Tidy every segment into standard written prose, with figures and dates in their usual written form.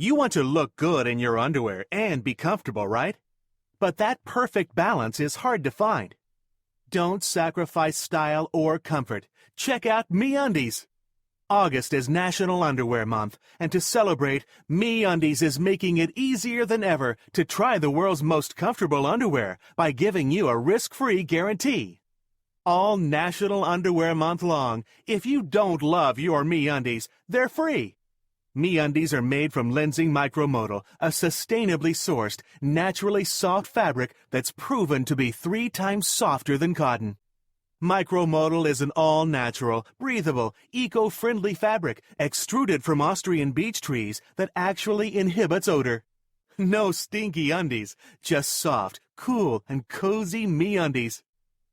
You want to look good in your underwear and be comfortable, right? But that perfect balance is hard to find. Don't sacrifice style or comfort. Check out MeUndies. August is National Underwear Month, and to celebrate, MeUndies is making it easier than ever to try the world's most comfortable underwear by giving you a risk-free guarantee. All National Underwear Month long, if you don't love your MeUndies, they're free. MeUndies are made from Lenzing Micromodal, a sustainably sourced, naturally soft fabric that's proven to be 3 times softer than cotton. Micromodal is an all-natural, breathable, eco-friendly fabric extruded from Austrian beech trees that actually inhibits odor. No stinky undies, just soft, cool, and cozy MeUndies.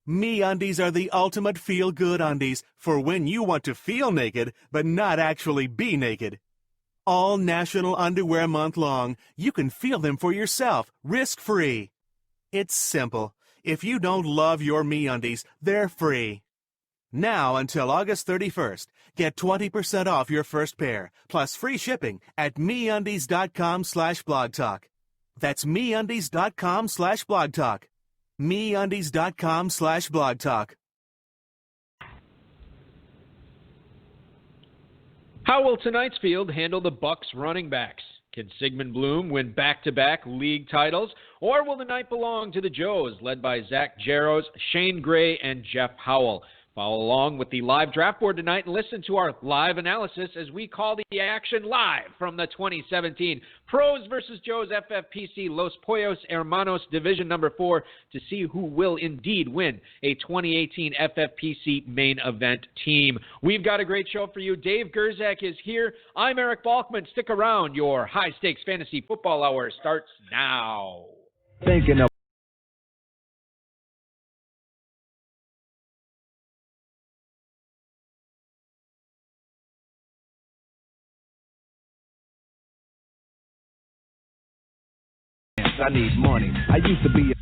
MeUndies are the ultimate feel-good undies for when you want to feel naked but not actually be naked. All National Underwear Month long, you can feel them for yourself, risk-free. It's simple. If you don't love your MeUndies, they're free. Now until August 31st, get 20% off your first pair, plus free shipping at MeUndies.com/blogtalk. That's MeUndies.com/blogtalk. MeUndies.com/blogtalk. How will tonight's field handle the Bucks running backs? Can Sigmund Bloom win back-to-back league titles, or will the night belong to the Joes, led by Zach Jaros, Shane Gray, and Jeff Howell? Follow along with the live draft board tonight and listen to our live analysis as we call the action live from the 2017 Pros versus Joes FFPC Los Pollos Hermanos Division Number 4 to see who will indeed win a 2018 FFPC main event team. We've got a great show for you. Dave Gerzak is here. I'm Eric Balkman. Stick around. Your high-stakes fantasy football hour starts now. Thinking of I need money. I used to be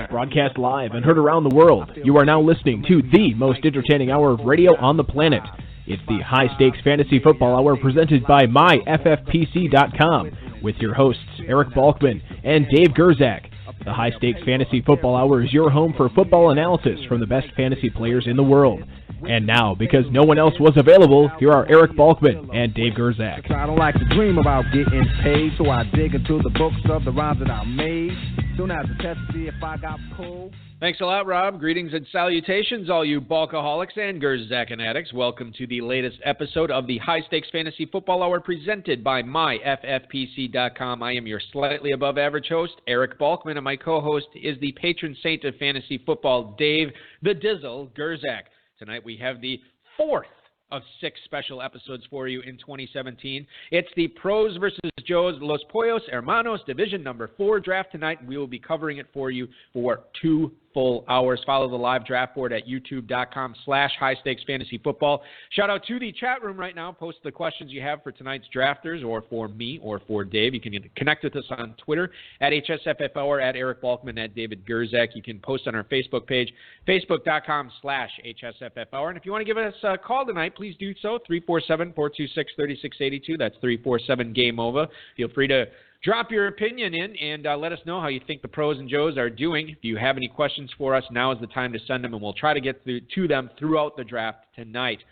broadcast live and heard around the world. You are now listening to the most entertaining hour of radio on the planet. It's the High Stakes Fantasy Football Hour presented by MyFFPC.com with your hosts Eric Balkman and Dave Gerzak. The High Stakes Fantasy Football Hour is your home for football analysis from the best fantasy players in the world. And now, because no one else was available, here are Eric Balkman and Dave Gerzak. I don't like to dream about getting paid, so I dig into the books of the rhymes that I made. Soon as the test to see if I got pulled. Thanks a lot, Rob. Greetings and salutations, all you Balkaholics and Gerzak addicts. Welcome to the latest episode of the High Stakes Fantasy Football Hour presented by MyFFPC.com. I am your slightly above average host, Eric Balkman, and my co-host is the patron saint of fantasy football, Dave the Dizzle Gerzak. Tonight we have the fourth of 6 special episodes for you in 2017. It's the Pros versus Joes Los Pollos Hermanos Division Number 4 draft tonight. We will be covering it for you for 2 full hours. Follow the live draft board at youtube.com/high-stakes-fantasy-football. Shout out to the chat room right now. Post the questions you have for tonight's drafters or for me or for Dave. You can connect with us on Twitter at HSFFhour, at Eric Balkman, at David Gerzak. You can post on our Facebook page, facebook.com/HSFFhour. And if you want to give us a call tonight, please do so, 347-426-3682. That's 347-GAME-OVA. Feel free to drop your opinion in and let us know how you think the Pros and Joes are doing. If you have any questions for us, now is the time to send them, and we'll try to get to them throughout the draft tonight. I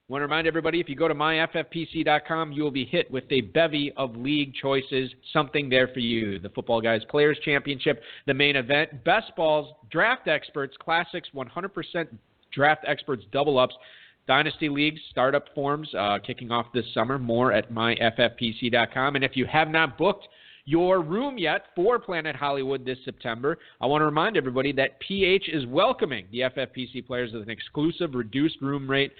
want to remind everybody, if you go to myffpc.com, you will be hit with a bevy of league choices, something there for you. The Football Guys Players Championship, the main event, best balls, draft experts, classics, 100% draft experts, double-ups, Dynasty Leagues, startup forms kicking off this summer. More at myffpc.com. And if you have not booked your room yet for Planet Hollywood this September, I want to remind everybody that PH is welcoming the FFPC players with an exclusive reduced room rate.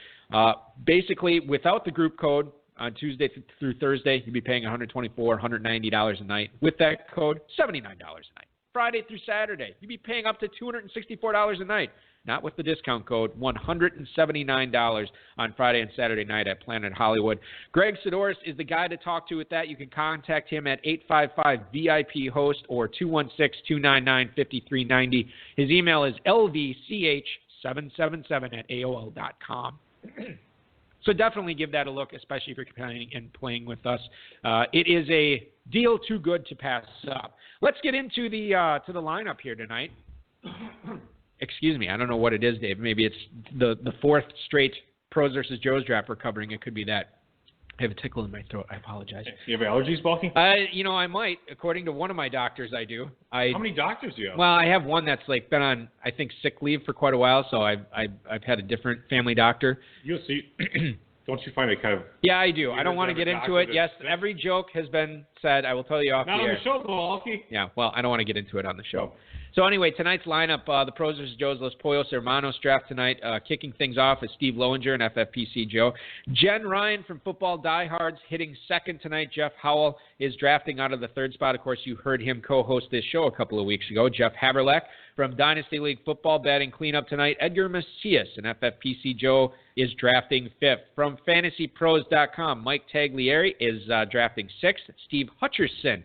Basically, without the group code on Tuesday through Thursday, you'll be paying $124, $190 a night. With that code, $79 a night. Friday through Saturday, you'll be paying up to $264 a night. not with the discount code, $179 on Friday and Saturday night at Planet Hollywood. Greg Sidoris is the guy to talk to with that. You can contact him at 855-VIP-HOST or 216-299-5390. His email is lvch777@aol.com. So definitely give that a look, especially if you're playing and playing with us. It is a deal too good to pass up. Let's get into the lineup here tonight. Excuse me, I don't know what it is, Dave. Maybe it's the fourth straight Pros versus Joes draft we're covering. It could be that. I have a tickle in my throat. I apologize. You have allergies, Balky? I might. According to one of my doctors, I do. How many doctors do you have? Well, I have one that's been on, I think, sick leave for quite a while. So I've had a different family doctor. You see, don't you find it kind of? Yeah, I do. I don't want to get into it. Yes, every joke has been said. I will tell you off the air. Not on the show, Balky. Yeah. Well, I don't want to get into it on the show. No. So anyway, tonight's lineup, the Pros versus Joes, Los Pollos Hermanos draft tonight. Kicking things off is Steve Lowinger and FFPC Joe. Jen Ryan from Football Diehards hitting second tonight. Jeff Howell is drafting out of the third spot. Of course, you heard him co-host this show a couple of weeks ago. Jeff Haverlack from Dynasty League Football batting cleanup tonight. Edgar Macias and FFPC Joe is drafting fifth. From FantasyPros.com, Mike Taglieri is drafting sixth. Steve Hutcherson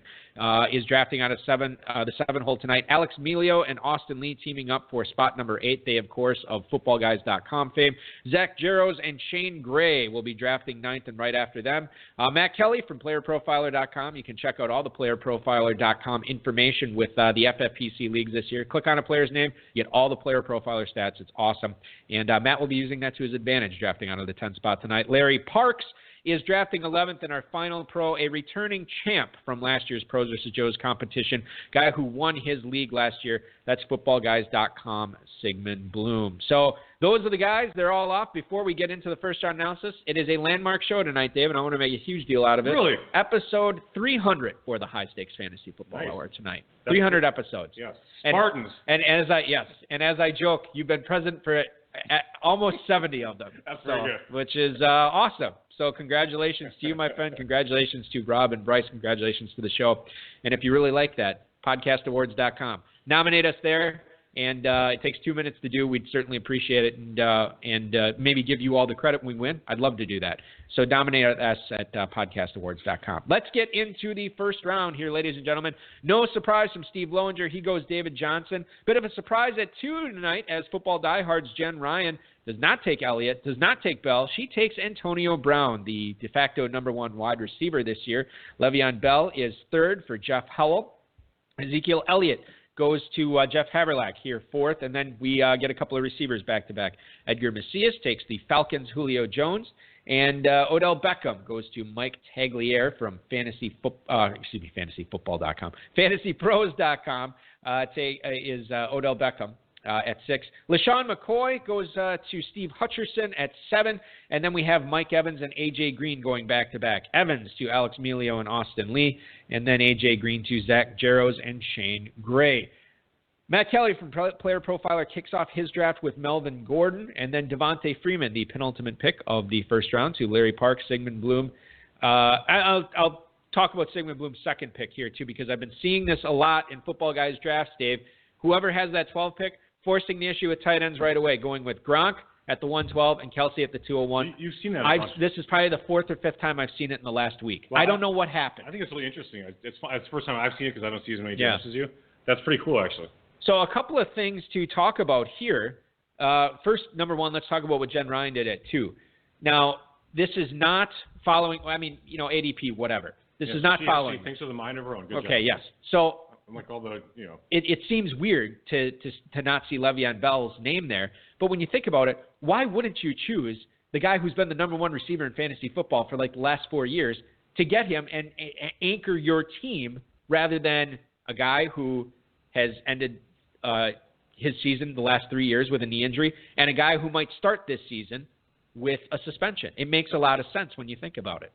is drafting out of the 7 hole tonight. Alex Melio and Austin Lee teaming up for spot number 8. They, of course, of FootballGuys.com fame. Zach Jaros and Shane Gray will be drafting 9th and right after them. Matt Kelly from PlayerProfiler.com. You can check out all the PlayerProfiler.com information with the FFPC leagues this year. Click on a player's name, you get all the Player Profiler stats. It's awesome. And Matt will be using that to his advantage, drafting out of the 10th spot tonight. Larry Parks is drafting 11th in our final pro, a returning champ from last year's Pros vs. Joes competition, guy who won his league last year. That's FootballGuys.com, Sigmund Bloom. So those are the guys. They're all off. Before we get into the first round analysis, it is a landmark show tonight, Dave, and I want to make a huge deal out of it. Really? Episode 300 for the High Stakes Fantasy Football Hour tonight. 300 episodes. Yes. Spartans. And as I joke, you've been present for almost 70 of them. That's very good. Which is awesome. So congratulations to you, my friend. Congratulations to Rob and Bryce. Congratulations to the show. And if you really like that, podcastawards.com. Nominate us there, and it takes 2 minutes to do. We'd certainly appreciate it, and maybe give you all the credit when we win. I'd love to do that. So nominate us at podcastawards.com. Let's get into the first round here, ladies and gentlemen. No surprise from Steve Lowinger. He goes David Johnson. Bit of a surprise at 2 tonight as Football Diehards Jen Ryan does not take Elliott, does not take Bell. She takes Antonio Brown, the de facto number 1 wide receiver this year. Le'Veon Bell is third for Jeff Howell. Ezekiel Elliott goes to Jeff Haverlack here fourth, and then we get a couple of receivers back-to-back. Edgar Macias takes the Falcons' Julio Jones, and Odell Beckham goes to Mike Tagliere from FantasyFootball.com. FantasyPros.com is Odell Beckham at 6. LaShawn McCoy goes to Steve Hutcherson at 7, and then we have Mike Evans and A.J. Green going back-to-back. Evans to Alex Melio and Austin Lee, and then A.J. Green to Zach Jaros and Shane Gray. Matt Kelly from Player Profiler kicks off his draft with Melvin Gordon, and then Devontae Freeman, the penultimate pick of the first round, to Larry Parks, Sigmund Bloom. I'll talk about Sigmund Bloom's second pick here, too, because I've been seeing this a lot in Football Guys drafts, Dave. Whoever has that 12 pick, forcing the issue with tight ends right away, going with Gronk at the 112 and Kelsey at the 201. You've seen that. This is probably the 4th or 5th time I've seen it in the last week. Well, I don't know what happened. I think it's really interesting. It's the first time I've seen it because I don't see as many drafts as you. That's pretty cool, actually. So a couple of things to talk about here. First, number 1, let's talk about what Jen Ryan did at 2. Now, this is not following, ADP, whatever. This is not following. She thinks of the mind of her own. Good okay, job. yes. So I'm like all the, It seems weird to not see Le'Veon Bell's name there. But when you think about it, why wouldn't you choose the guy who's been the number 1 receiver in fantasy football for like the last 4 years to get him and anchor your team rather than a guy who has ended his season the last 3 years with a knee injury and a guy who might start this season with a suspension? It makes a lot of sense when you think about it.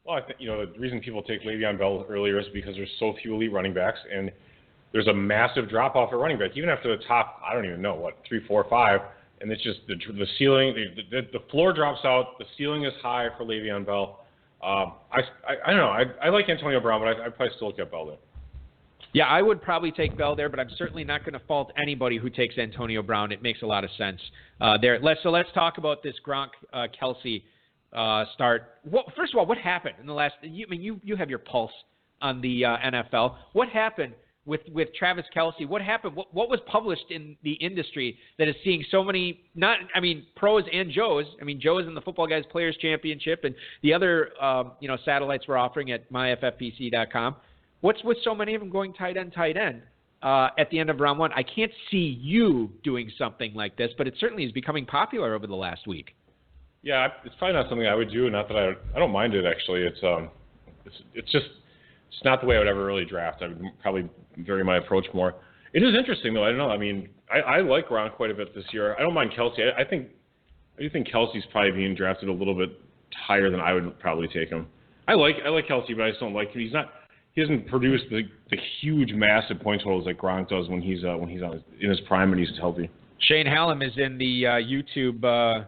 Well, I think, the reason people take Le'Veon Bell earlier is because there's so few elite running backs, and there's a massive drop-off at running back, even after the top, 3, 4, 5, and it's just the ceiling, the floor drops out, the ceiling is high for Le'Veon Bell. I don't know. I like Antonio Brown, but I'd probably still look at Bell there. Yeah, I would probably take Bell there, but I'm certainly not going to fault anybody who takes Antonio Brown. It makes a lot of sense there. Let's talk about this Gronk Kelsey start. First of all, what happened in the last? You have your pulse on the NFL. What happened with Travis Kelsey? What happened? What was published in the industry that is seeing so many, pros and Joes? Joe's in the Football Guys Players Championship, and the other, satellites we're offering at myffpc.com. What's with so many of them going tight end at the end of round one? I can't see you doing something like this, but it certainly is becoming popular over the last week. Yeah, it's probably not something I would do. Not that I don't mind it actually. It's not the way I would ever really draft. I would probably vary my approach more. It is interesting though. I don't know. I like Gronk quite a bit this year. I don't mind Kelsey. I do think Kelsey's probably being drafted a little bit higher than I would probably take him. I like Kelsey, but I just don't like him. He doesn't produce the huge, massive point totals that Gronk does when he's in his prime and he's healthy. Shane Hallam is in the YouTube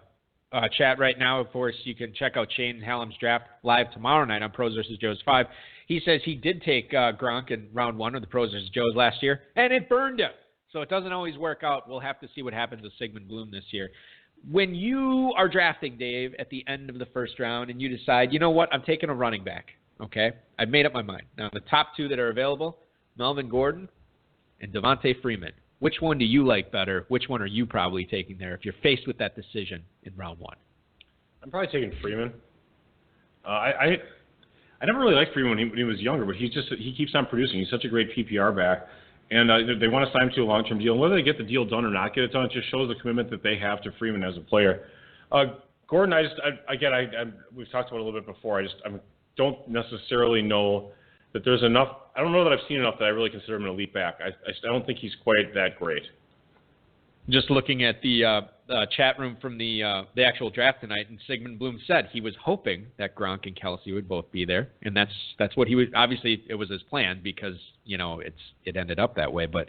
chat right now. Of course, you can check out Shane Hallam's draft live tomorrow night on Pros vs. Joes 5. He says he did take Gronk in round one of the Pros vs. Joes last year, and it burned him. So it doesn't always work out. We'll have to see what happens with Sigmund Bloom this year. When you are drafting, Dave, at the end of the first round, and you decide, you know what, I'm taking a running back, okay? I've made up my mind. Now, the top two that are available, Melvin Gordon and Devontae Freeman. Which one do you like better? Which one are you probably taking there if you're faced with that decision in round one? I'm probably taking Freeman. I never really liked Freeman when he was younger, but he keeps on producing. He's such a great PPR back, and they want to sign him to a long-term deal. And whether they get the deal done or not get it done, it just shows the commitment that they have to Freeman as a player. Gordon, we've talked about it a little bit before. I don't necessarily know that there's enough. I don't know that I've seen enough that I really consider him an elite back. I don't think he's quite that great. Just looking at the chat room from the actual draft tonight, and Sigmund Bloom said he was hoping that Gronk and Kelsey would both be there, and that's what he was. Obviously, it was his plan because it ended up that way. But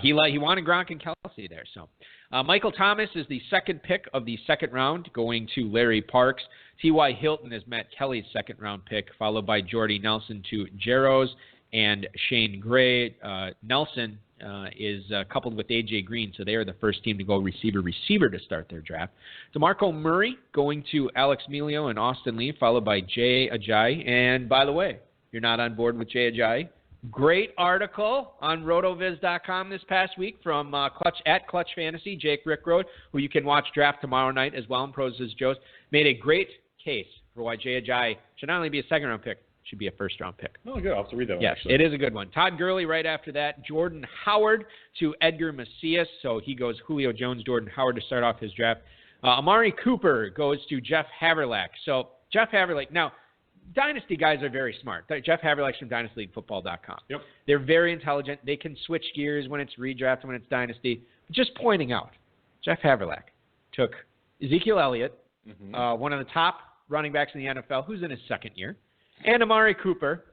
he wanted Gronk and Kelsey there. So Michael Thomas is the second pick of the second round, going to Larry Parks. T.Y. Hilton is Matt Kelly's second round pick, followed by Jordy Nelson to Jaros and Shane Gray. Nelson is coupled with A.J. Green, so they are the first team to go receiver to start their draft. DeMarco Murray going to Alex Melio and Austin Lee, followed by Jay Ajayi. And by the way, you're not on board with Jay Ajayi. Great article on rotoviz.com this past week from Clutch Fantasy, Jake Rickroad, who you can watch draft tomorrow night as well in Pros vs. Joes, made a great case for why Jay Ajayi should not only be a second-round pick, should be a first-round pick. Oh, good. I'll have to read that one. Yes, actually. It is a good one. Todd Gurley right after that. Jordan Howard to Edgar Macias. So he goes Julio Jones, Jordan Howard to start off his draft. Amari Cooper goes to Jeff Haverlack. So Jeff Haverlack. Now, Dynasty guys are very smart. Jeff Haverlack's from DynastyLeagueFootball.com. Yep. They're very intelligent. They can switch gears when it's redraft and when it's Dynasty. Just pointing out, Jeff Haverlack took Ezekiel Elliott, one of the top running backs in the NFL, who's in his second year, and Amari Cooper,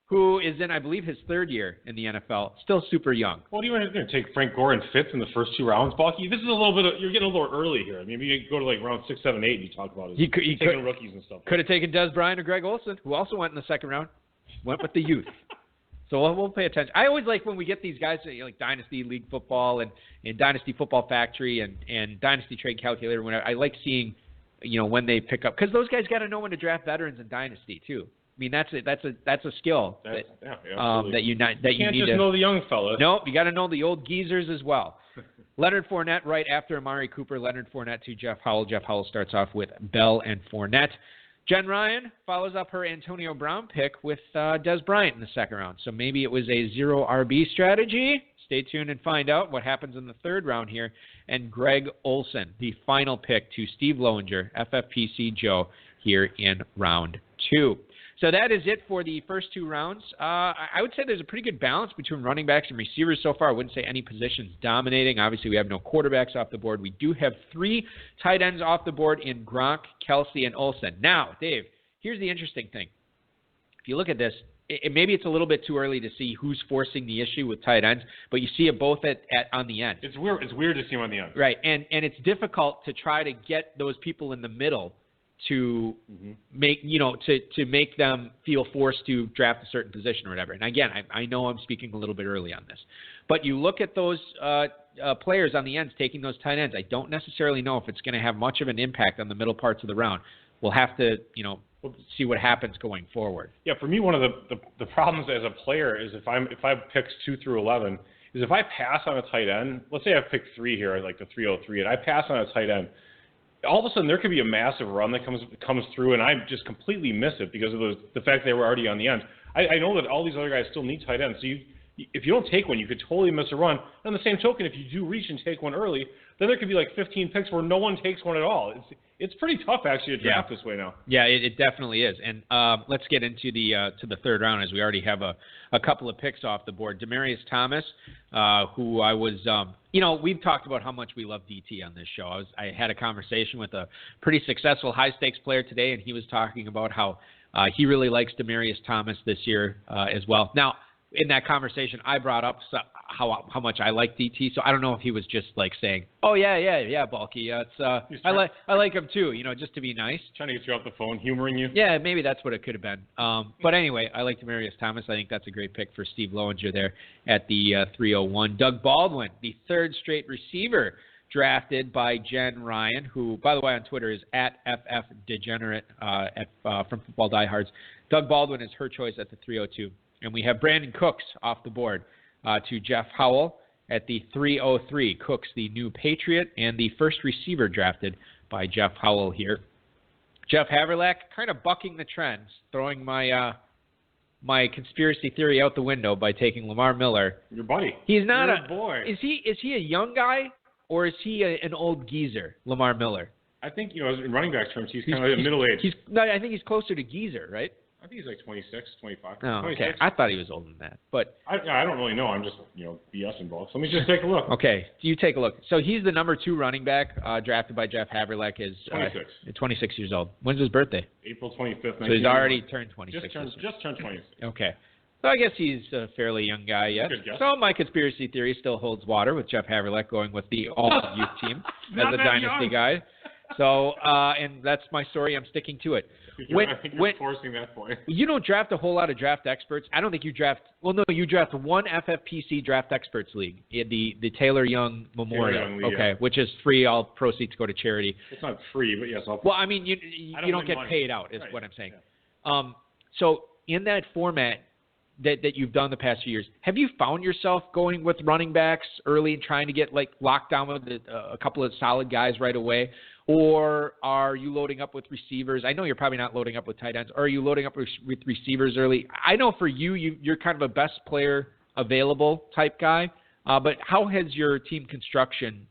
who is in, I believe, his third year in the NFL, still super young. Well, do you want to take Frank Gore and Fitz in the first two rounds, Balky? This is a little bit you're getting a little early here. I mean, you go to like round 6, 7, 8, and you talk about it. He taking rookies and stuff. Could have taken Des Bryant or Greg Olsen, who also went in the second round. Went with the youth. So we'll pay attention. I always like when we get these guys like Dynasty League Football and Dynasty Football Factory and Dynasty Trade Calculator. I like seeing, when they pick up, because those guys got to know when to draft veterans in Dynasty too. I mean, that's a skill that you can't need just know the young fellas. No, you got to know the old geezers as well. Leonard Fournette right after Amari Cooper. Leonard Fournette to Jeff Howell. Jeff Howell starts off with Bell and Fournette. Jen Ryan follows up her Antonio Brown pick with Des Bryant in the second round. So maybe it was a zero RB strategy. Stay tuned and find out what happens in the third round here. And Greg Olsen, the final pick to Steve Lowinger, FFPC Joe, here in round 2. So that is it for the first two rounds. I would say there's a pretty good balance between running backs and receivers so far. I wouldn't say any positions dominating. Obviously, we have no quarterbacks off the board. We do have 3 tight ends off the board in Gronk, Kelsey, and Olsen. Now, Dave, here's the interesting thing. If you look at this, maybe it's a little bit too early to see who's forcing the issue with tight ends, but you see it both on the end. It's weird to see them on the end. Right, and it's difficult to try to get those people in the middle to make to make them feel forced to draft a certain position or whatever. And again, I know I'm speaking a little bit early on this, but you look at those players on the ends taking those tight ends. I don't necessarily know if it's going to have much of an impact on the middle parts of the round. We'll have to see what happens going forward. Yeah, for me, one of the problems as a player is if I pick 2 through 11, is if I pass on a tight end. Let's say I pick 3 here, like the 303, and I pass on a tight end. All of a sudden, there could be a massive run that comes through, and I just completely miss it because of the fact they were already on the end. I know that all these other guys still need tight ends, so if you don't take one, you could totally miss a run. On the same token, if you do reach and take one early, then there could be like 15 picks where no one takes one at all. It's pretty tough actually to draft this way now. Yeah, it definitely is. And let's get into the third round as we already have a couple of picks off the board. Demaryius Thomas, who I was, we've talked about how much we love DT on this show. I had a conversation with a pretty successful high stakes player today, and he was talking about how he really likes Demaryius Thomas this year as well. Now, in that conversation, I brought up how much I like DT. So I don't know if he was just like saying, "Oh yeah, Bulky. I like him too." Just to be nice. Trying to get you off the phone, humoring you. Yeah, maybe that's what it could have been. But anyway, I like Demaryius Thomas. I think that's a great pick for Steve Lowinger there at the 301. Doug Baldwin, the third straight receiver drafted by Jen Ryan, who, by the way, on Twitter is at FFDegenerate from Football Diehards. Doug Baldwin is her choice at the 302. And we have Brandon Cooks off the board to Jeff Howell at the 303. Cooks, the new Patriot, and the first receiver drafted by Jeff Howell here. Jeff Haverlack kind of bucking the trends, throwing my my conspiracy theory out the window by taking Lamar Miller. Your buddy. He's not Your boy. Is he a young guy or is he an old geezer, Lamar Miller? I think, in running back terms, he's kind of middle-aged. I think he's closer to geezer, right? I think he's like 26, 25. Oh, 26. okay. I thought he was older than that. But I don't really know. I'm just, BSing balls. So let me just take a look. Okay. You take a look. So he's the number 2 running back drafted by Jeff Haverlack. Is 26 years old. When's his birthday? April 25th. So he's already turned 26. Just turned 26. Okay. So I guess he's a fairly young guy yet. Good guess. So my conspiracy theory still holds water with Jeff Haverlack going with the all-youth team as a dynasty guy. So, and that's my story. I'm sticking to it. I think you're forcing that point. You don't draft a whole lot of draft experts. I don't think you draft – well, no, you draft one FFPC Draft Experts League, the Taylor Young Memorial, Taylor Young League, which is free. All proceeds go to charity. It's not free, but yes. Well, I mean, you don't get paid out is what I'm saying. Yeah. So in that format that you've done the past few years, have you found yourself going with running backs early and trying to get locked down with a couple of solid guys right away? Or are you loading up with receivers? I know you're probably not loading up with tight ends. Or are you loading up with receivers early? I know for you're kind of a best player available type guy. But how has your team construction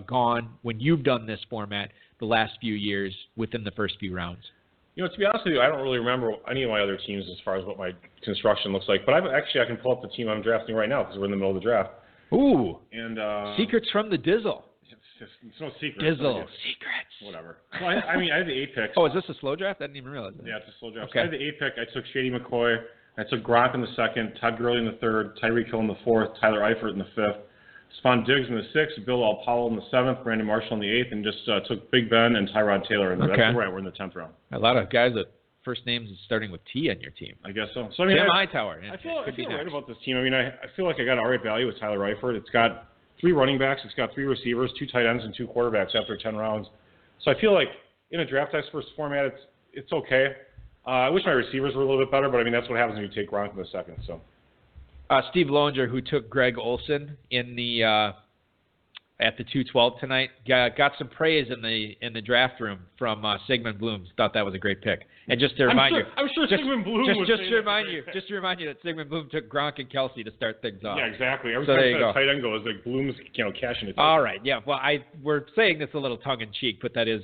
gone when you've done this format the last few years within the first few rounds? To be honest with you, I don't really remember any of my other teams as far as what my construction looks like. But I can pull up the team I'm drafting right now because we're in the middle of the draft. Ooh. And secrets from the Dizzle. It's no secret. Dizzle. Secrets. Whatever. Well, I had the 8 picks. Oh, is this a slow draft? I didn't even realize that. Yeah, it's a slow draft. Okay. So I had the 8 pick. I took Shady McCoy. I took Gronk in the 2nd, Todd Gurley in the 3rd, Tyreek Hill in the 4th, Tyler Eifert in the 5th, Spawn Diggs in the 6th, Bill Powell in the 7th, Brandon Marshall in the 8th, and just took Big Ben and Tyrod Taylor in the Okay. That's right. We're in the 10th round. A lot of guys that first names starting with T on your team. I guess so. Tim Hightower. I feel right about this team. I mean, I feel like I got all right value with Tyler Eifert. It's got 3 running backs. It's got 3 receivers, 2 tight ends, and 2 quarterbacks after 10 rounds. So I feel like in a draft experts format, it's okay. I wish my receivers were a little bit better, but I mean that's what happens when you take Gronk in the 2nd. So Steve Lowinger, who took Greg Olsen in the at the 212 tonight, got some praise in the draft room from Sigmund Bloom. Thought that was a great pick. And just to remind you, I'm sure Sigmund Bloom would just to remind you that Sigmund Bloom took Gronk and Kelsey to start things off. Yeah, exactly. Every so time that tight end goes, like Bloom's cashing it. All right, yeah. Well, we're saying this a little tongue in cheek, but that is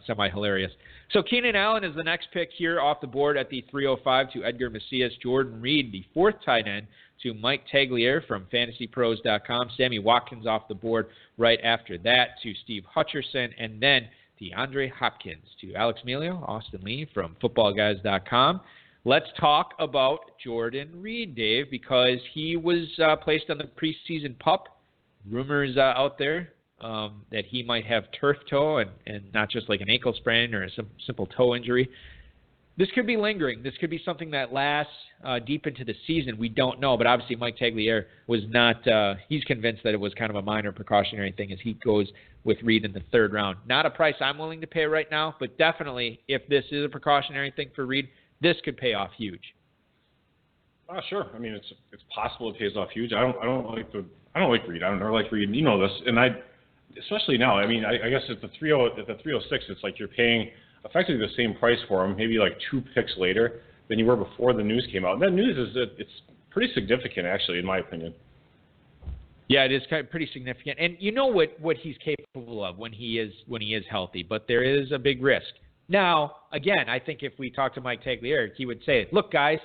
semi hilarious. So Keenan Allen is the next pick here off the board at the 305 to Edgar Macias. Jordan Reed, the 4th tight end, to Mike Tagliere from FantasyPros.com. Sammy Watkins off the board right after that to Steve Hutcherson. And then DeAndre Hopkins to Alex Melio, Austin Lee from FootballGuys.com. Let's talk about Jordan Reed, Dave, because he was placed on the preseason PUP. Rumors out there that he might have turf toe and not just like an ankle sprain or a simple toe injury. This could be lingering. This could be something that lasts deep into the season. We don't know, but obviously Mike Tagliere was not he's convinced that it was kind of a minor precautionary thing as he goes with Reed in the third round. Not a price I'm willing to pay right now, but definitely if this is a precautionary thing for Reed, this could pay off huge. Sure. I mean, it's possible it pays off huge. I don't like Reed. I don't like Reed. You know this, and especially now. I mean, I guess at the 306, it's like you're paying effectively the same price for him, maybe like 2 picks later than you were before the news came out. And that news it's pretty significant, actually, in my opinion. Yeah, it is kind of pretty significant, and you know what he's capable of when he is healthy. But there is a big risk. Now, again, I think if we talk to Mike Tagliere, he would say, "Look, guys,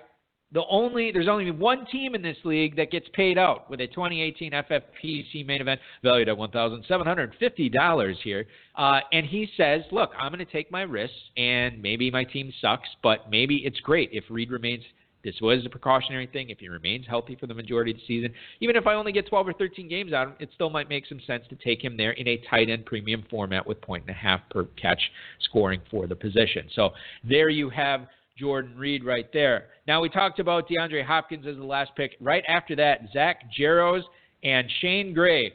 there's only one team in this league that gets paid out with a 2018 FFPC main event valued at $1,750 here." And he says, look, I'm going to take my risks, and maybe my team sucks, but maybe it's great if Reed remains. This was a precautionary thing. If he remains healthy for the majority of the season, even if I only get 12 or 13 games out of him, it still might make some sense to take him there in a tight end premium format with 1.5 per catch scoring for the position. So there you have Jordan Reed right there. Now, we talked about DeAndre Hopkins as the last pick. Right after that, Zach Jaros and Shane Gray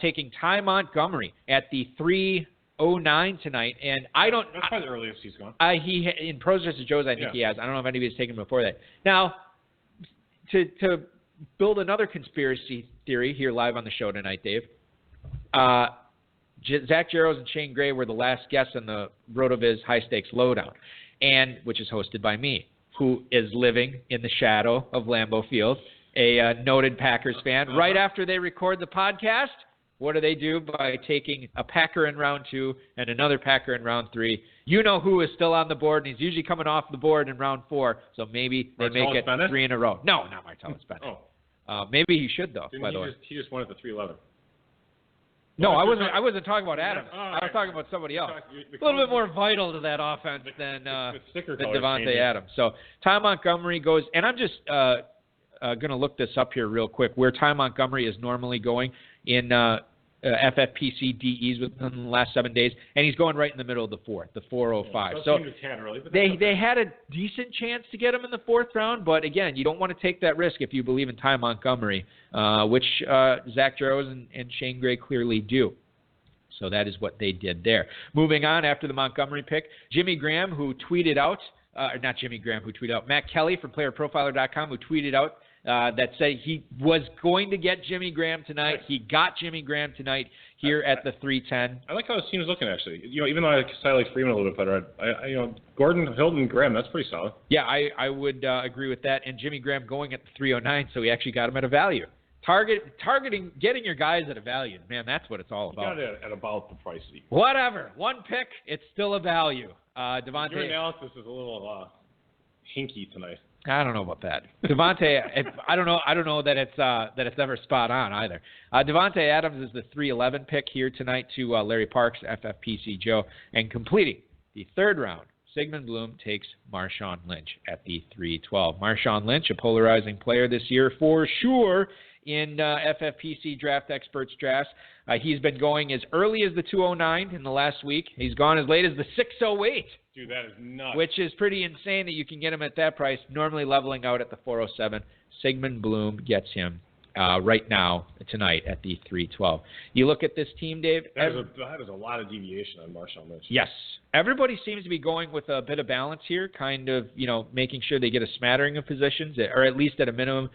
taking Ty Montgomery at the 309 tonight. And that's probably the earliest he's gone. In Pros vs. Joes, I think he has. I don't know if anybody's taken him before that. Now, to build another conspiracy theory here live on the show tonight, Dave, Zach Jaros and Shane Gray were the last guests on the RotoViz High Stakes Lowdown, and which is hosted by me, who is living in the shadow of Lambeau Field, a noted Packers fan. Right after they record the podcast, what do? By taking a Packer in round 2 and another Packer in round 3. You know who is still on the board, and he's usually coming off the board in round 4, so maybe they make it Bennett? 3 in a row. No, not Martellus Bennett. Maybe he should, though, by the way. He just won at the 311. No, I wasn't talking about Adams. I was talking about somebody else. A little bit more vital to that offense than Devontae Adams. So Ty Montgomery goes, and I'm just going to look this up here real quick, where Ty Montgomery is normally going in FFPC DEs within the last 7 days, and he's going right in the middle of the fourth, the 405. So they had a decent chance to get him in the 4th round, but again, you don't want to take that risk if you believe in Ty Montgomery, which Zach Jaros and Shane Gray clearly do. So that is what they did there. Moving on, after the Montgomery pick, Jimmy Graham, who tweeted out, Matt Kelly from PlayerProfiler.com, who tweeted out that said he was going to get Jimmy Graham tonight. He got Jimmy Graham tonight here at the 310. I like how his team is looking, actually. Even though I like Freeman a little bit better, Gordon, Hilton, Graham, that's pretty solid. Yeah, I would agree with that. And Jimmy Graham going at the 309, so he actually got him at a value. Targeting, getting your guys at a value, man, that's what it's all about. You got it at about the price. Whatever. One pick, it's still a value. Devontae. Your analysis is a little hinky tonight. I don't know about that. Devontae, I don't know that it's ever spot on either. Devontae Adams is the 311 pick here tonight to Larry Parks, FFPC Joe, and completing the 3rd round. Sigmund Bloom takes Marshawn Lynch at the 312. Marshawn Lynch, a polarizing player this year for sure in FFPC Draft Experts drafts. He's been going as early as the 209 in the last week. He's gone as late as the 608. Dude, that is nuts. Which is pretty insane that you can get him at that price, normally leveling out at the 407. Sigmund Bloom gets him right now, tonight, at the 312. You look at this team, Dave. That is a lot of deviation on Marshawn Lynch. Yes. Everybody seems to be going with a bit of balance here, kind of, making sure they get a smattering of positions, or at least at a minimum,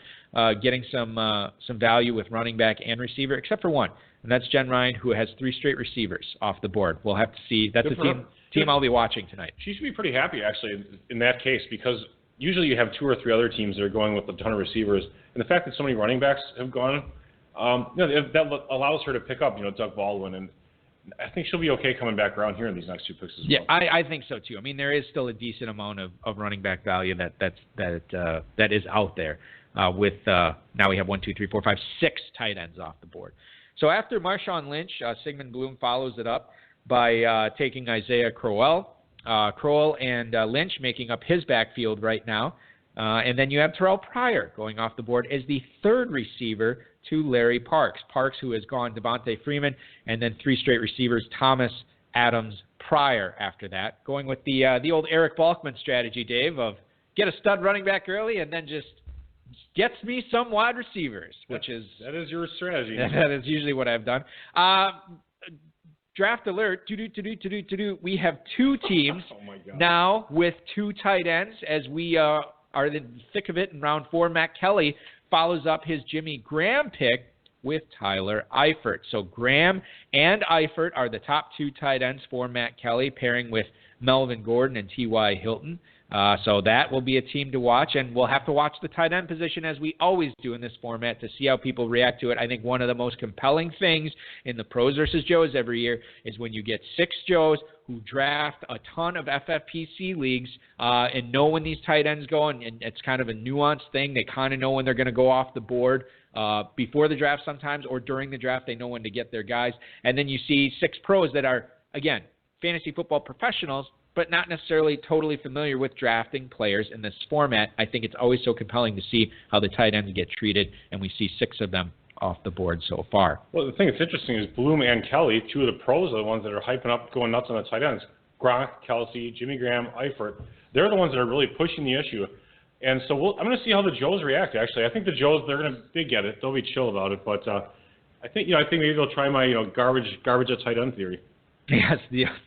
getting some value with running back and receiver, except for one, and that's Jen Ryan, who has 3 straight receivers off the board. We'll have to see. That's a team I'll be watching tonight. She should be pretty happy, actually, in that case, because usually you have 2 or 3 other teams that are going with a ton of receivers, and the fact that so many running backs have gone, that allows her to pick up, Doug Baldwin, and I think she'll be okay coming back around here in these next 2 picks as well. Yeah, I think so too. I mean, there is still a decent amount of running back value that is out there. With now we have 1, 2, 3, 4, 5, 6 tight ends off the board. So after Marshawn Lynch, Sigmund Bloom follows it up by taking Isaiah Crowell. Crowell and Lynch making up his backfield right now. And then you have Terrell Pryor going off the board as the third receiver to Larry Parks. Parks, who has gone Devontae Freeman, and then 3 straight receivers, Thomas, Adams, Pryor after that. Going with the old Eric Balkman strategy, Dave, of get a stud running back early and then just gets me some wide receivers, that is your strategy. That is usually what I've done. Draft alert, we have 2 teams now with 2 tight ends as we are in the thick of it in round 4. Matt Kelly follows up his Jimmy Graham pick with Tyler Eifert. So Graham and Eifert are the top 2 tight ends for Matt Kelly, pairing with Melvin Gordon and T.Y. Hilton. So that will be a team to watch, and we'll have to watch the tight end position as we always do in this format to see how people react to it. I think one of the most compelling things in the Pros versus Joes every year is when you get 6 Joes who draft a ton of FFPC leagues and know when these tight ends go, and it's kind of a nuanced thing. They kind of know when they're going to go off the board before the draft sometimes, or during the draft they know when to get their guys. And then you see 6 pros that are, again, fantasy football professionals, but not necessarily totally familiar with drafting players in this format. I think it's always so compelling to see how the tight ends get treated, and we see 6 of them off the board so far. Well, the thing that's interesting is Bloom and Kelly, 2 of the pros, are the ones that are hyping up, going nuts on the tight ends. Gronk, Kelsey, Jimmy Graham, Eifert. They're the ones that are really pushing the issue. And so I'm going to see how the Joes react, actually. I think the Joes, they get it. They'll be chill about it. But I think maybe they'll try my garbage at tight end theory. Yes,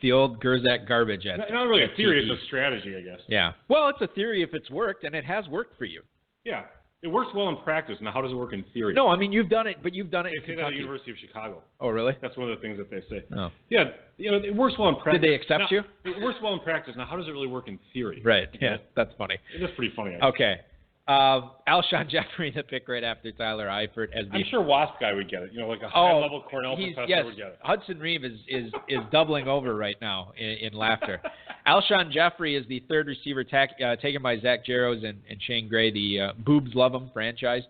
the old Gerzak garbage at not really a theory, it's a strategy, I guess. Yeah. Well, it's a theory if it's worked, and it has worked for you. Yeah. It works well in practice. Now, how does it work in theory? No, I mean, you've done it, but you've done it in Kentucky. At the University of Chicago. Oh, really? That's one of the things that they say. Oh. Yeah, it works well in practice. Did they accept you? It works well in practice. Now, how does it really work in theory? Right. Yeah, that's funny. It is pretty funny, actually. Okay. Alshon Jeffrey, the pick right after Tyler Eifert. I'm sure Wasp guy would get it. Like a high-level Cornell professor would get it. Hudson Reeve is doubling over right now in laughter. Alshon Jeffrey is the third receiver taken by Zach Jarrows and Shane Gray, the Boobs Love 'em franchise,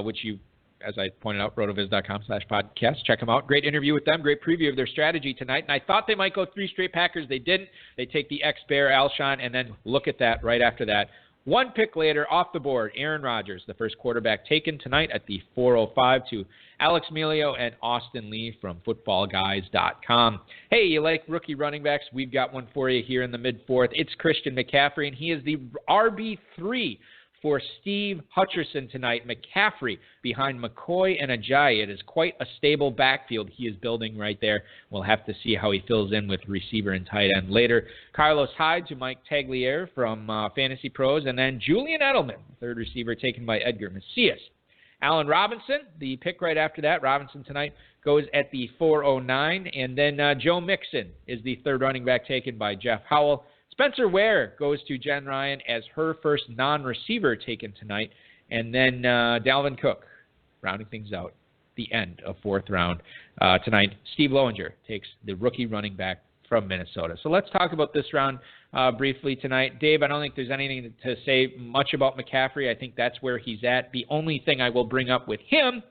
which you, as I pointed out, rotoviz.com/podcast. Check them out. Great interview with them. Great preview of their strategy tonight. And I thought they might go 3 straight Packers. They didn't. They take the ex-Bear Alshon, and then look at that right after that. 1 pick later, off the board, Aaron Rodgers, the first quarterback taken tonight at the 4:05 to Alex Melio and Austin Lee from footballguys.com. Hey, you like rookie running backs? We've got one for you here in the mid-4th. It's Christian McCaffrey, and he is the RB3 for Steve Hutcherson tonight. McCaffrey behind McCoy and Ajayi. It is quite a stable backfield he is building right there. We'll have to see how he fills in with receiver and tight end later. Carlos Hyde to Mike Tagliere from Fantasy Pros, and then Julian Edelman, third receiver taken by Edgar Macias. Allen Robinson, the pick right after that. Robinson tonight goes at the 4:09, and then Joe Mixon is the third running back taken by Jeff Howell. Spencer Ware goes to Jen Ryan as her first non-receiver taken tonight. And then Dalvin Cook, rounding things out, the end of 4th round tonight. Steve Lowinger takes the rookie running back from Minnesota. So let's talk about this round briefly tonight. Dave, I don't think there's anything to say much about McCaffrey. I think that's where he's at. The only thing I will bring up with him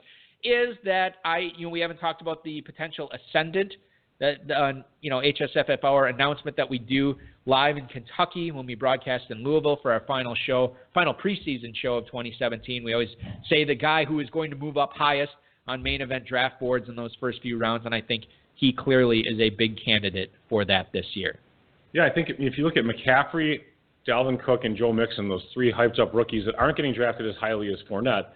is that we haven't talked about the potential ascendant, that HSFF Hour announcement that we do live in Kentucky when we broadcast in Louisville for our final preseason show of 2017. We always say the guy who is going to move up highest on main event draft boards in those first few rounds, and I think he clearly is a big candidate for that this year. Yeah, I think if you look at McCaffrey, Dalvin Cook, and Joe Mixon, those 3 hyped-up rookies that aren't getting drafted as highly as Fournette,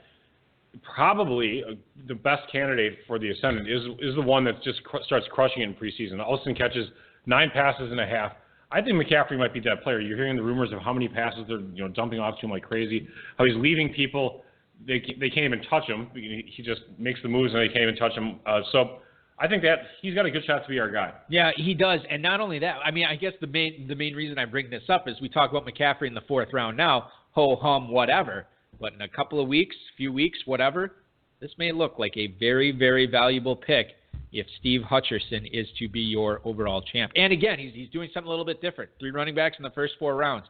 probably the best candidate for the ascendant is the one that just starts crushing it in preseason. All of a sudden catches 9 passes and a half. I think McCaffrey might be that player. You're hearing the rumors of how many passes they're dumping off to him like crazy, how he's leaving people. They can't even touch him. He just makes the moves and they can't even touch him. So I think that he's got a good shot to be our guy. Yeah, he does. And not only that, I mean, I guess the main reason I bring this up is we talk about McCaffrey in the 4th round now, ho-hum, whatever. But in a couple of weeks, few weeks, whatever, this may look like a very, very valuable pick if Steve Hutcherson is to be your overall champ. And again, he's doing something a little bit different. 3 running backs in the first 4 rounds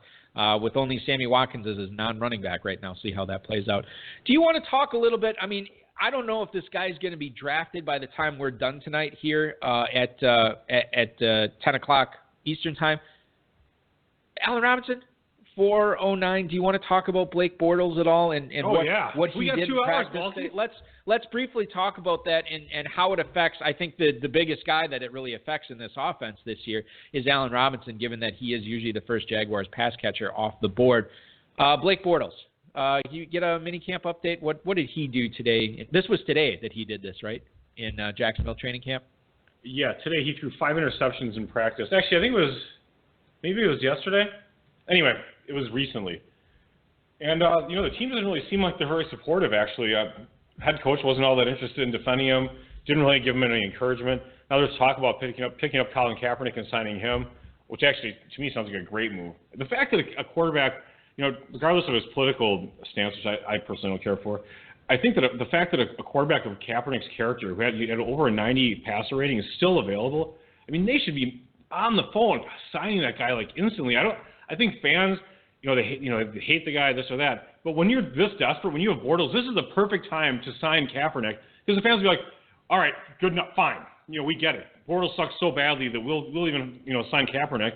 with only Sammy Watkins as his non-running back right now. See how that plays out. Do you want to talk a little bit? I mean, I don't know if this guy's going to be drafted by the time we're done tonight here at 10 o'clock Eastern time. Allen Robinson, 4:09. Do you want to talk about Blake Bortles at all and what he did in practice? Let's briefly talk about that and how it affects. I think the biggest guy that it really affects in this offense this year is Allen Robinson, given that he is usually the first Jaguars pass catcher off the board. Blake Bortles, you get a mini camp update. What did he do today? This was today that he did this, right? In Jacksonville training camp? Yeah, today he threw 5 interceptions in practice. Actually, I think maybe it was yesterday. Anyway, it was recently. And, the team doesn't really seem like they're very supportive, actually. Head coach wasn't all that interested in defending him, didn't really give him any encouragement. Now there's talk about picking up Colin Kaepernick and signing him, which actually, to me, sounds like a great move. The fact that a quarterback, regardless of his political stance, which I personally don't care for, I think that the fact that a quarterback of Kaepernick's character, who had over a 90 passer rating, is still available, I mean, they should be on the phone signing that guy like instantly. I think fans, they hate the guy, this or that. But when you're this desperate, when you have Bortles, this is the perfect time to sign Kaepernick, because the fans will be like, all right, good enough, fine. We get it. Bortles sucks so badly that we'll even sign Kaepernick.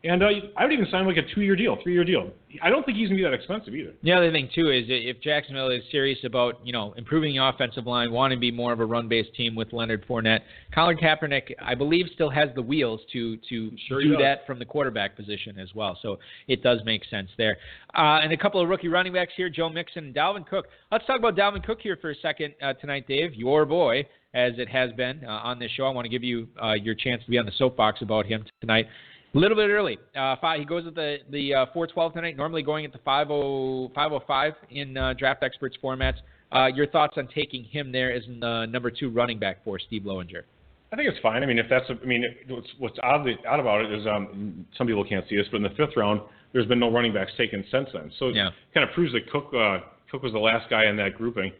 And I would even sign like a 2-year deal, 3-year deal. I don't think he's going to be that expensive either. The other thing, too, is if Jacksonville is serious about, improving the offensive line, wanting to be more of a run-based team with Leonard Fournette, Colin Kaepernick, I believe, still has the wheels to do that from the quarterback position as well. So it does make sense there. And a couple of rookie running backs here, Joe Mixon and Dalvin Cook. Let's talk about Dalvin Cook here for a second tonight, Dave, your boy, as it has been on this show. I want to give you your chance to be on the soapbox about him tonight. A little bit early. He goes at the 4:12 tonight, normally going at the 5:05 in Draft Experts formats. Your thoughts on taking him there as the number 2 running back for Steve Lowinger? I think it's fine. I mean, what's odd about it is some people can't see this, but in the 5th round, there's been no running backs taken since then. So it kind of proves that Cook was the last guy in that grouping.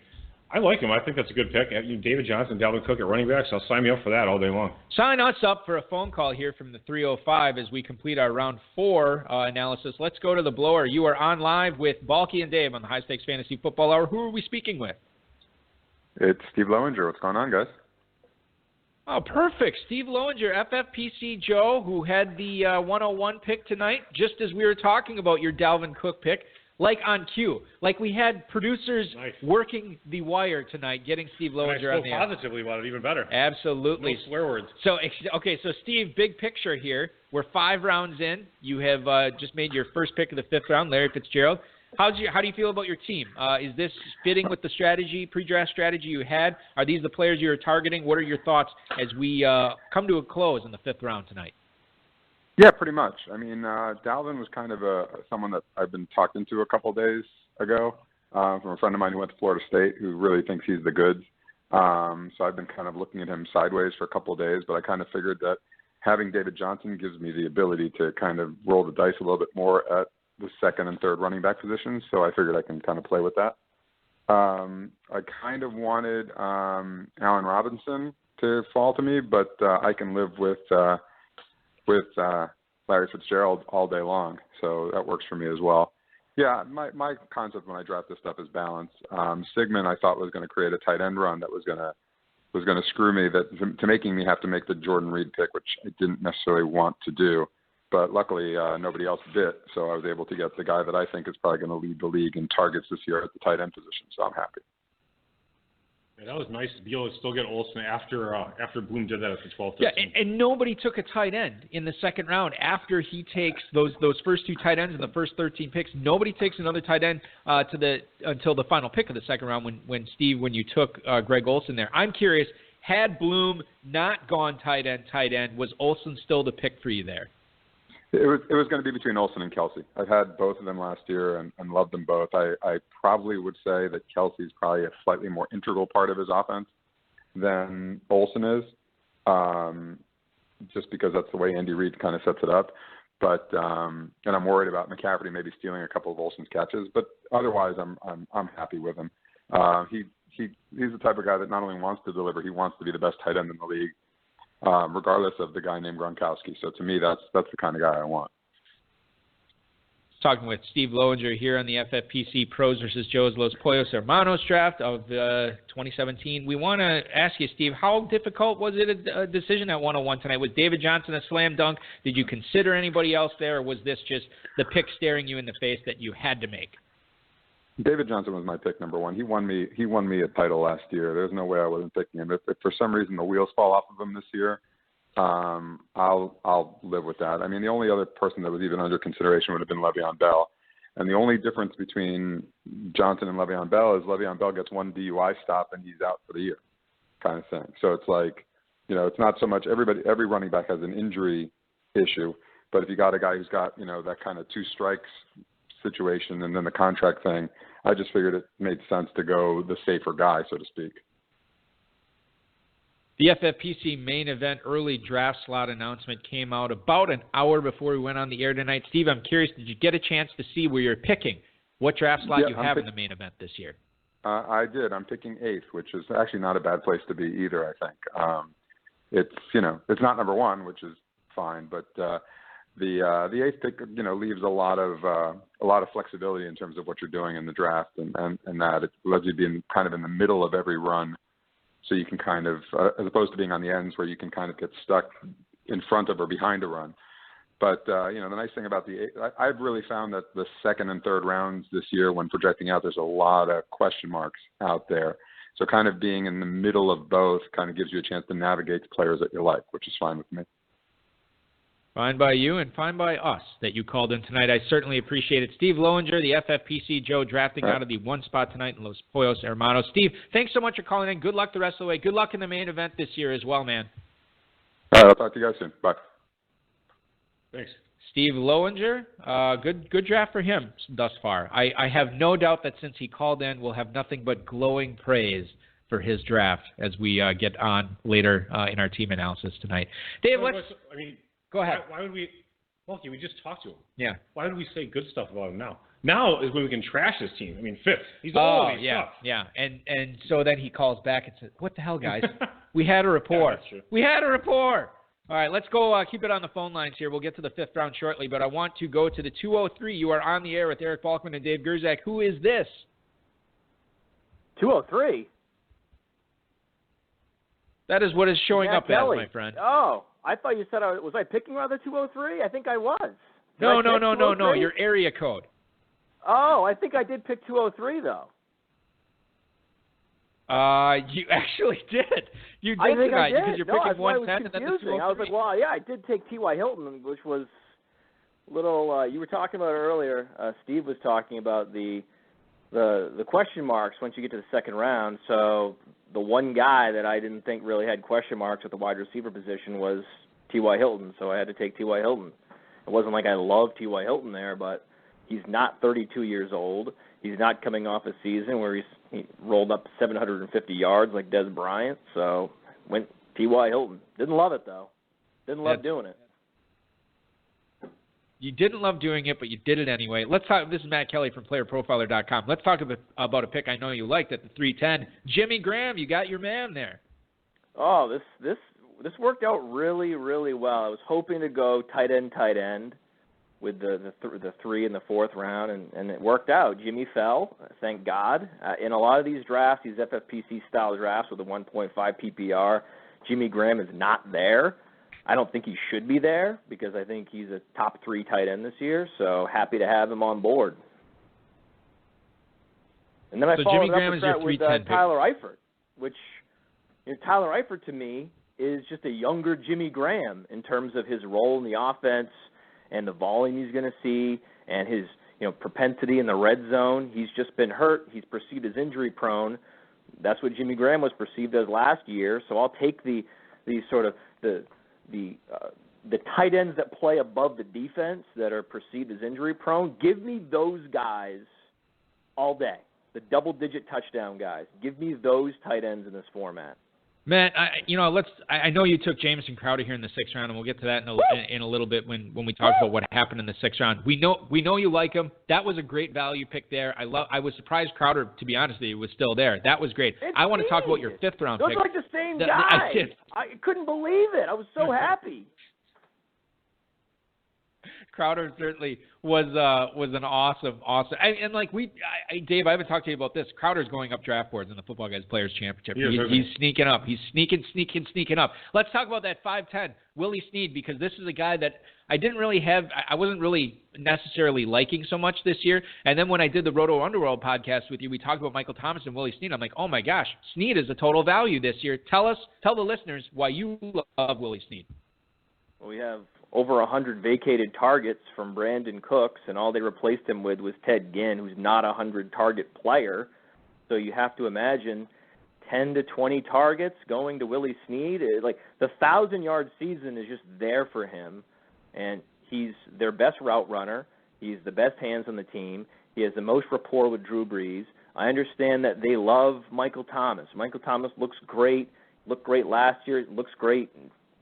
I like him. I think that's a good pick. David Johnson, Dalvin Cook at running backs, I'll sign me up for that all day long. Sign us up for a phone call here from the 305 as we complete our round 4 analysis. Let's go to the blower. You are on live with Balky and Dave on the High Stakes Fantasy Football Hour. Who are we speaking with? It's Steve Lowinger. What's going on, guys? Oh, perfect. Steve Lowinger, FFPC Joe, who had the 101 pick tonight, just as we were talking about your Dalvin Cook pick. Like on cue. Like we had producers working the wire tonight, getting Steve Lowinger on the air. I spoke positively about it, even better. Absolutely. No swear words. So Steve, big picture here. We're 5 rounds in. You have just made your first pick of the 5th round, Larry Fitzgerald. How do you feel about your team? Is this fitting with the pre-draft strategy you had? Are these the players you're targeting? What are your thoughts as we come to a close in the 5th round tonight? Yeah, pretty much. I mean, Dalvin was kind of someone that I've been talking to a couple days ago from a friend of mine who went to Florida State who really thinks he's the goods. So I've been kind of looking at him sideways for a couple of days, but I kind of figured that having David Johnson gives me the ability to kind of roll the dice a little bit more at the 2nd and 3rd running back positions, so I figured I can kind of play with that. I kind of wanted Allen Robinson to fall to me, but I can live with Larry Fitzgerald all day long, so that works for me as well. Yeah, my concept when I draft this stuff is balance. Sigmund I thought was going to create a tight end run that was going to screw me, to making me have to make the Jordan Reed pick, which I didn't necessarily want to do. But luckily nobody else did, so I was able to get the guy that I think is probably going to lead the league in targets this year at the tight end position. So I'm happy. Yeah, that was nice to be able to still get Olsen after Bloom did that at the 12th. Yeah, and nobody took a tight end in the 2nd round after he takes those first 2 tight ends in the first 13 picks. Nobody takes another tight end until the final pick of the 2nd round when you took Greg Olsen there. I'm curious, had Bloom not gone tight end, was Olsen still the pick for you there? It was going to be between Olsen and Kelsey. I've had both of them last year and loved them both. I probably would say that Kelsey's probably a slightly more integral part of his offense than Olsen is, just because that's the way Andy Reid kind of sets it up. But and I'm worried about McCaffrey maybe stealing a couple of Olsen's catches. But otherwise, I'm happy with him. He's the type of guy that not only wants to deliver, he wants to be the best tight end in the league, regardless of the guy named Gronkowski. So to me, that's the kind of guy I want. Talking with Steve Lowinger here on the FFPC Pros versus Joe's Los Pollos Hermanos draft of 2017. We want to ask you, Steve, how difficult was it a decision at 101 tonight? Was David Johnson a slam dunk? Did you consider anybody else there, or was this just the pick staring you in the face that you had to make? David Johnson was my pick number one. He won me a title last year. There's no way I wasn't picking him. If for some reason the wheels fall off of him this year, I'll live with that. I mean, the only other person that was even under consideration would have been Le'Veon Bell. And the only difference between Johnson and Le'Veon Bell is Le'Veon Bell gets one DUI stop and he's out for the year, kind of thing. So it's like, it's not so much every running back has an injury issue, but if you got a guy who's got, that kind of two strikes situation and then the contract thing, I just figured it made sense to go the safer guy, so to speak. The FFPC main event early draft slot announcement came out about an hour before we went on the air tonight. Steve, I'm curious, did you get a chance to see where you're picking? What draft slot you have in the main event this year? I did. I'm picking 8th, which is actually not a bad place to be either, I think. It's not number 1, which is fine, but the 8th pick, leaves a lot of flexibility in terms of what you're doing in the draft, and that it lets you be in the middle of every run. So you can kind of, as opposed to being on the ends where you can kind of get stuck in front of or behind a run. But, the nice thing about I've really found that the second and third rounds this year, when projecting out, there's a lot of question marks out there. So kind of being in the middle of both kind of gives you a chance to navigate the players that you like, which is fine with me. Fine by you and fine by us that you called in tonight. I certainly appreciate it. Steve Lowinger, the FFPC Joe, drafting out of the 1 spot tonight in Los Pollos Hermanos. Steve, thanks so much for calling in. Good luck the rest of the way. Good luck in the main event this year as well, man. All right, I'll talk to you guys soon. Bye. Thanks. Steve Lowinger, good draft for him thus far. I have no doubt that since he called in, we'll have nothing but glowing praise for his draft as we get on later in our team analysis tonight. Dave, go ahead. Why would we? Lucky, we just talked to him. Yeah. Why would we say good stuff about him now? Now is when we can trash his team. I mean, 5th. He's all of these stuff. Yeah. And so then he calls back and says, "What the hell, guys? We had a rapport. Yeah, that's true. We had a rapport." All right, let's go keep it on the phone lines here. We'll get to the 5th round shortly, but I want to go to the 203. You are on the air with Eric Balkman and Dave Gerzak. Who is this? 203? That is what is showing Matt up Kelly. as, my friend. Oh, I thought you said was I picking rather 203? I think I was. No. Your area code. Oh, I think I did pick 203 though. You actually did. You did tonight because you're picking 110 and then the 203. I was like, well, yeah, I did take T.Y. Hilton, which was a little. You were talking about it earlier. Steve was talking about the question marks once you get to the second round. So the one guy that I didn't think really had question marks at the wide receiver position was T.Y. Hilton. So I had to take T.Y. Hilton. It wasn't like I loved T.Y. Hilton there, but he's not 32 years old. He's not coming off a season where he rolled up 750 yards like Des Bryant. So went T.Y. Hilton. Didn't love it, though. Didn't love doing it. You didn't love doing it, but you did it anyway. Let's talk. This is Matt Kelly from PlayerProfiler.com. Let's talk about a pick I know you liked at the 310. Jimmy Graham, you got your man there. Oh, this worked out really, really well. I was hoping to go tight end with the 3 in the 4th round, and it worked out. Jimmy fell, thank God. In a lot of these drafts, these FFPC-style drafts with a 1.5 PPR, Jimmy Graham is not there. I don't think he should be there because I think he's a top 3 tight end this year, so happy to have him on board. And then I followed up with that with Tyler Eifert, which Tyler Eifert to me is just a younger Jimmy Graham in terms of his role in the offense and the volume he's going to see and his propensity in the red zone. He's just been hurt. He's perceived as injury prone. That's what Jimmy Graham was perceived as last year. So I'll take the tight ends that play above the defense that are perceived as injury prone. Give me those guys all day. The double-digit touchdown guys. Give me those tight ends in this format. Matt, I know you took Jamison Crowder here in the 6th round, and we'll get to that in a little bit when we talk about what happened in the 6th round. We know you like him. That was a great value pick there. I was surprised Crowder, to be honest with you, was still there. That was great. I want to talk about your 5th round pick. Those are like the same guy. I couldn't believe it. I was so happy. Crowder certainly was an awesome. Dave, I haven't talked to you about this. Crowder's going up draft boards in the Football Guys Players Championship. He's sneaking up. He's sneaking up. Let's talk about that 5'10", Willie Snead, because this is a guy that I wasn't really necessarily liking so much this year. And then when I did the Roto Underworld podcast with you, we talked about Michael Thomas and Willie Snead. I'm like, oh my gosh, Snead is a total value this year. Tell the listeners why you love Willie Snead. Well, we have over 100 vacated targets from Brandon Cooks, and all they replaced him with was Ted Ginn, who's not a 100-target player. So you have to imagine 10 to 20 targets going to Willie Snead. Like, the 1,000-yard season is just there for him, and he's their best route runner. He's the best hands on the team. He has the most rapport with Drew Brees. I understand that they love Michael Thomas. Michael Thomas looked great last year, looks great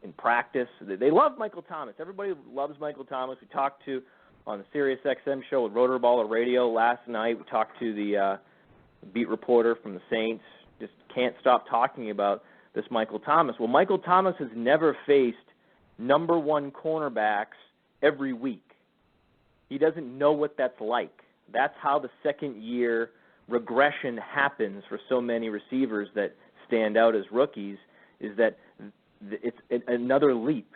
in practice. They love Michael Thomas. Everybody loves Michael Thomas. We talked to on the Sirius XM show with Rotor Baller Radio last night. We talked to the beat reporter from the Saints. Just can't stop talking about this Michael Thomas. Well, Michael Thomas has never faced number one cornerbacks every week. He doesn't know what that's like. That's how the second-year regression happens for so many receivers that stand out as rookies, is that it's another leap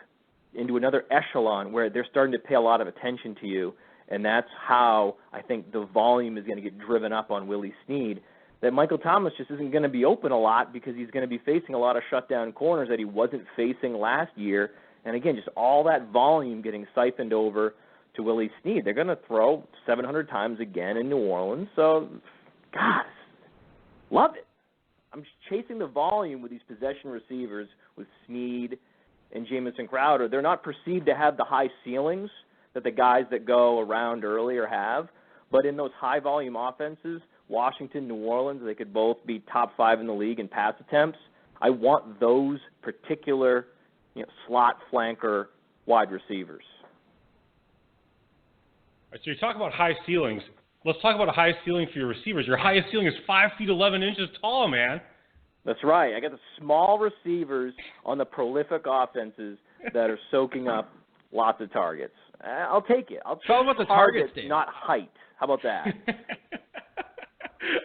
into another echelon where they're starting to pay a lot of attention to you, and that's how I think the volume is going to get driven up on Willie Snead, that Michael Thomas just isn't going to be open a lot because he's going to be facing a lot of shutdown corners that he wasn't facing last year. And again, just all that volume getting siphoned over to Willie Snead. They're going to throw 700 times again in New Orleans. So, God, love it. I'm just chasing the volume with these possession receivers with Snead and Jamison Crowder. They're not perceived to have the high ceilings that the guys that go around earlier have. But in those high-volume offenses, Washington, New Orleans, they could both be top 5 in the league in pass attempts. I want those particular slot flanker wide receivers. All right, so you talk about high ceilings. Let's talk about a high ceiling for your receivers. Your highest ceiling is 5 feet 11 inches tall, man. That's right. I got the small receivers on the prolific offenses that are soaking up lots of targets. I'll take it. I'll tell them about the targets, Dave. Not height. How about that?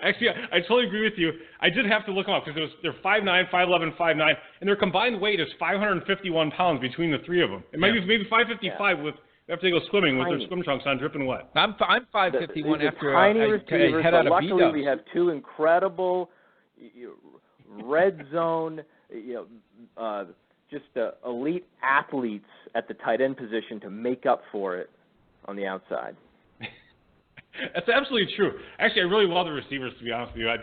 Actually, I totally agree with you. I did have to look them up because they're 5'9", 5'11", 5'9", and their combined weight is 551 pounds between the three of them. It might be maybe 555 with after they go swimming with their swim trunks on, dripping wet. I'm 551 after tiny I receivers, head out of luckily B-dubs. we have two incredible red zone, just elite athletes at the tight end position to make up for it on the outside. That's absolutely true. Actually, I really love the receivers, to be honest with you. I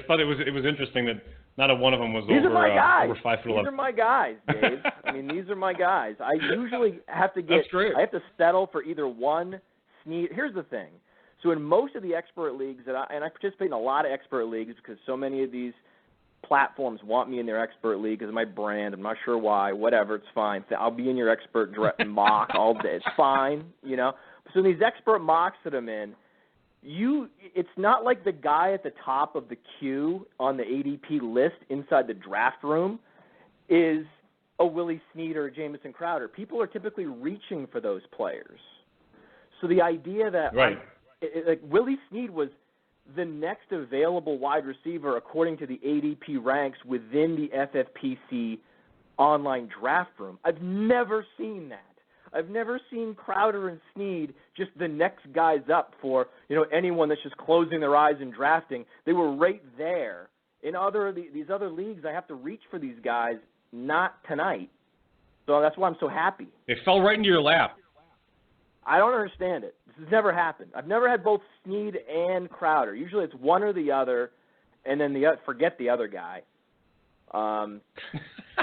thought it was interesting that not a one of them was over 5'11". These are my guys, Dave. I mean, these are my guys. I usually have to get. That's great. I have to settle for either one Snead. Here's the thing. So in most of the expert leagues and I participate in a lot of expert leagues because so many of these platforms want me in their expert league because of my brand. I'm not sure why. Whatever, it's fine. I'll be in your expert mock all day. It's fine, So in these expert mocks that I'm in, it's not like the guy at the top of the queue on the ADP list inside the draft room is a Willie Snead or a Jamison Crowder. People are typically reaching for those players. So the idea that like Willie Snead was the next available wide receiver according to the ADP ranks within the FFPC online draft room. I've never seen that. I've never seen Crowder and Snead just the next guys up for, anyone that's just closing their eyes and drafting. They were right there. In these other leagues, I have to reach for these guys, not tonight. So that's why I'm so happy. They fell right into your lap. I don't understand it. This has never happened. I've never had both Snead and Crowder. Usually it's one or the other, and then forget the other guy.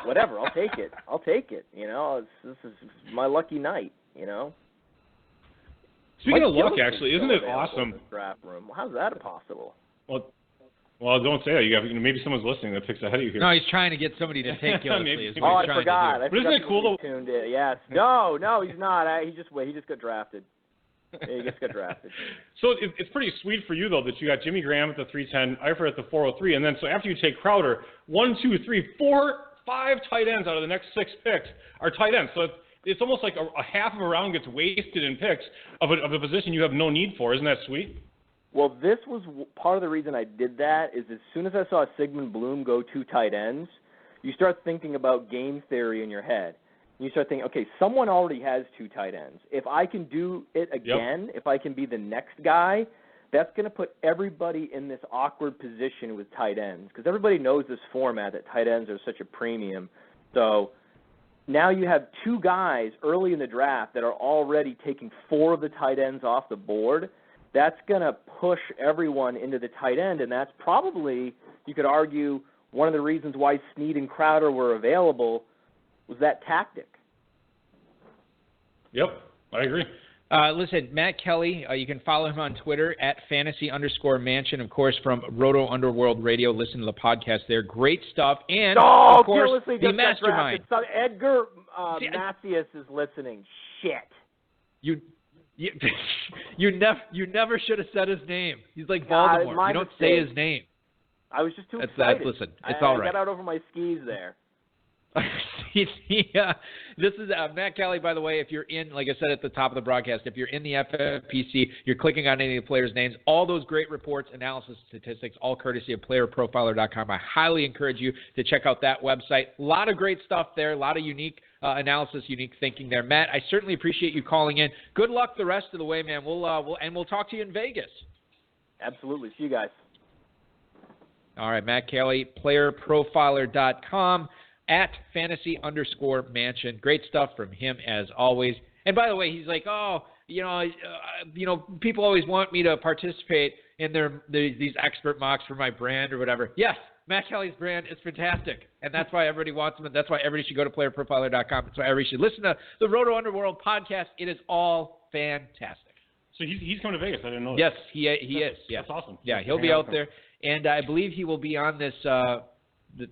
Whatever, I'll take it. This is my lucky night, Speaking of luck, actually, isn't it awesome? Draft room. How's that possible? Well, don't say that. You have, maybe someone's listening that picks ahead of you here. No, he's trying to get somebody to take Gillisley. I forgot. But isn't it cool? Tuned in. Yes. No, he's not. He just got drafted. Yeah, he just got drafted. So it's pretty sweet for you, though, that you got Jimmy Graham at the 310, Eifert at the 403, and then so after you take Crowder, 1, 2, 3, 4, 5 tight ends out of the next 6 picks are tight ends. So it's almost like a half of a round gets wasted in picks of a position you have no need for. Isn't that sweet? Well, this was part of the reason I did that is as soon as I saw Sigmund Bloom go 2 tight ends, you start thinking about game theory in your head. You start thinking, okay, someone already has 2 tight ends. If I can do it again, if I can be the next guy, that's going to put everybody in this awkward position with tight ends because everybody knows this format that tight ends are such a premium. So now you have 2 guys early in the draft that are already taking 4 of the tight ends off the board. That's going to push everyone into the tight end, and that's probably, you could argue, one of the reasons why Snead and Crowder were available was that tactic. Yep, I agree. Listen, Matt Kelly, you can follow him on Twitter at @fantasy_mansion, of course, from Roto Underworld Radio. Listen to the podcast there. Great stuff. And, of course, the mastermind. Edgar Macias is listening. Shit. You never should have said his name. He's like Voldemort. You don't say his name. I was just too excited. Listen, it's all right. I got out over my skis there. This is Matt Kelly, by the way. If you're in, like I said at the top of the broadcast, if you're in the FFPC, you're clicking on any of the players' names. All those great reports, analysis, statistics, all courtesy of playerprofiler.com. I highly encourage you to check out that website. A lot of great stuff there, a lot of unique analysis, unique thinking there. Matt, I certainly appreciate you calling in. Good luck the rest of the way, man. We'll talk to you in Vegas. Absolutely. See you guys. All right, Matt Kelly, playerprofiler.com. at @fantasy_mansion. Great stuff from him as always. And by the way, he's like, people always want me to participate in these expert mocks for my brand or whatever. Yes, Matt Kelly's brand is fantastic, and that's why everybody wants them, and that's why everybody should go to playerprofiler.com. That's why everybody should listen to the Roto Underworld podcast. It is all fantastic. So he's coming to Vegas. I didn't know that. Yes, he is. Yes. That's awesome. Yeah, he'll be out there, and I believe he will be on this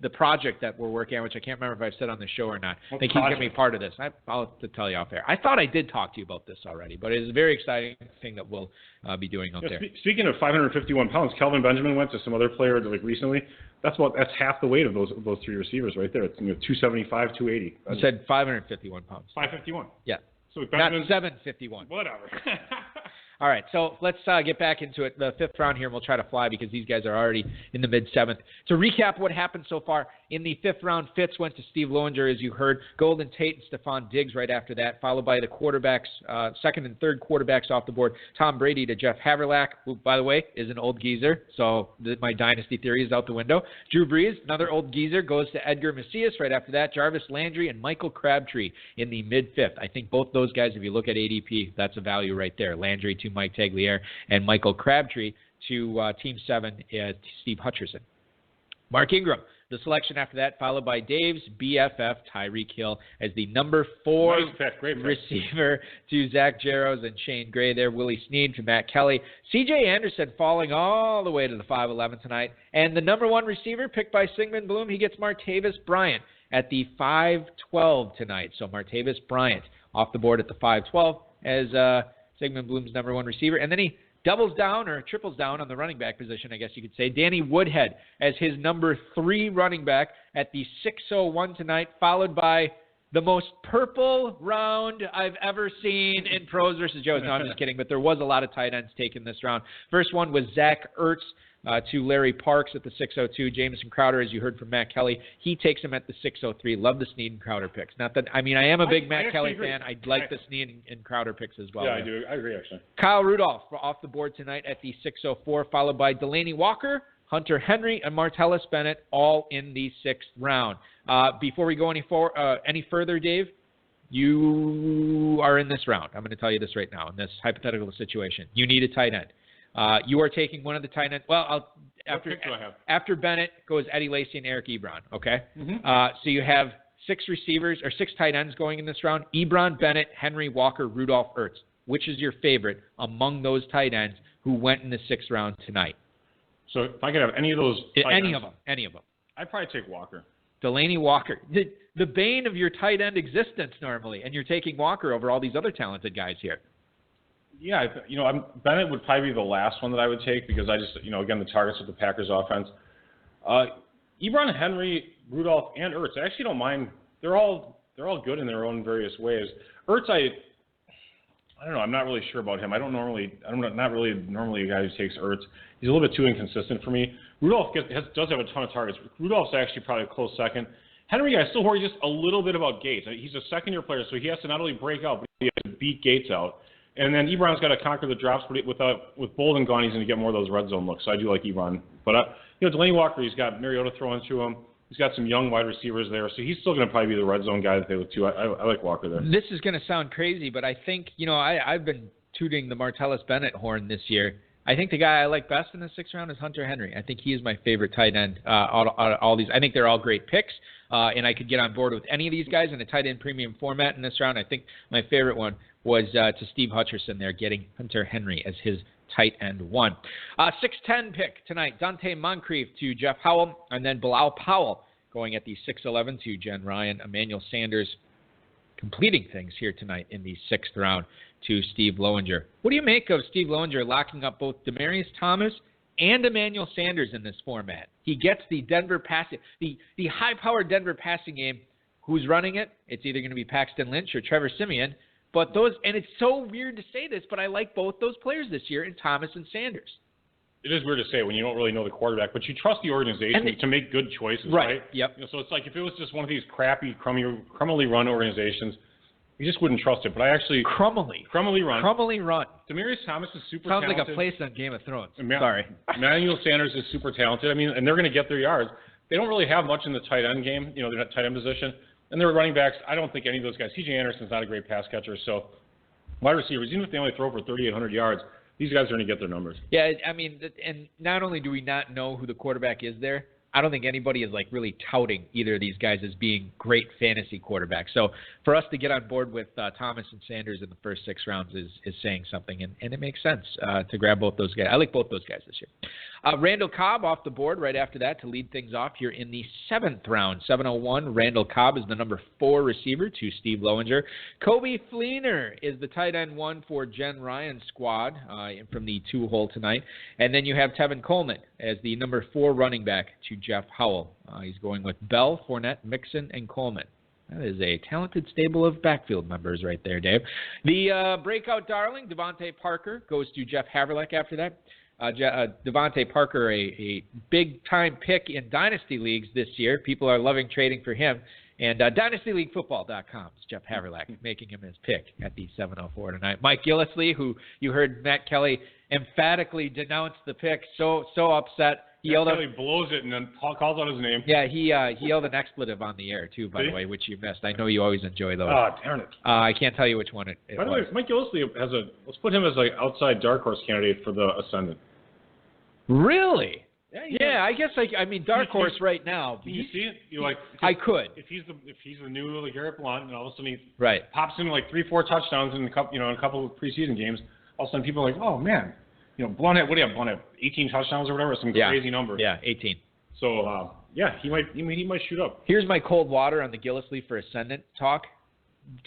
the project that we're working on, which I can't remember if I've said on the show or not. I think he's going to be part of this. I'll have to tell you off air. I thought I did talk to you about this already, but it is a very exciting thing that we'll be doing out there. Speaking of 551 pounds, Kelvin Benjamin went to some other player recently. That's half the weight of those 3 receivers right there. It's 275, 280. You said 551 pounds. 551. Yeah. So not 751. Whatever. All right, so let's get back into it. The 5th round here, and we'll try to fly because these guys are already in the mid-7th. To recap what happened so far, in the 5th round, Fitz went to Steve Lowinger, as you heard. Golden Tate and Stephon Diggs right after that, followed by the quarterbacks, 2nd and 3rd quarterbacks off the board. Tom Brady to Jeff Haverlack, who, by the way, is an old geezer, so my dynasty theory is out the window. Drew Brees, another old geezer, goes to Edgar Macias right after that. Jarvis Landry and Michael Crabtree in the mid-5th. I think both those guys, if you look at ADP, that's a value right there. Landry to Mike Tagliere and Michael Crabtree to Team 7, Steve Hutcherson. Mark Ingram, the selection after that, followed by Dave's BFF, Tyreek Hill, as the number 4 receiver to Zach Jarrows and Shane Gray there. Willie Snead to Matt Kelly. C.J. Anderson falling all the way to the 5'11 tonight. And the number 1 receiver picked by Sigmund Bloom, he gets Martavis Bryant at the 5'12 tonight. So Martavis Bryant off the board at the 5'12 as Sigmund Bloom's number 1 receiver. And then he doubles down or triples down on the running back position, I guess you could say. Danny Woodhead as his number 3 running back at the 6:01 tonight, followed by the most purple round I've ever seen in pros versus Joes. No, I'm just kidding, but there was a lot of tight ends taken this round. First one was Zach Ertz to Larry Parks at the 6:02. Jamison Crowder, as you heard from Matt Kelly, he takes him at the 6:03. Love the Snead and Crowder picks. Not that I am a big Matt Kelly fan. I like the Snead and Crowder picks as well. Yeah, I do. I agree, actually. Kyle Rudolph off the board tonight at the 6:04, followed by Delaney Walker, Hunter Henry, and Martellus Bennett, all in the 6th round. Before we go any further, Dave, you are in this round. I'm going to tell you this right now in this hypothetical situation. You need a tight end. You are taking one of the tight ends. Well, after Bennett goes Eddie Lacy and Eric Ebron, okay? Mm-hmm. So you have 6 receivers or 6 tight ends going in this round. Ebron, Bennett, Henry, Walker, Rudolph, Ertz. Which is your favorite among those tight ends who went in the 6th round tonight? So if I could have any of those Any of them. I'd probably take Walker. Delaney Walker. The bane of your tight end existence normally, and you're taking Walker over all these other talented guys here. Yeah, Bennett would probably be the last one that I would take because I just, again, the targets with the Packers offense. Ebron, Henry, Rudolph, and Ertz, I actually don't mind. They're all they're all good in their own various ways. Ertz, I don't know. I'm not really sure about him. I'm not really normally a guy who takes Ertz. He's a little bit too inconsistent for me. Rudolph does have a ton of targets. Rudolph's actually probably a close second. Henry, I still worry just a little bit about Gates. He's a second-year player, so he has to not only break out, but he has to beat Gates out. And then Ebron's got to conquer the drops, but with Bolden gone, he's going to get more of those red zone looks. So I do like Ebron. But Delaney Walker, he's got Mariota throwing to him. He's got some young wide receivers there, so he's still going to probably be the red zone guy that they look to. I like Walker there. This is going to sound crazy, but I think, I've been tooting the Martellus Bennett horn this year. I think the guy I like best in the 6th round is Hunter Henry. I think he is my favorite tight end out of all these. I think they're all great picks, and I could get on board with any of these guys in a tight end premium format in this round. I think my favorite one was to Steve Hutcherson there, getting Hunter Henry as his tight end 1. 6'10 pick tonight, Dante Moncrief to Jeff Howell, and then Bilal Powell going at the 6'11 to Jen Ryan. Emmanuel Sanders completing things here tonight in the 6th round to Steve Lowinger. What do you make of Steve Lowinger locking up both Demaryius Thomas and Emmanuel Sanders in this format? He gets the Denver passing, the high-powered Denver passing game. Who's running it? It's either going to be Paxton Lynch or Trevor Siemian. But and it's so weird to say this, but I like both those players this year in Thomas and Sanders. It is weird to say when you don't really know the quarterback, but you trust the organization to make good choices, right? Yep. So it's like if it was just one of these crappy, crummily run organizations, you just wouldn't trust it. But I actually crummily run. Demaryius Thomas is super talented. Sounds like a place on Game of Thrones. Sorry. Emmanuel Sanders is super talented. I mean, and they're going to get their yards. They don't really have much in the tight end game. They're not tight end position. And their running backs, I don't think any of those guys. C.J. Anderson's not a great pass catcher. So wide receivers, even if they only throw for 3,800 yards, these guys are going to get their numbers. Yeah, I mean, and not only do we not know who the quarterback is there, I don't think anybody is really touting either of these guys as being great fantasy quarterbacks. So for us to get on board with Thomas and Sanders in the first 6 rounds is saying something, and it makes sense to grab both those guys. I like both those guys this year. Randall Cobb off the board right after that to lead things off here in the 7th round. 701, Randall Cobb is the number 4 receiver to Steve Lowinger. Kobe Fleener is the tight end 1 for Jen Ryan's squad from the 2-hole tonight. And then you have Tevin Coleman as the number 4 running back to Jeff Howell. He's going with Bell, Fournette, Mixon, and Coleman. That is a talented stable of backfield members right there, Dave. The breakout darling, Devontae Parker, goes to Jeff Haverleck after that. Devontae Parker, a big-time pick in Dynasty Leagues this year. People are loving trading for him. And DynastyLeagueFootball.com is Jeff Haverleck making him his pick at the 704 tonight. Mike Gillislee, who you heard Matt Kelly emphatically denounce the pick, so upset. Kelly blows it and then calls out his name. Yeah, he yelled an expletive on the air, too, by the way, which you missed. I know you always enjoy those. Oh, darn it. I can't tell you which one it was. By the way, Mike Gillislee let's put him as an outside dark horse candidate for the Ascendant. Really? Yeah, I guess dark horse right now. Can you see it? I could. If he's the new Garrett Blount, and all of a sudden he pops in 3-4 touchdowns in a couple of preseason games, all of a sudden people are like, oh man, Blount had 18 touchdowns or whatever, some crazy number. Yeah, 18. So he might shoot up. Here's my cold water on the Gillislee for Ascendant talk.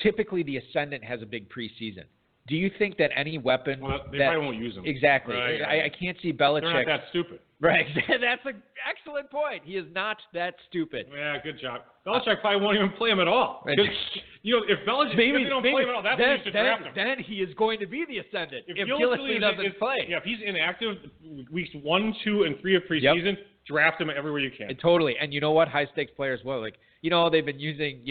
Typically, the Ascendant has a big preseason. Do you think that any weapon they probably won't use him. Exactly. Right. I can't see Belichick. They're not that stupid. Right. That's an excellent point. He is not that stupid. Yeah, good job. Belichick probably won't even play him at all. If Belichick if they don't play him at all, that's when you should draft him. Then he is going to be the Ascendant if Gillislee doesn't play. Yeah, if he's inactive weeks 1, 2, and 3 of preseason, draft him everywhere you can. Totally. And you know what? High stakes players will. They've been using,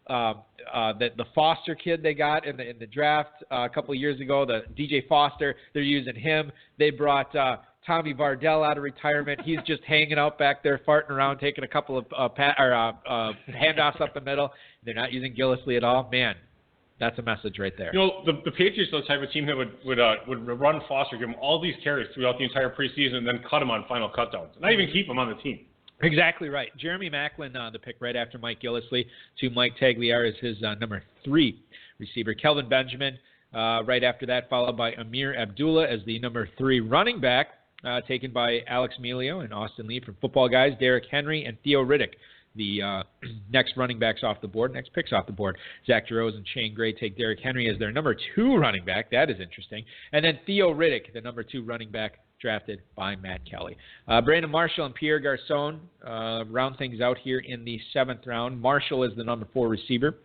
the Foster kid they got in the draft a couple of years ago, the DJ Foster. They're using him. They brought Tommy Vardell out of retirement. He's just hanging out back there, farting around, taking a couple of handoffs up the middle. They're not using Gillislee at all. Man, that's a message right there. The Patriots are the type of team that would run Foster, give him all these carries throughout the entire preseason, and then cut him on final cutdowns. Not even keep him on the team. Exactly right. Jeremy Maclin, the pick right after Mike Gillislee, to Mike Tagliar is his number 3 receiver. Kelvin Benjamin right after that, followed by Amir Abdullah as the number 3 running back, taken by Alex Melio and Austin Lee from Football Guys, Derrick Henry, and Theo Riddick. The next running backs off the board, next picks off the board. Zach Jarosz and Shane Gray take Derrick Henry as their number 2 running back. That is interesting. And then Theo Riddick, the number 2 running back, drafted by Matt Kelly. Brandon Marshall and Pierre Garçon round things out here in the 7th round. Marshall is the number 4 receiver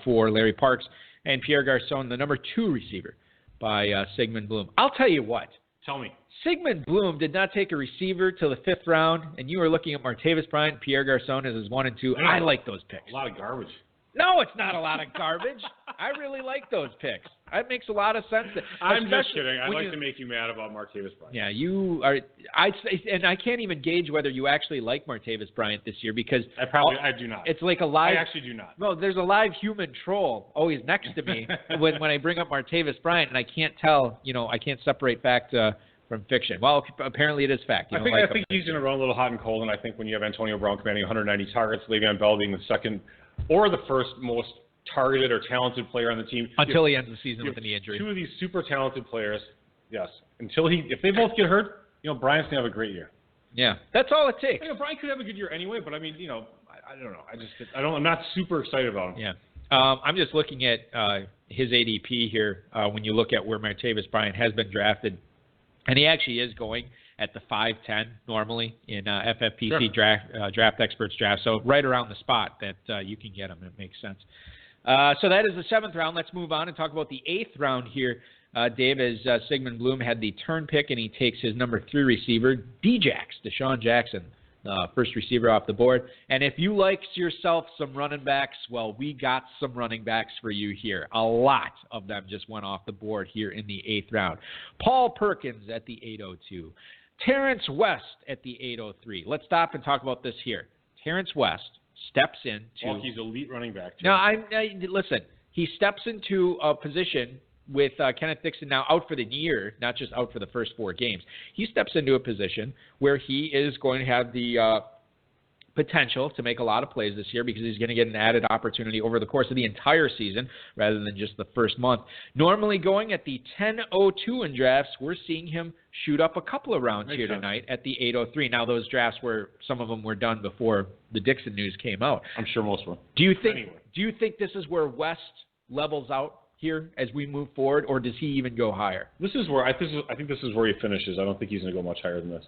for Larry Parks, and Pierre Garçon, the number 2 receiver by Sigmund Bloom. I'll tell you what. Tell me. Sigmund Bloom did not take a receiver till the 5th round, and you were looking at Martavis Bryant, Pierre Garçon as his 1 and 2. I like those picks. A lot of garbage. No, it's not a lot of garbage. I really like those picks. That makes a lot of sense. I'm just kidding. I'd like to make you mad about Martavis Bryant. Yeah, you are. And I can't even gauge whether you actually like Martavis Bryant this year because I do not. It's like a live. I actually do not. No, there's a live human troll always next to me when I bring up Martavis Bryant, and I can't tell. I can't separate fact from fiction. Well, apparently it is fact. I think he's going to run a little hot and cold, and I think when you have Antonio Brown commanding 190 targets, Le'Veon Bell being the second or the first most targeted or talented player on the team. Until he ends the season with a knee injury. 2 of these super talented players, yes. If they both get hurt, Bryant's going to have a great year. Yeah, that's all it takes. Bryant could have a good year anyway, but I mean, I don't know. I'm not super excited about him. Yeah. I'm just looking at his ADP here when you look at where Martavis Bryant has been drafted. And he actually is going at the 5'10" normally in FFPC draft experts draft. So right around the spot that you can get him. It makes sense. So that is the 7th round. Let's move on and talk about the 8th round here. Dave, as Sigmund Bloom had the turn pick, and he takes his number 3 receiver, Deshaun Jackson, first receiver off the board. And if you like yourself some running backs, well, we got some running backs for you here. A lot of them just went off the board here in the 8th round. Paul Perkins at the 802. Terrence West at the 803. Let's stop and talk about this here. Terrence West steps into... Well, he's elite running back, too. Now, listen, he steps into a position with Kenneth Dixon now out for the year, not just out for the first 4 games. He steps into a position where he is going to have the potential to make a lot of plays this year because he's going to get an added opportunity over the course of the entire season rather than just the first month. Normally going at the 10:02 in drafts, we're seeing him shoot up a couple of rounds here tonight at the 8:03. Now those drafts some of them were done before the Dixon news came out. I'm sure most were. Do you think this is where West levels out here as we move forward, or does he even go higher? This is where I think this is where he finishes. I don't think he's going to go much higher than this.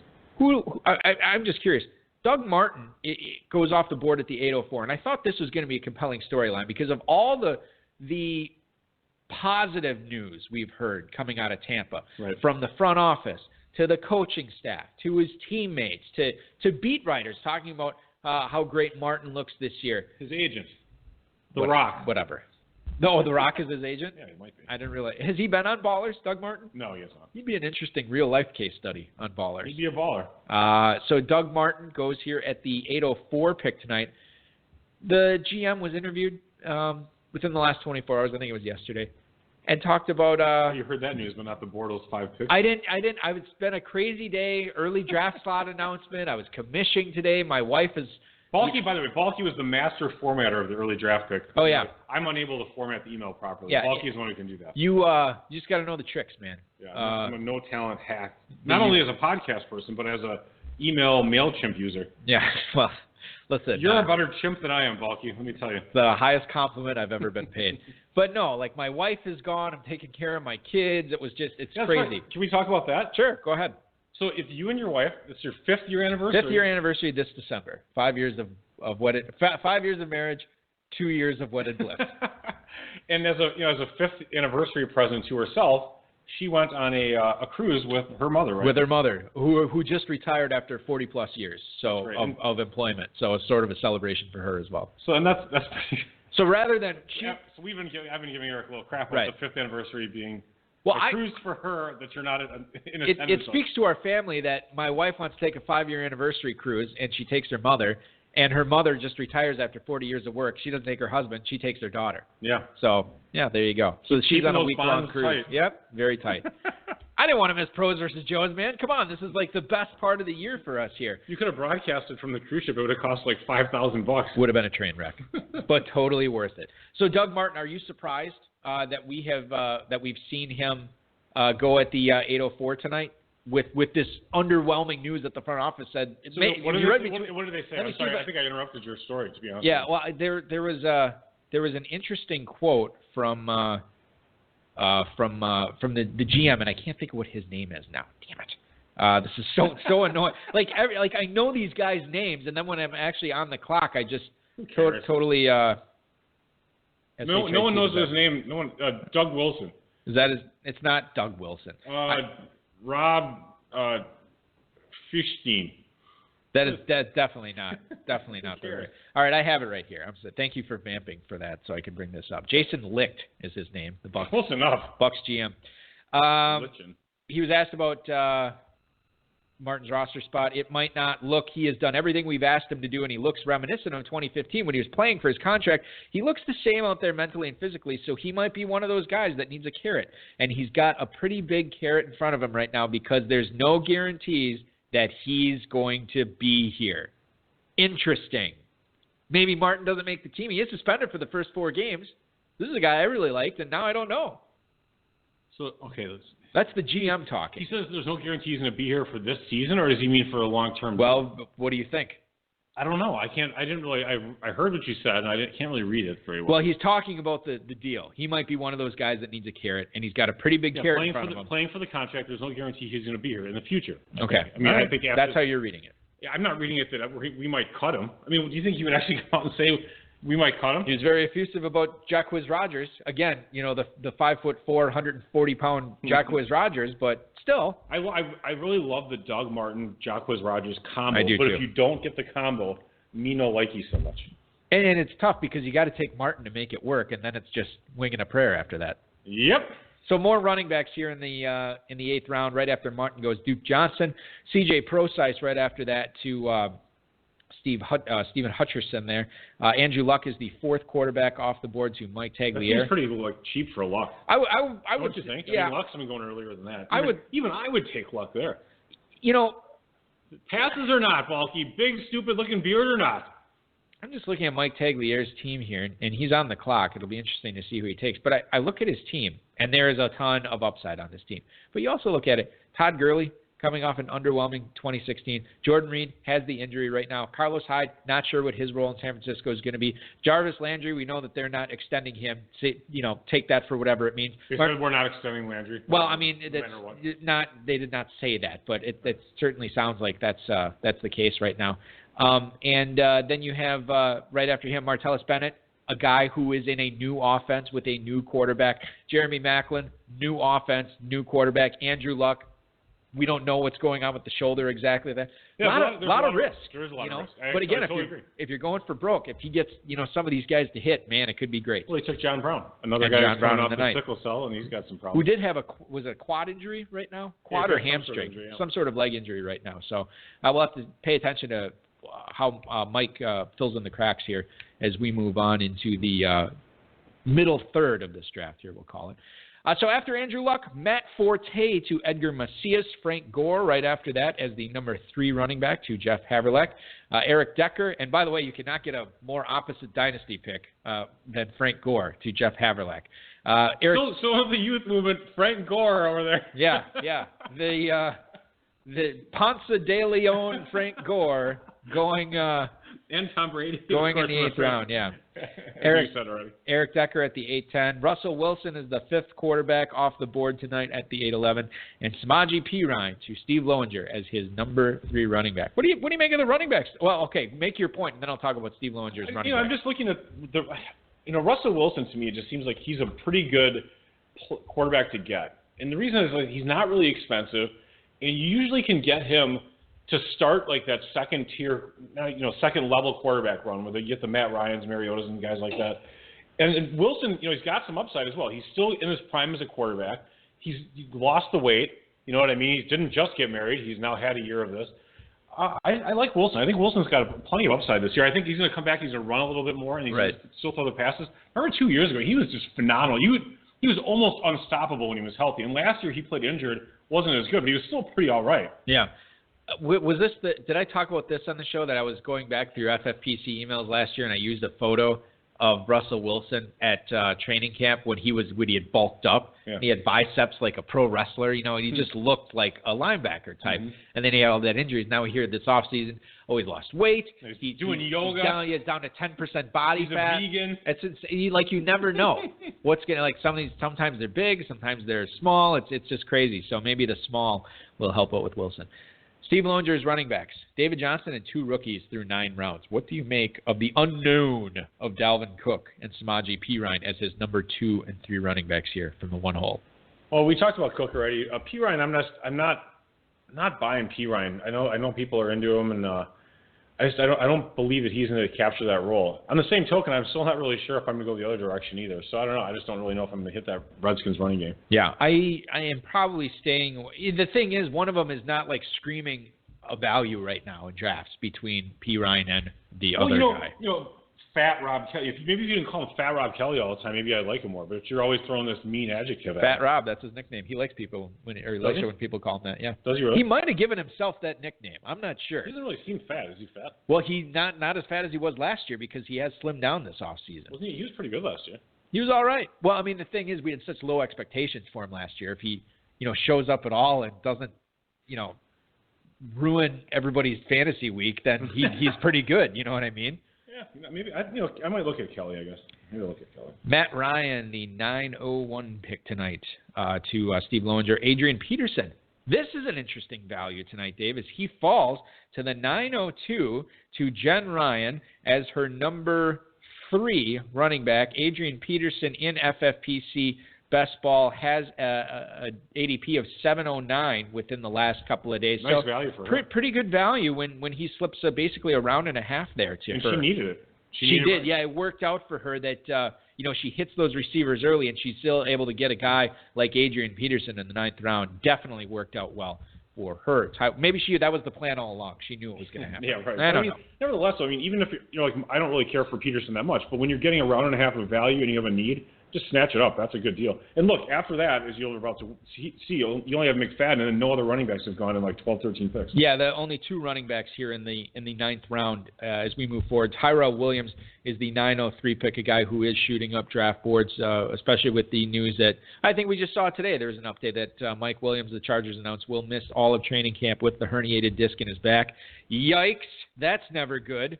I'm just curious. Doug Martin goes off the board at the 804, and I thought this was going to be a compelling storyline because of all the positive news we've heard coming out of Tampa, from the front office to the coaching staff to his teammates to beat writers talking about how great Martin looks this year. His agent, The Rock. Whatever. No, The Rock is his agent? Yeah, he might be. I didn't realize. Has he been on Ballers, Doug Martin? No, he has not. He'd be an interesting real-life case study on Ballers. He'd be a baller. So Doug Martin goes here at the 804 pick tonight. The GM was interviewed within the last 24 hours. I think it was yesterday. And talked about... you heard that news, but not the Bortles 5 picks? I didn't. It's been a crazy day. Early draft slot announcement. I was commissioning today. My wife is... Balky, by the way, Balky was the master formatter of the early draft pick. Oh, yeah. I'm unable to format the email properly. Yeah, Balky is one who can do that. You just got to know the tricks, man. Yeah, I'm a no-talent hack. Not only as a podcast person, but as a email MailChimp user. Yeah, well, listen. You're a better chimp than I am, Balky, let me tell you. The highest compliment I've ever been paid. But no, like my wife is gone. I'm taking care of my kids. It's crazy. Right. Can we talk about that? Sure, go ahead. So if you and your wife, it's your 5th year anniversary. 5th year anniversary this December. 5 years of wedded, 5 years of marriage, 2 years of wedded bliss. And as a 5th anniversary present to herself, she went on a cruise with her mother, right? With her mother, who just retired after 40 plus years of employment. So it's sort of a celebration for her as well. So and that's pretty. So rather than so I've been giving her a little crap about the 5th anniversary being. Well, a cruise for her that you're not in attendance. It speaks to our family that my wife wants to take a 5-year anniversary cruise, and she takes her mother, and her mother just retires after 40 years of work. She doesn't take her husband; she takes her daughter. Yeah. So there you go. So she's on a week-long cruise. Tight. Yep, very tight. I didn't want to miss Pros versus Joes, man. Come on, this is like the best part of the year for us here. You could have broadcasted from the cruise ship. It would have cost like $5,000. Would have been a train wreck, but totally worth it. So, Doug Martin, are you surprised that we've seen him go at the 804 tonight with this underwhelming news that the front office said? What did they say? I'm sorry, I think I interrupted your story, to be honest. Yeah, well, there was an interesting quote from the GM, and I can't think of what his name is now. Damn it! This is so annoying. Like I know these guys' names, and then when I'm actually on the clock, I just totally. No one knows his name. No one. Doug Wilson. Is that his? It's not Doug Wilson. Rob Fishstein. That's definitely not the right. All right, I have it right here. Thank you for vamping for that, so I can bring this up. Jason Licht is his name. The Bucs. Close enough. Bucs GM. He was asked about Martin's roster spot. It might not look. He has done everything we've asked him to do, and he looks reminiscent of 2015 when he was playing for his contract. He looks the same out there mentally and physically, so he might be one of those guys that needs a carrot. And he's got a pretty big carrot in front of him right now because there's no guarantees that he's going to be here. Interesting. Maybe Martin doesn't make the team. He is suspended for the first 4 games. This is a guy I really liked, and now I don't know. So, okay, that's the GM talking. He says there's no guarantee he's going to be here for this season, or does he mean for a long-term? Well, what do you think? I don't know. I heard what you said, and I can't really read it very well. Well, he's talking about the deal. He might be one of those guys that needs a carrot, and he's got a pretty big carrot in front of him. Playing for the contract, there's no guarantee he's going to be here in the future. Okay. I mean, I think that's how you're reading it. Yeah, I'm not reading it that we might cut him. I mean, do you think he would actually come out and say we might cut him? He was very effusive about Jacquizz Rodgers. Again, the 5'4", 140-pound Jacquizz Rodgers, but still. I really love the Doug Martin, Jacquizz Rodgers combo. I do but too. If you don't get the combo, me no like you so much. And it's tough because you got to take Martin to make it work, and then it's just winging a prayer after that. Yep. So more running backs here in the 8th round. Right after Martin goes Duke Johnson, C.J. Prosise right after that to Stephen Hutcherson there. Andrew Luck is the 4th quarterback off the board to Mike Tagliere. That seems pretty cheap for Luck. I would. What do you think? Yeah. I mean, Luck's been going earlier than that. I would take Luck there. Passes or not, Balky? Big, stupid-looking beard or not? I'm just looking at Mike Tagliere's team here, and he's on the clock. It'll be interesting to see who he takes. But I look at his team, and there is a ton of upside on this team. But you also look at it. Todd Gurley, coming off an underwhelming 2016. Jordan Reed has the injury right now. Carlos Hyde, not sure what his role in San Francisco is going to be. Jarvis Landry, we know that they're not extending him. Take that for whatever it means. They said we're not extending Landry. Well, I mean, they did not say that, but it certainly sounds like that's the case right now. And then you have, right after him, Martellus Bennett, a guy who is in a new offense with a new quarterback. Jeremy Maclin, new offense, new quarterback. Andrew Luck, we don't know what's going on with the shoulder exactly. A lot of risk. There is a lot of risk. But again, if you're going for broke, if he gets some of these guys to hit, man, it could be great. Well, he took John Brown, another guy who's coming off the sickle cell, and he's got some problems. Who did have was it a quad injury right now? Quad or hamstring? Some sort of leg injury right now. So I will have to pay attention to how Mike fills in the cracks here as we move on into the middle third of this draft here, we'll call it. So after Andrew Luck, Matt Forte to Edgar Macias, Frank Gore right after that as the number 3 running back to Jeff Haverlack, Eric Decker, and by the way, you cannot get a more opposite dynasty pick than Frank Gore to Jeff Haverlack. So of the youth movement, Frank Gore over there. Yeah. The Ponce de Leon Frank Gore going and Tom Brady going in the 8th round, yeah. Eric Decker at the 8-10. Russell Wilson is the 5th quarterback off the board tonight at the 8-11, and Samaje Perine to Steve Lowinger as his number 3 running back. What do you make of the running backs? Well, okay, make your point, and then I'll talk about Steve Lowinger's running back. I'm just looking at Russell Wilson to me. It just seems like he's a pretty good quarterback to get, and the reason is he's not really expensive, and you usually can get him to start like that second level quarterback run where they get the Matt Ryans, Mariotas, and guys like that. And Wilson, he's got some upside as well. He's still in his prime as a quarterback. He lost the weight. You know what I mean? He didn't just get married. He's now had a year of this. I like Wilson. I think Wilson's got plenty of upside this year. I think he's going to come back. He's going to run a little bit more, and he's going to still throw the passes. Remember 2 years ago, he was just phenomenal. He was almost unstoppable when he was healthy. And last year he played injured, wasn't as good, but he was still pretty all right. Yeah. Was this did I talk about this on the show that I was going back through FFPC emails last year and I used a photo of Russell Wilson at training camp when he had bulked up. Yeah. He had biceps like a pro wrestler, and he just looked like a linebacker type. Mm-hmm. And then he had all that injuries. Now we hear this offseason, he's lost weight. He's doing yoga. He's down to 10% body fat. He's a vegan. It's you never know what's going to, sometimes they're big, sometimes they're small. It's just crazy. So maybe the small will help out with Wilson. Steve Longer's running backs. David Johnson and 2 rookies through 9 rounds. What do you make of the unknown of Dalvin Cook and Samaje Perine as his number 2 and 3 running backs here from the one hole? Well, we talked about Cook already. Perine, I'm not buying Perine. I know people are into him, and I don't believe that he's going to capture that role. On the same token, I'm still not really sure if I'm going to go the other direction either. So I don't know. I just don't really know if I'm going to hit that Redskins running game. Yeah, I am probably staying away. The thing is, one of them is not like screaming a value right now in drafts between Perine and the other guy. Fat Rob Kelly. Maybe if you didn't call him Fat Rob Kelly all the time, maybe I'd like him more. But you're always throwing this mean adjective at him. Fat Rob, that's his nickname. He likes people when people call him that. Yeah. Does he really? He might have given himself that nickname. I'm not sure. He doesn't really seem fat. Is he fat? Well, he's not as fat as he was last year because he has slimmed down this offseason. Wasn't he? He was pretty good last year. He was all right. Well, I mean, the thing is, we had such low expectations for him last year. If he, shows up at all and doesn't, ruin everybody's fantasy week, then he's pretty good. You know what I mean? Yeah, maybe I might look at Kelly. I guess maybe I'll look at Kelly. Matt Ryan, the 901 pick tonight to Steve Lowinger. Adrian Peterson. This is an interesting value tonight, Dave, as he falls to the 902 to Jen Ryan as her number 3 running back. Adrian Peterson in FFPC Best Ball has a ADP of 709 within the last couple of days. Nice value for her. Pretty good value when he slips basically a round and a half there to and her. She needed it. She did. Yeah, it worked out for her that she hits those receivers early and she's still able to get a guy like Adrian Peterson in the 9th round. Definitely worked out well for her. Maybe that was the plan all along. She knew it was going to happen. Yeah, right. I don't know. Nevertheless, even if I don't really care for Peterson that much, but when you're getting a round and a half of value and you have a need, just snatch it up. That's a good deal. And look, after that, as you're about to see, you only have McFadden, and no other running backs have gone in like 12, 13 picks. Yeah, the only 2 running backs here in the 9th round as we move forward. Tyrell Williams is the 903 pick, a guy who is shooting up draft boards, especially with the news that I think we just saw today. There was an update that Mike Williams, the Chargers announced, will miss all of training camp with the herniated disc in his back. Yikes, that's never good.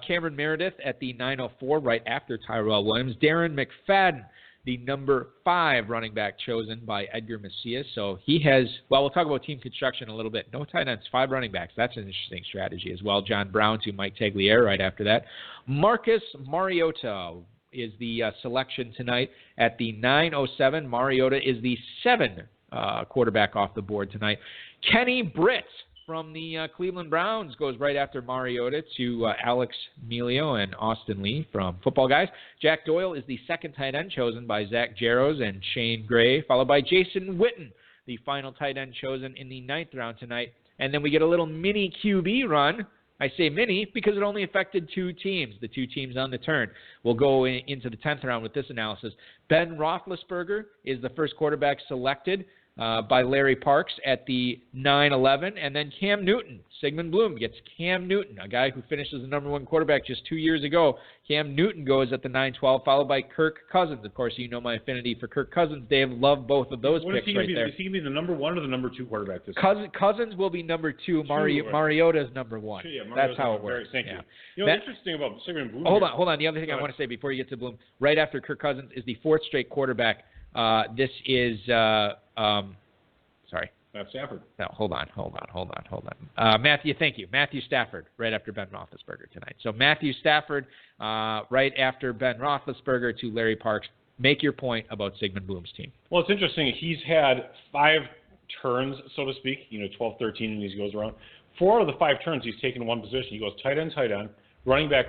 Cameron Meredith at the 904 right after Tyrell Williams. Darren McFadden, the number 5 running back chosen by Edgar Macias. So he has, we'll talk about team construction a little bit. No tight ends, 5 running backs. That's an interesting strategy as well. John Brown to Mike Tagliere right after that. Marcus Mariota is the selection tonight at the 907. Mariota is the 7 quarterback off the board tonight. Kenny Britt from the Cleveland Browns goes right after Mariota to Alex Melio and Austin Lee from Football Guys. Jack Doyle is the 2nd tight end chosen by Zach Jaros and Shane Gray, followed by Jason Witten, the final tight end chosen in the 9th round tonight. And then we get a little mini QB run. I say mini because it only affected 2 teams, the 2 teams on the turn. We'll go into the 10th round with this analysis. Ben Roethlisberger is the first quarterback selected by Larry Parks at the 9-11, and then Cam Newton. Sigmund Bloom gets Cam Newton, a guy who finished as the number 1 quarterback just 2 years ago. Cam Newton goes at the 9-12, followed by Kirk Cousins. Of course, you know my affinity for Kirk Cousins. Dave, love both of those picks right there. Is he going to be the number 1 or the number 2 quarterback this year? Cousins will be number 2. Mariota's number 1. Yeah, that's how it works. Thank you. Interesting about Sigmund Bloom. Hold on. The other thing I want to say before you get to Bloom, right after Kirk Cousins is the 4th straight quarterback. This is sorry. Matt Stafford. No, hold on. Matthew, thank you. Matthew Stafford right after Ben Roethlisberger tonight. So Matthew Stafford right after Ben Roethlisberger to Larry Parks. Make your point about Sigmund Bloom's team. Well, it's interesting. He's had 5 turns, so to speak, 12, 13, and he goes around. 4 out of the 5 turns, he's taken one position. He goes tight end, running back.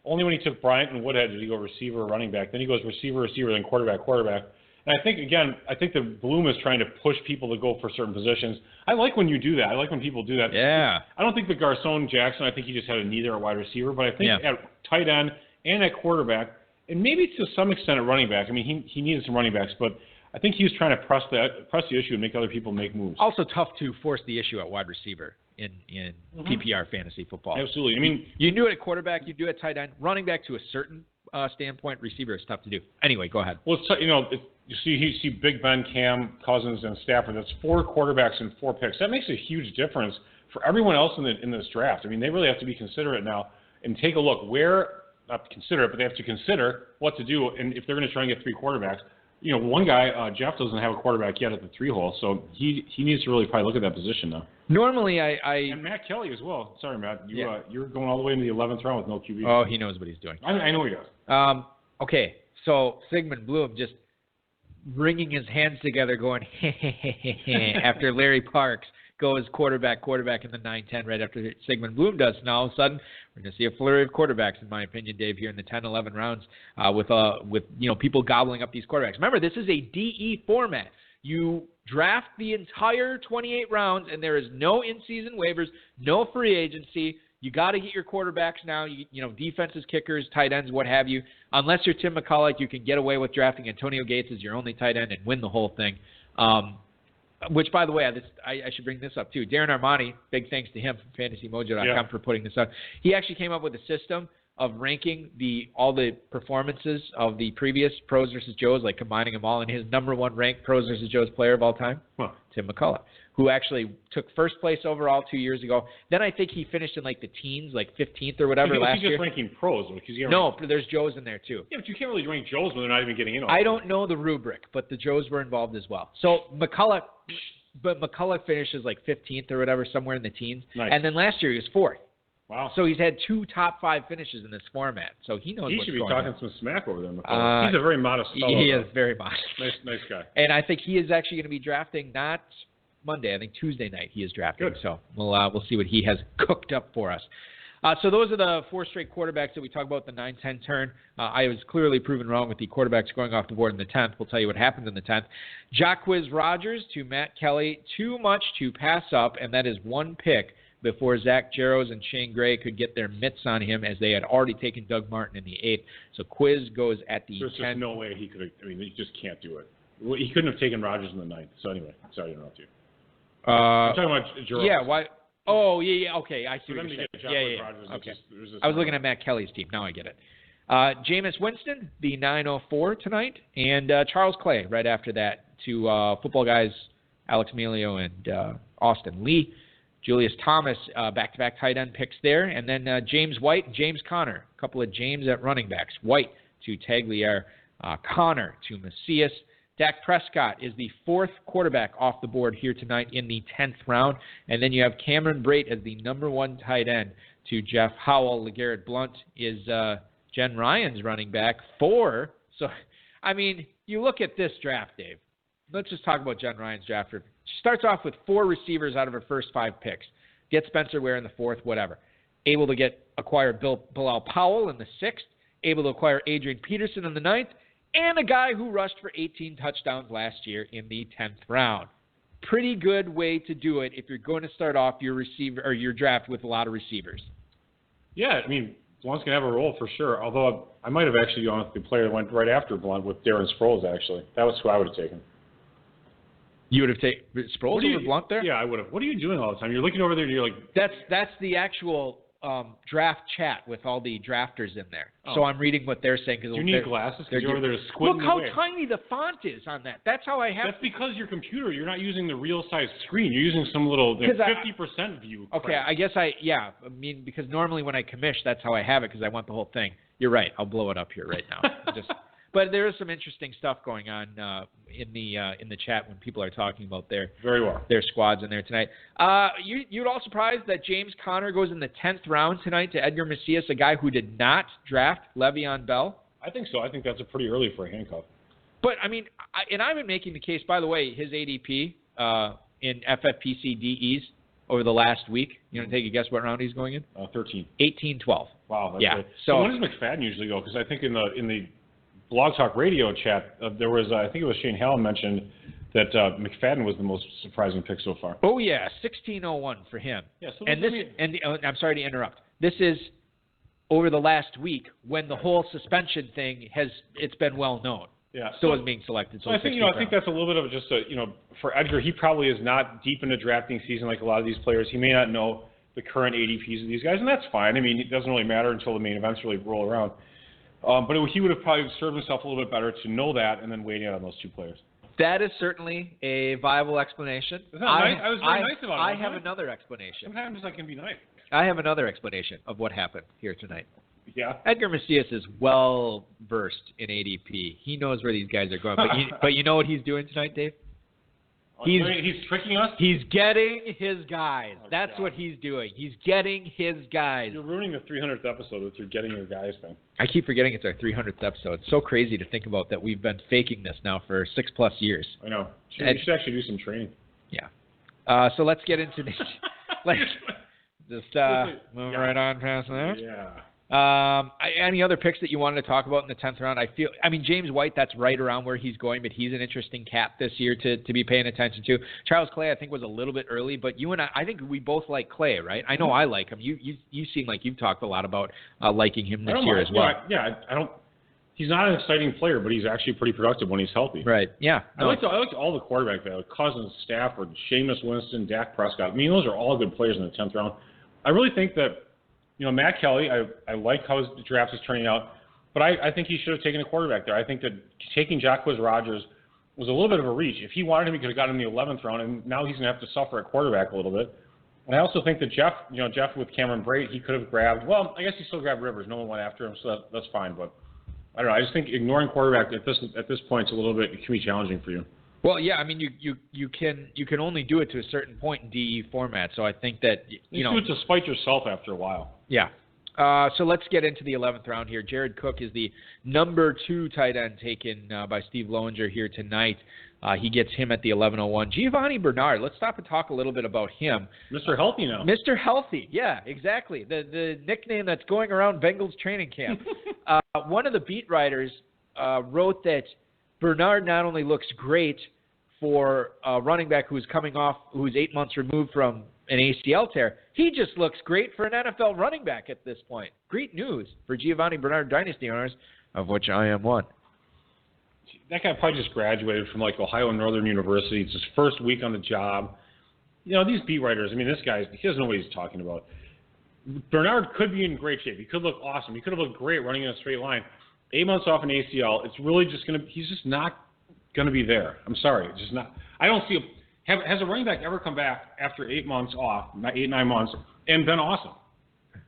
Only when he took Bryant and Woodhead did he go receiver, running back. Then he goes receiver, then quarterback. And I think that Bloom is trying to push people to go for certain positions. I like when you do that. I like when people do that. Yeah. I don't think the Garcon Jackson, I think he just had a need there at wide receiver, but I think at tight end and at quarterback, and maybe to some extent at running back. I mean, he needed some running backs, but I think he was trying to press the issue and make other people make moves. Also tough to force the issue at wide receiver in PPR fantasy football. Absolutely. I mean, you do it at quarterback, you do it at tight end, running back to a certain standpoint, receiver is tough to do. Anyway, go ahead. Well, you see Big Ben, Cam, Cousins, and Stafford. That's 4 quarterbacks and 4 picks. That makes a huge difference for everyone else in this draft. I mean, they really have to be considerate now and take a look not consider it, but they have to consider what to do. And if they're going to try and get 3 quarterbacks, one guy, Jeff, doesn't have a quarterback yet at the 3-hole, so he needs to really probably look at that position now. Normally, And Matt Kelly as well. Sorry, Matt. You're going all the way into the 11th round with no QB. Oh, he knows what he's doing. I know he does. Okay, so Sigmund Bloom just wringing his hands together going, after Larry Parks goes quarterback in the 9-10 right after Sigmund Bloom does. Now, all of a sudden, we're going to see a flurry of quarterbacks, in my opinion, Dave, here in the 10-11 rounds with people gobbling up these quarterbacks. Remember, this is a DE format. You draft the entire 28 rounds, and there is no in-season waivers, no free agency. You got to get your quarterbacks now. Defenses, kickers, tight ends, what have you. Unless you're Tim McCulloch, you can get away with drafting Antonio Gates as your only tight end and win the whole thing. Which, by the way, I should bring this up too. Darren Armani, big thanks to him from FantasyMojo.com for putting this up. He actually came up with a system of ranking all the performances of the previous Pros versus Joes, like combining them all, and his number one ranked Pros versus Joes player of all time, Tim McCulloch, who actually took first place overall 2 years ago. Then I think he finished in like the teens, like 15th or whatever last year. He's just ranking pros. No, there's Joes in there too. Yeah, but you can't really rank Joes when they're not even getting in. I don't know the rubric, but the Joes were involved as well. So McCulloch finishes like 15th or whatever, somewhere in the teens. Nice. And then last year he was 4th. Wow. So he's had 2 top 5 finishes in this format. So he knows what's going on. He should be talking some smack over there, McCulloch. He's a very modest fellow. He is very modest. Nice guy. And I think he is actually going to be drafting not Monday. I think Tuesday night he is drafting. Good. So we'll see what he has cooked up for us. So those are the 4 straight quarterbacks that we talk about the 9-10 turn. I was clearly proven wrong with the quarterbacks going off the board in the 10th. We'll tell you what happened in the 10th. Jacquizz Rodgers to Matt Kelly. Too much to pass up, and that is 1 pick before Zach Jaros and Shane Gray could get their mitts on him, as they had already taken Doug Martin in the 8th. So Quiz goes at the 10th. There's just no way he could have. I mean, he just can't do it. He couldn't have taken Rodgers in the 9th. So anyway, sorry to interrupt you. I'm talking about Jaros. Yeah, why? Oh, yeah, okay. I see what you're saying. Rodgers, okay. I was looking at Matt Kelly's team. Now I get it. Jameis Winston, the 904 tonight, and Charles Clay right after that to football guys Alex Emilio and Austin Lee. Julius Thomas, back-to-back tight end picks there. And then James White and James Conner, a couple of James at running backs. White to Tagliere, Conner to Macias. Dak Prescott is the 4th quarterback off the board here tonight in the 10th round. And then you have Cameron Brate as the number 1 tight end to Jeff Howell. LeGarrette Blount is Jen Ryan's running back 4. So, I mean, you look at this draft, Dave. Let's just talk about Jen Ryan's draft. She starts off with 4 receivers out of her first 5 picks. Get Spencer Ware in the 4th, whatever. Able to acquire Bilal Powell in the 6th. Able to acquire Adrian Peterson in the 9th. And a guy who rushed for 18 touchdowns last year in the 10th round. Pretty good way to do it if you're going to start off your receiver or your draft with a lot of receivers. Yeah, I mean, Blount's going to have a role for sure. Although I might have actually gone with the player that went right after Blount with Darren Sproles, actually. That was who I would have taken. You would have taken Sproles over Blount there? Yeah, I would have. What are you doing all the time? You're looking over there and you're like... That's the actual draft chat with all the drafters in there. Oh. So I'm reading what they're saying. Do you need glasses? Because you're over there squinting Look how tiny the font is on that. That's how I have... That's because your computer, you're not using the real-size screen. You're using some little 50% view. Okay, crap. I guess I mean, because normally when I commish, that's how I have it, because I want the whole thing. You're right. I'll blow it up here right now. But there is some interesting stuff going on in the chat when people are talking about their squads in there tonight. You'd all surprised that James Conner goes in the 10th round tonight to Edgar Macias, a guy who did not draft Le'Veon Bell? I think so. I think that's pretty early for a handcuff. But, I mean, I've been making the case, by the way, his ADP in FFPC DEs over the last week. You want to take a guess what round he's going in? 13. 18-12. Wow. That's yeah. Great. So when does McFadden usually go? Because I think in the Blog Talk Radio chat, there was, I think it was Shane Hallam mentioned that McFadden was the most surprising pick so far. Oh, yeah, 1601 for him. Yeah, so I'm sorry to interrupt. This is over the last week when the whole suspension thing it's been well known. Yeah. Still isn't being selected. So I think, I think that's a little bit of just for Edgar, he probably is not deep into drafting season like a lot of these players. He may not know the current ADPs of these guys, and that's fine. I mean, it doesn't really matter until the main events really roll around. But he would have probably served himself a little bit better to know that and then wait in on those 2 players. That is certainly a viable explanation. I was very nice about it. I have another explanation. Sometimes I can be nice. I have another explanation of what happened here tonight. Yeah. Edgar Macias is well versed in ADP. He knows where these guys are going. But you know what he's doing tonight, Dave? He's tricking us? He's getting his guys. Oh, That's God. what he's doing. He's getting his guys. You're ruining the 300th episode with your getting your guys thing. I keep forgetting it's our 300th episode. It's so crazy to think about that we've been faking this now for 6+ years. I know. We should actually do some training. Yeah. So let's get into this. Let's just move right on past that. Yeah. Any other picks that you wanted to talk about in the 10th round? James White, that's right around where he's going, but he's an interesting cat this year to be paying attention to. Charles Clay, I think, was a little bit early, but you and I think we both like Clay, right? I know I like him. You seem like you've talked a lot about liking him this year as well. I don't. He's not an exciting player, but he's actually pretty productive when he's healthy. Right. Yeah. I like all the quarterbacks there, like Cousins, Stafford, Jameis Winston, Dak Prescott. I mean, those are all good players in the 10th round. I really think that, Matt Kelly, I like how his draft is turning out, but I think he should have taken a quarterback there. I think that taking Jacquizz Rodgers was a little bit of a reach. If he wanted him, he could have gotten him in the 11th round, and now he's going to have to suffer at quarterback a little bit. And I also think that Jeff with Cameron Brate, he could have grabbed, well, I guess he still grabbed Rivers. No one went after him, so that's fine, but I don't know. I just think ignoring quarterback at this point is a little bit, it can be challenging for you. Well, yeah, I mean, you can only do it to a certain point in DE format. So I think that you do it to spite yourself after a while. Yeah. So let's get into the 11th round here. Jared Cook is the number 2 tight end taken by Steve Lowinger here tonight. He gets him at the 11:01. Giovanni Bernard. Let's stop and talk a little bit about him. Mr. Healthy now. Mr. Healthy. Yeah, exactly. The nickname that's going around Bengals training camp. One of the beat writers wrote that Bernard not only looks great for a running back who's 8 months removed from an ACL tear, he just looks great for an NFL running back at this point. Great news for Giovanni Bernard dynasty owners, of which I am one. That guy probably just graduated from Ohio Northern University. It's his first week on the job. These beat writers, this guy, he doesn't know what he's talking about. Bernard could be in great shape. He could look awesome. He could have looked great running in a straight line. 8 months off an ACL, it's really just he's just not going to be there. I'm sorry. It's just not. I don't see has a running back ever come back after 8 months off, 8, 9 months, and been awesome?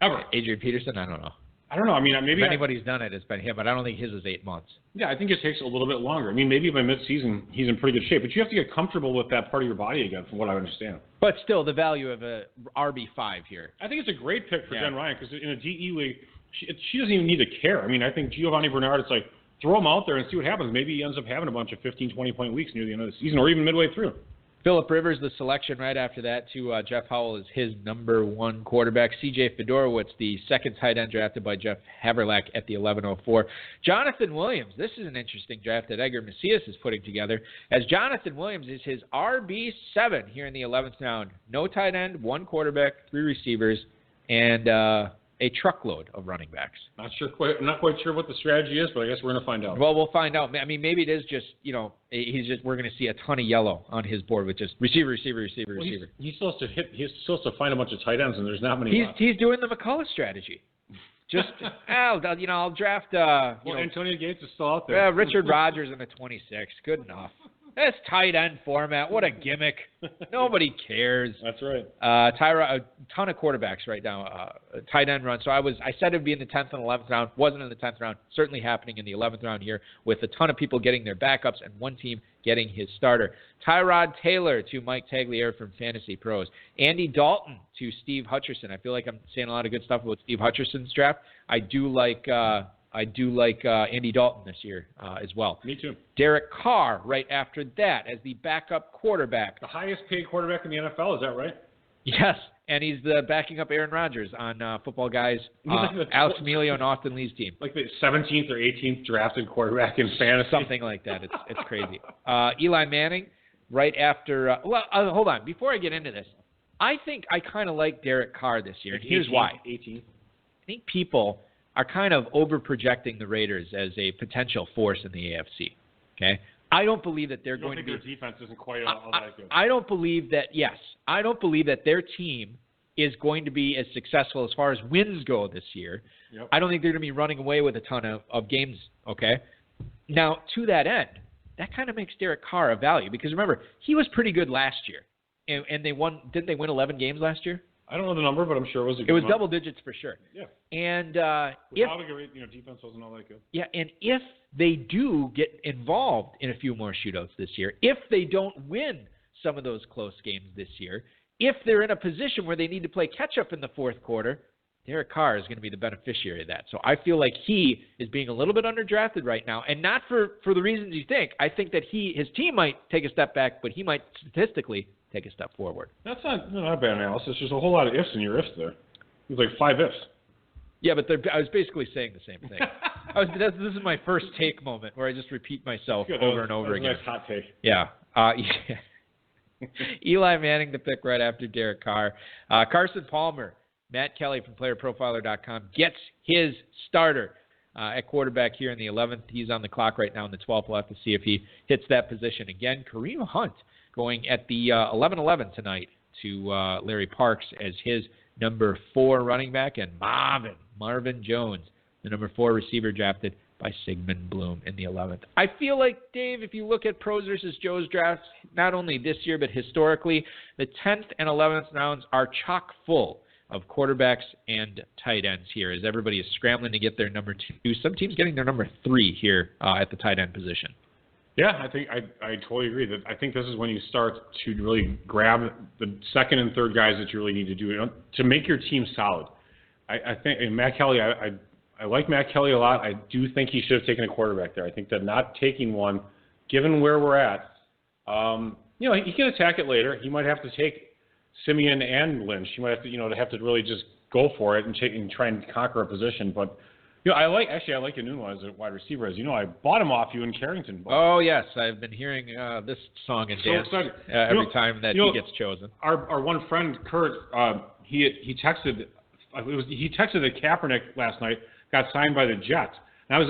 Ever. Adrian Peterson? I don't know. I don't know. Maybe if anybody's done it, it's been him, but I don't think his is 8 months. Yeah, I think it takes a little bit longer. Maybe by midseason he's in pretty good shape, but you have to get comfortable with that part of your body again, from what I understand. But still, the value of a RB5 here. I think it's a great pick for Jen Ryan, because in a DE league, she doesn't even need to care. I think Giovanni Bernard, it's like, throw him out there and see what happens. Maybe he ends up having a bunch of 15, 20-point weeks near the end of the season, or even midway through. Phillip Rivers, the selection right after that to Jeff Howell, is his number 1 quarterback. C.J. Fedorowicz, the second tight end drafted by Jeff Haverlack at the 11:04. Jonathan Williams, this is an interesting draft that Edgar Macias is putting together, as Jonathan Williams is his RB7 here in the 11th round. No tight end, 1 quarterback, 3 receivers, and a truckload of running backs. I'm not quite sure what the strategy is, but I guess we're going to find out. Well, we'll find out. Maybe it is just, we're going to see a ton of yellow on his board with just receiver. He's supposed to find a bunch of tight ends, and there's not many left. He's doing the McCullough strategy. Just, I'll draft. Antonio Gates is still out there. Richard Rodgers in the 26. Good enough. That's tight end format. What a gimmick. Nobody cares. That's right. A ton of quarterbacks right now. Tight end run. So I said it would be in the 10th and 11th round. Wasn't in the 10th round. Certainly happening in the 11th round here, with a ton of people getting their backups and one team getting his starter. Tyrod Taylor to Mike Tagliere from Fantasy Pros. Andy Dalton to Steve Hutcherson. I feel like I'm saying a lot of good stuff about Steve Hutcherson's draft. I do like Andy Dalton this year as well. Me too. Derek Carr right after that as the backup quarterback. The highest paid quarterback in the NFL, is that right? Yes, and he's the backing up Aaron Rodgers on Football Guys, Alex Emilio and Austin Lee's team. Like the 17th or 18th drafted quarterback in fantasy. Something like that. It's crazy. Eli Manning right after hold on. Before I get into this, I think I kind of like Derek Carr this year. And here's why. 18th. I think people are kind of over-projecting the Raiders as a potential force in the AFC. Okay? I don't believe that they're going to be. Their defense isn't quite all that good. I don't believe that. Yes, I don't believe that their team is going to be as successful as far as wins go this year. Yep. I don't think they're going to be running away with a ton of games. Okay. Now, to that end, that kind of makes Derek Carr a value, because remember, he was pretty good last year, and they won. Didn't they win 11 games last year? I don't know the number, but I'm sure it was a good It was amount. double digits for sure. Yeah. And Without a great, defense wasn't all that good. Yeah, and if they do get involved in a few more shootouts this year, if they don't win some of those close games this year, if they're in a position where they need to play catch-up in the fourth quarter, Derek Carr is going to be the beneficiary of that. So I feel like he is being a little bit underdrafted right now, and not for the reasons you think. I think that his team might take a step back, but he might statistically take a step forward. That's not a bad analysis. There's a whole lot of ifs in your ifs there. There's like 5 ifs. Yeah, but I was basically saying the same thing. This is my first take moment where I just repeat myself over and over again. Nice hot take. Yeah. Eli Manning to pick right after Derek Carr. Carson Palmer, Matt Kelly from PlayerProfiler.com gets his starter at quarterback here in the 11th. He's on the clock right now in the 12th. We'll have to see if he hits that position again. Kareem Hunt going at the 11-11 tonight to Larry Parks as his number 4 running back, and Marvin Jones, the number 4 receiver drafted by Sigmund Bloom in the 11th. I feel like, Dave, if you look at pros versus Joe's drafts, not only this year but historically, the 10th and 11th rounds are chock full of quarterbacks and tight ends here as everybody is scrambling to get their number 2. Some teams getting their number 3 here at the tight end position. Yeah, I think I totally agree. That I think this is when you start to really grab the second and third guys that you really need to do to make your team solid. I think Matt Kelly, I like Matt Kelly a lot. I do think he should have taken a quarterback there. I think that not taking one, given where we're at, he can attack it later. He might have to take Simeon and Lynch. He might have to, have to really just go for it and try and conquer a position. But I like Enunwa as a wide receiver. As you know, I bought him off you in Carrington. Oh yes, I've been hearing this song and dance every time that he gets chosen. Our one friend Kurt, he texted that Kaepernick last night got signed by the Jets. And I was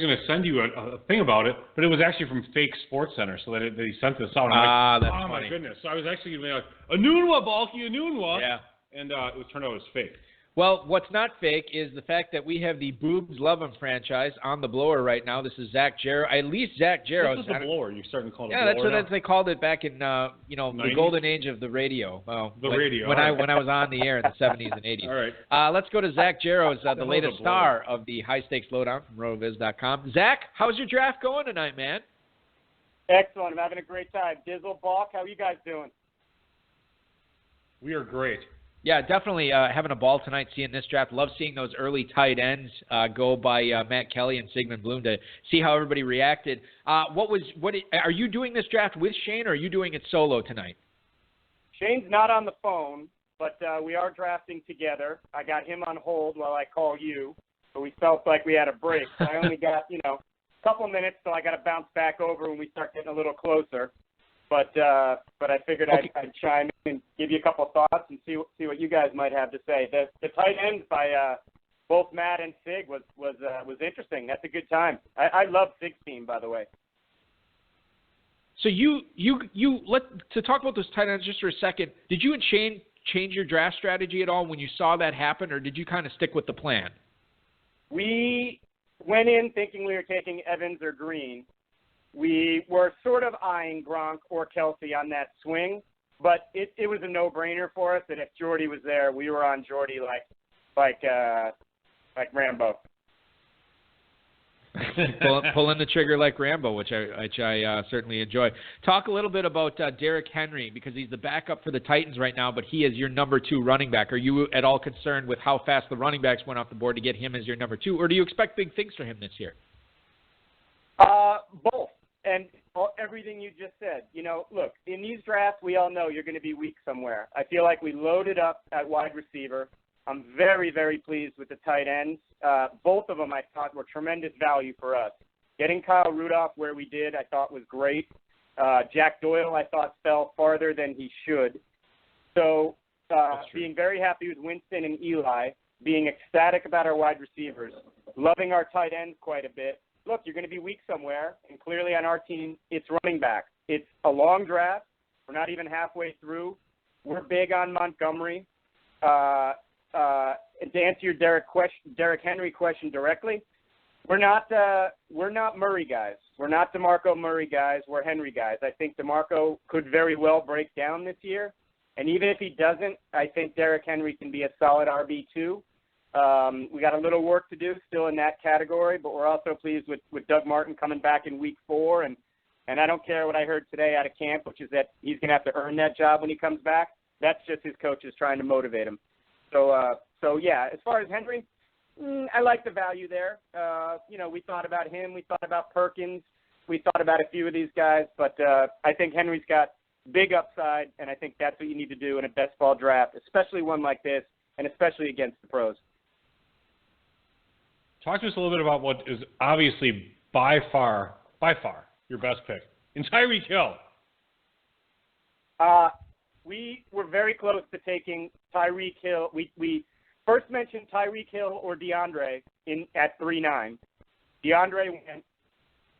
gonna send you a thing about it, but it was actually from Fake Sports Center, so that he sent this out. That's oh funny. My goodness! So I was actually gonna be like Enunwa, Balky Enunwa. Yeah. And it turned out it was fake. Well, what's not fake is the fact that we have the Boobs Love 'em franchise on the blower right now. This is Zach Jarrow. At least Zach Jarrow. This is the blower. You're starting to call it a blower. Yeah, that's what they called it back in the golden age of the radio. Radio. When I was on the air in the 70s and 80s. All right. Let's go to Zach Jarrow, the latest star of the High Stakes Lowdown from RotoViz.com. Zach, how's your draft going tonight, man? Excellent. I'm having a great time. Dizzle, Balk, how are you guys doing? We are great. Yeah, definitely having a ball tonight seeing this draft. Love seeing those early tight ends go by Matt Kelly and Sigmund Bloom to see how everybody reacted. Are you doing this draft with Shane, or are you doing it solo tonight? Shane's not on the phone, but we are drafting together. I got him on hold while I call you, but we felt like we had a break. So I only got a couple minutes, so I got to bounce back over when we start getting a little closer. But I figured I'd chime in and give you a couple thoughts and see what you guys might have to say. The tight ends by both Matt and Sig was interesting. That's a good time. I love Sig's team, by the way. So to talk about those tight ends just for a second. Did you and Shane change your draft strategy at all when you saw that happen, or did you kind of stick with the plan? We went in thinking we were taking Evans or Green. We were sort of eyeing Gronk or Kelsey on that swing, but it was a no-brainer for us that if Jordy was there, we were on Jordy like Rambo. Pulling the trigger like Rambo, which I certainly enjoy. Talk a little bit about Derrick Henry, because he's the backup for the Titans right now, but he is your number 2 running back. Are you at all concerned with how fast the running backs went off the board to get him as your number 2, or do you expect big things for him this year? Both. And everything you just said. Look, in these drafts, we all know you're going to be weak somewhere. I feel like we loaded up at wide receiver. I'm very, very pleased with the tight ends. Both of them I thought were tremendous value for us. Getting Kyle Rudolph where we did I thought was great. Jack Doyle I thought fell farther than he should. So being very happy with Winston and Eli, being ecstatic about our wide receivers, loving our tight ends quite a bit. Look, you're going to be weak somewhere, and clearly on our team, it's running back. It's a long draft. We're not even halfway through. We're big on Montgomery. And to answer your Derrick Henry question directly, we're not Murray guys. We're not DeMarco Murray guys. We're Henry guys. I think DeMarco could very well break down this year. And even if he doesn't, I think Derrick Henry can be a solid RB2. We got a little work to do still in that category, but we're also pleased with Doug Martin coming back in week 4. And I don't care what I heard today out of camp, which is that he's going to have to earn that job when he comes back. That's just his coaches trying to motivate him. So yeah, as far as Henry, I like the value there. We thought about him. We thought about Perkins. We thought about a few of these guys. But I think Henry's got big upside, and I think that's what you need to do in a best ball draft, especially one like this, and especially against the pros. Talk to us a little bit about what is obviously by far your best pick in Tyreek Hill. We were very close to taking Tyreek Hill. We first mentioned Tyreek Hill or DeAndre at 3-9. DeAndre went.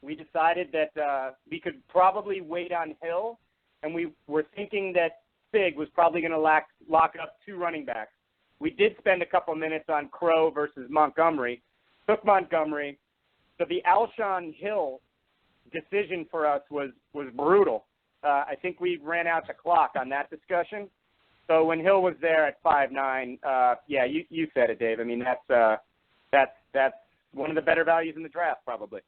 We decided that we could probably wait on Hill, and we were thinking that Fig was probably going to lock up 2 running backs. We did spend a couple minutes on Crow versus Montgomery. Took Montgomery. So the Alshon Hill decision for us was brutal. I think we ran out the clock on that discussion. So when Hill was there at 5'9", yeah, you said it, Dave. I mean, that's one of the better values in the draft, probably.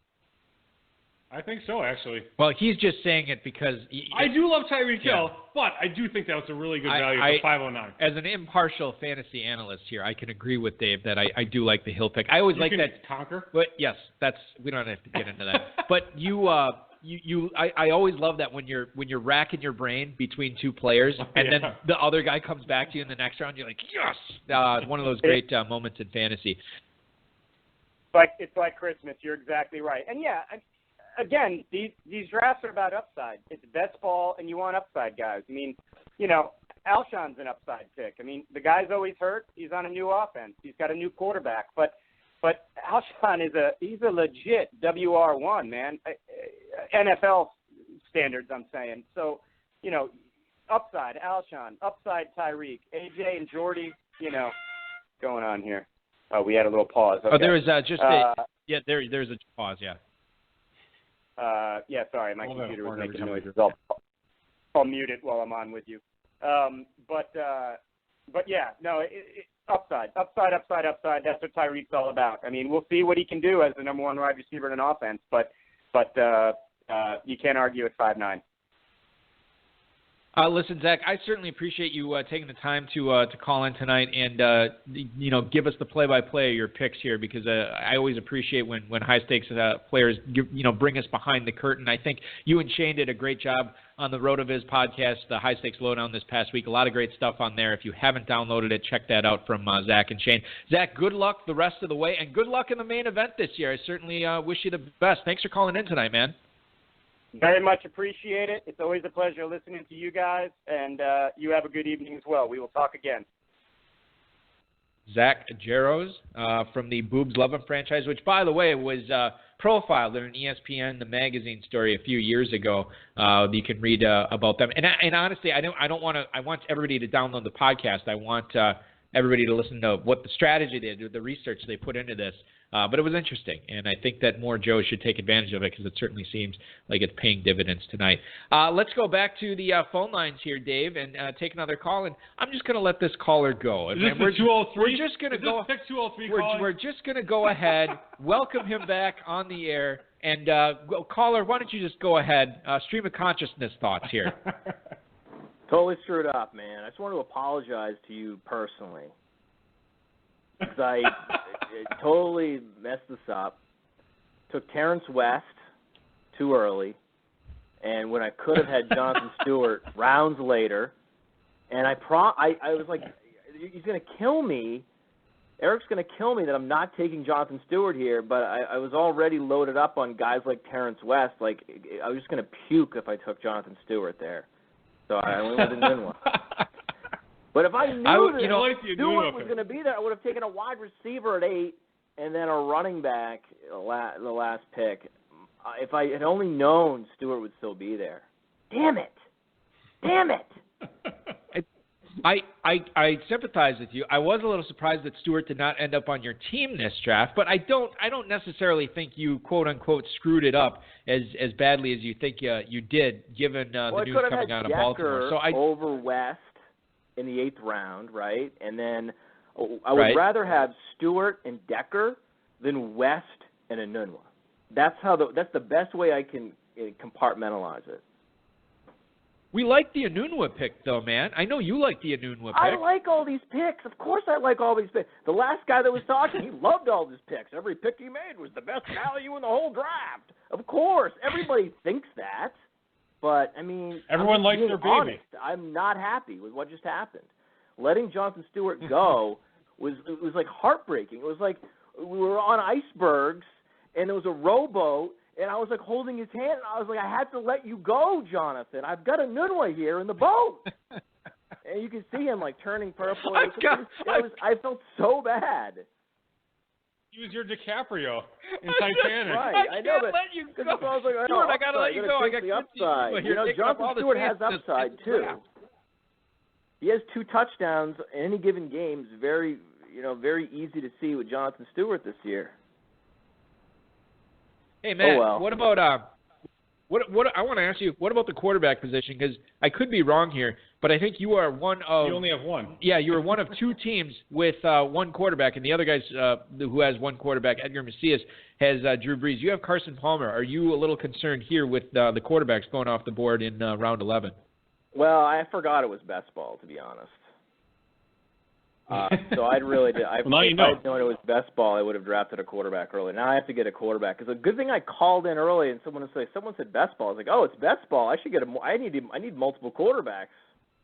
I think so, actually. Well, he's just saying it because I do love Tyreek Hill, but I do think that was a really good value for 509. As an impartial fantasy analyst here, I can agree with Dave that I do like the Hill pick. I always like that. Conquer? But yes, we don't have to get into that. But I always love that when you're racking your brain between 2 players, and then the other guy comes back to you in the next round. You're like, yes, one of those great moments in fantasy. It's like Christmas. You're exactly right. And yeah, again, these drafts are about upside. It's best ball, and you want upside guys. I mean, Alshon's an upside pick. I mean, the guy's always hurt. He's on a new offense. He's got a new quarterback, but Alshon he's a legit WR1, man. NFL standards, I'm saying. So, upside Alshon, upside Tyreek, AJ and Jordy, going on here. Oh, we had a little pause. Okay. Oh, there was there's a pause, yeah. Yeah, sorry, my computer was making noises. I'll mute it while I'm on with you. But yeah, no, upside. That's what Tyreek's all about. I mean, we'll see what he can do as the number 1 wide receiver in an offense, but you can't argue at 5'9". Listen, Zach, I certainly appreciate you taking the time to call in tonight and give us the play-by-play of your picks here, because I always appreciate when high-stakes players bring us behind the curtain. I think you and Shane did a great job on the RotoViz podcast, the High Stakes Lowdown this past week. A lot of great stuff on there. If you haven't downloaded it, check that out from Zach and Shane. Zach, good luck the rest of the way, and good luck in the main event this year. I certainly wish you the best. Thanks for calling in tonight, man. Very much appreciate it. It's always a pleasure listening to you guys, and you have a good evening as well. We will talk again. Zach Jaros from the Boobs Love 'Em franchise, which, by the way, was profiled in an ESPN, the magazine story a few years ago. You can read about them. And honestly, I want everybody to download the podcast. I want everybody to listen to what the strategy they did, the research they put into this. But it was interesting, and I think that more Joes should take advantage of it, because it certainly seems like it's paying dividends tonight. Let's go back to the phone lines here, Dave, and take another call. And I'm just going to let this caller go. Is this the 203? We're just going to go. Pick 203 we're just going to go ahead, welcome him back on the air, and caller, why don't you just go ahead, stream of consciousness thoughts here. Totally screwed up, man. I just want to apologize to you personally, because I totally messed this up. Took Terrence West too early, and when I could have had Jonathan Stewart rounds later, and I was like, he's going to kill me. Eric's going to kill me that I'm not taking Jonathan Stewart here, but I was already loaded up on guys like Terrence West. Like, I was just going to puke if I took Jonathan Stewart there. So I only didn't win one. But if I knew Stewart was going to be there, I would have taken a wide receiver at 8 and then a running back the last pick. If I had only known Stewart would still be there. Damn it. I sympathize with you. I was a little surprised that Stewart did not end up on your team this draft, but I don't necessarily think you quote unquote screwed it up as badly as you think you did, given the news coming out of Baltimore. So over West, in the 8th round, right? And then I would rather have Stewart and Decker than West and Enunwa. That's the best way I can compartmentalize it. We like the Enunwa pick, though, man. I know you like the Enunwa pick. I like all these picks. Of course I like all these picks. The last guy that was talking, he loved all his picks. Every pick he made was the best value in the whole draft. Of course. Everybody thinks that. But, I mean, everyone likes their baby. Honest, I'm not happy with what just happened. Letting Jonathan Stewart go was like heartbreaking. It was like we were on icebergs, and there was a rowboat, and I was like holding his hand, and I was like, I had to let you go, Jonathan. I've got a Nunwa here in the boat. And you can see him like turning purple. I felt so bad. He was your DiCaprio in Titanic. Right, I know, can't let you go. I was like, I gotta let you go. I got the upside. You know, Jonathan Stewart has upside too. He has 2 touchdowns in any given game. It's very easy to see with Jonathan Stewart this year. Hey, Matt, what about what I want to ask you, what about the quarterback position? Because I could be wrong here, but I think you are one of... You only have one. Yeah, you are one of 2 teams with one quarterback, and the other guy who has one quarterback, Edgar Macias, has Drew Brees. You have Carson Palmer. Are you a little concerned here with the quarterbacks going off the board in round 11? Well, I forgot it was best ball, to be honest. So I'd really did. If I'd known it was best ball, I would have drafted a quarterback early. Now I have to get a quarterback. Because a good thing I called in early and someone said best ball. I was like, oh, it's best ball. I should get I need multiple quarterbacks.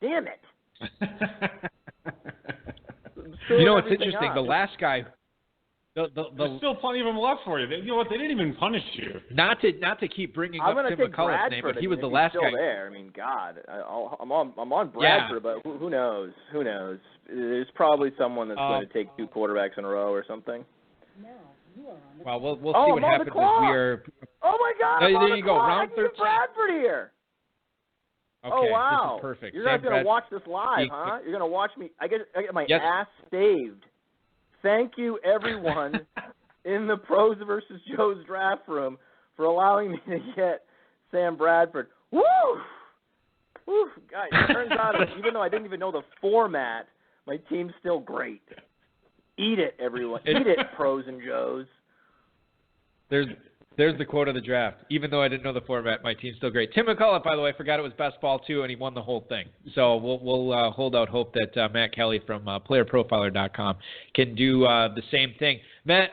Damn it. You know, it's interesting. The last guy. There's still plenty of them left for you. You know what? They didn't even punish you. Not to keep bringing up Tim McCullough's name, but he was the last guy. There. I mean, God, I'm on Bradford, but who knows? Who knows? There's probably someone that's going to take 2 quarterbacks in a row or something. Well, we'll see what happens as we are. Oh my God! There you go. Round 13. Bradford here. Okay, oh wow! This is perfect. You're not going to watch this live, huh? You're going to watch me. I get my ass staved. Thank you, everyone, in the Pros versus Joe's draft room for allowing me to get Sam Bradford. Woo! Woo! Guys, it turns out, even though I didn't even know the format, my team's still great. Eat it, everyone. Eat it, Pros and Joes. There's the quote of the draft. Even though I didn't know the format, my team's still great. Tim McCullough, by the way, forgot it was best ball too, and he won the whole thing. So we'll hold out hope that Matt Kelly from PlayerProfiler.com can do the same thing. Matt,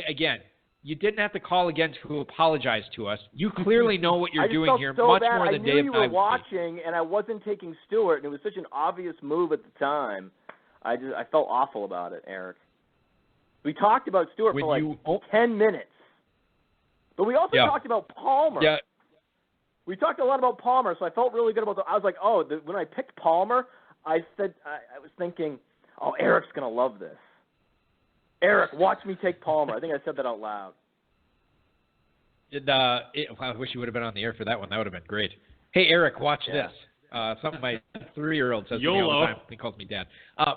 again, you didn't have to call again to apologize to us. You clearly know what you're doing here much more than Dave. I knew you were watching, and I wasn't taking Stewart, and it was such an obvious move at the time. I felt awful about it, Eric. We talked about Stewart for like 10 minutes. But we also talked about Palmer. Yeah. We talked a lot about Palmer, so I felt really good about I was like, when I picked Palmer, I was thinking, oh, Eric's going to love this. Eric, watch me take Palmer. I think I said that out loud. I wish you would have been on the air for that one. That would have been great. Hey, Eric, watch this. Something my 3-year-old says to me all the time. He calls me Dad.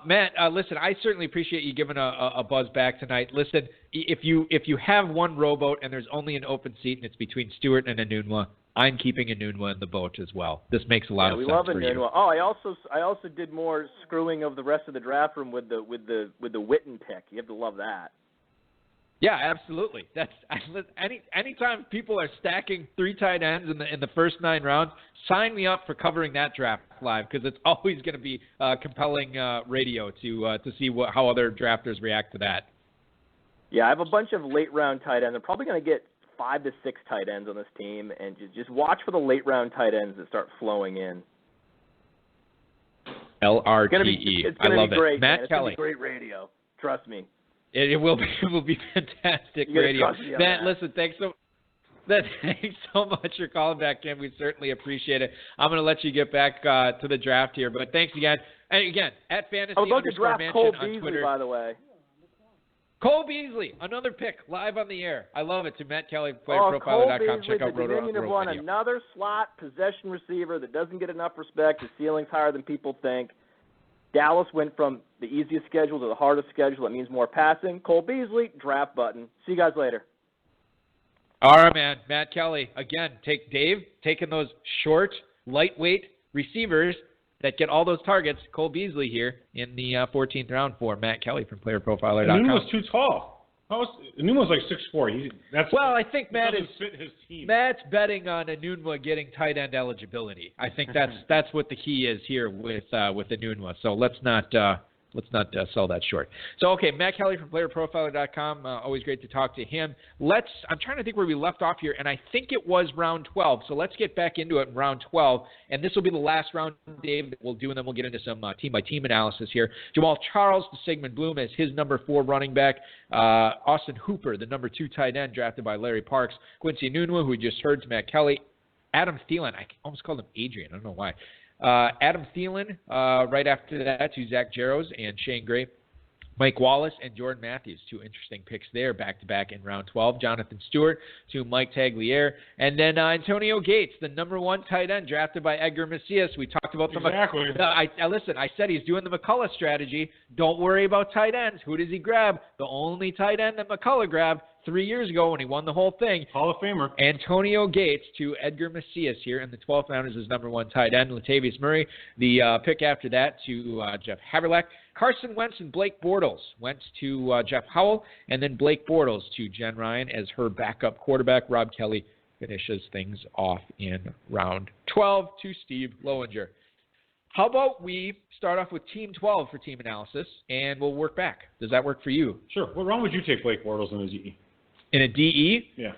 Matt, listen, I certainly appreciate you giving a buzz back tonight. Listen, if you have one rowboat and there's only an open seat and it's between Stewart and Enunwa, I'm keeping Enunwa in the boat as well. This makes a lot of sense for you. We love Enunwa. Oh, I also did more screwing of the rest of the draft room with the Witten pick. You have to love that. Yeah, absolutely. Anytime people are stacking 3 tight ends in the first 9 rounds, sign me up for covering that draft live because it's always going to be compelling radio to see how other drafters react to that. Yeah, I have a bunch of late round tight ends. I'm probably going to get 5 to 6 tight ends on this team, and just watch for the late round tight ends that start flowing in. LRTE. It's going to be great. Matt Kelly. It's going to be great radio. Trust me. It will be fantastic radio. Matt, listen, thanks so much for calling back in. We certainly appreciate it. I'm going to let you get back to the draft here, but thanks again. And again, at Fantasy _Mansion on Twitter. By the way. Cole Beasley, another pick live on the air. I love it. To Matt Kelly, PlayerProfiler.com. Check out Roto. Another slot possession receiver that doesn't get enough respect. His ceiling's higher than people think. Dallas went from the easiest schedule to the hardest schedule. That means more passing. Cole Beasley, draft button. See you guys later. All right, man. Matt Kelly, again, taking those short, lightweight receivers that get all those targets. Cole Beasley here in the 14th round for Matt Kelly from PlayerProfiler.com. Enunwa's too tall. Enunwa's like 6'4". I think Matt doesn't fit his team. Matt's betting on Enunwa getting tight end eligibility. I think that's what the key is here with Enunwa. So let's not sell that short. So, okay, Matt Kelly from PlayerProfiler.com. Always great to talk to him. I'm trying to think where we left off here, and I think it was round 12. So let's get back into it in round 12. And this will be the last round, Dave, that we'll do, and then we'll get into some team-by-team analysis here. Jamal Charles to Sigmund Bloom as his number 4 running back. Austin Hooper, the number 2 tight end, drafted by Larry Parks. Quincy Enunwa, who we just heard, to Matt Kelly. Adam Thielen, I almost called him Adrian. I don't know why. Adam Thielen, right after that, to Zach Jarrows and Shane Gray. Mike Wallace and Jordan Matthews, 2 interesting picks there, back-to-back in round 12. Jonathan Stewart to Mike Tagliere. And then Antonio Gates, the number 1 tight end, drafted by Edgar Macias. We talked about exactly. Listen, I said he's doing the McCullough strategy. Don't worry about tight ends. Who does he grab? The only tight end that McCullough grabbed 3 years ago when he won the whole thing. Hall of Famer. Antonio Gates to Edgar Macias here in the 12th round as his number 1 tight end. Latavius Murray, the pick after that, to Jeff Haverlack. Carson Wentz and Blake Bortles. Wentz to Jeff Howell, and then Blake Bortles to Jen Ryan as her backup quarterback. Rob Kelly finishes things off in round 12 to Steve Lowinger. How about we start off with Team 12 for team analysis, and we'll work back. Does that work for you? Sure. What round would you take Blake Bortles in a DE? In a DE? Yeah.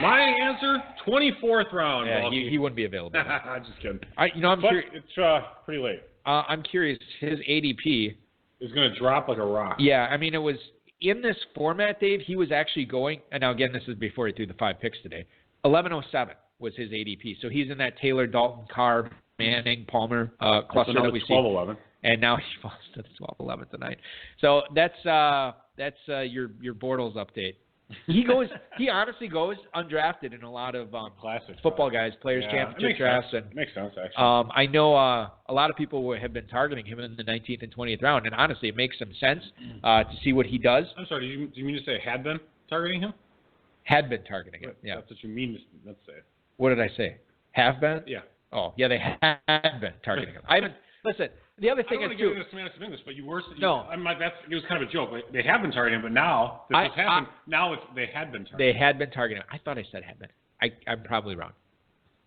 My answer, 24th round. Yeah, he wouldn't be available. I'm just kidding. It's pretty late. I'm curious. His ADP is going to drop like a rock. Yeah, I mean, it was in this format, Dave. He was actually going, and now again, this is before he threw the 5 picks today. 1107 was his ADP. So he's in that Taylor, Dalton, Carr, Manning, Palmer cluster that we see. 12-11. And now he falls to the 12-11 tonight. So that's your Bortles update. He honestly goes undrafted in a lot of classic football guys, players' championship drafts. And makes sense, actually. I know a lot of people have been targeting him in the 19th and 20th round, and honestly, it makes some sense to see what he does. I'm sorry, do you mean to say had been targeting him? Had been targeting him, yeah. That's what you mean to say. What did I say? Have been? Yeah. Oh, yeah, they had been targeting him. I haven't. Listen, the other thing I don't is too. too. Get into semantics of English, but you were. No. It was kind of a joke. They have been targeting him, but now this has happened. Now they had been targeting. They had been targeting him. I thought I said had been. I'm probably wrong.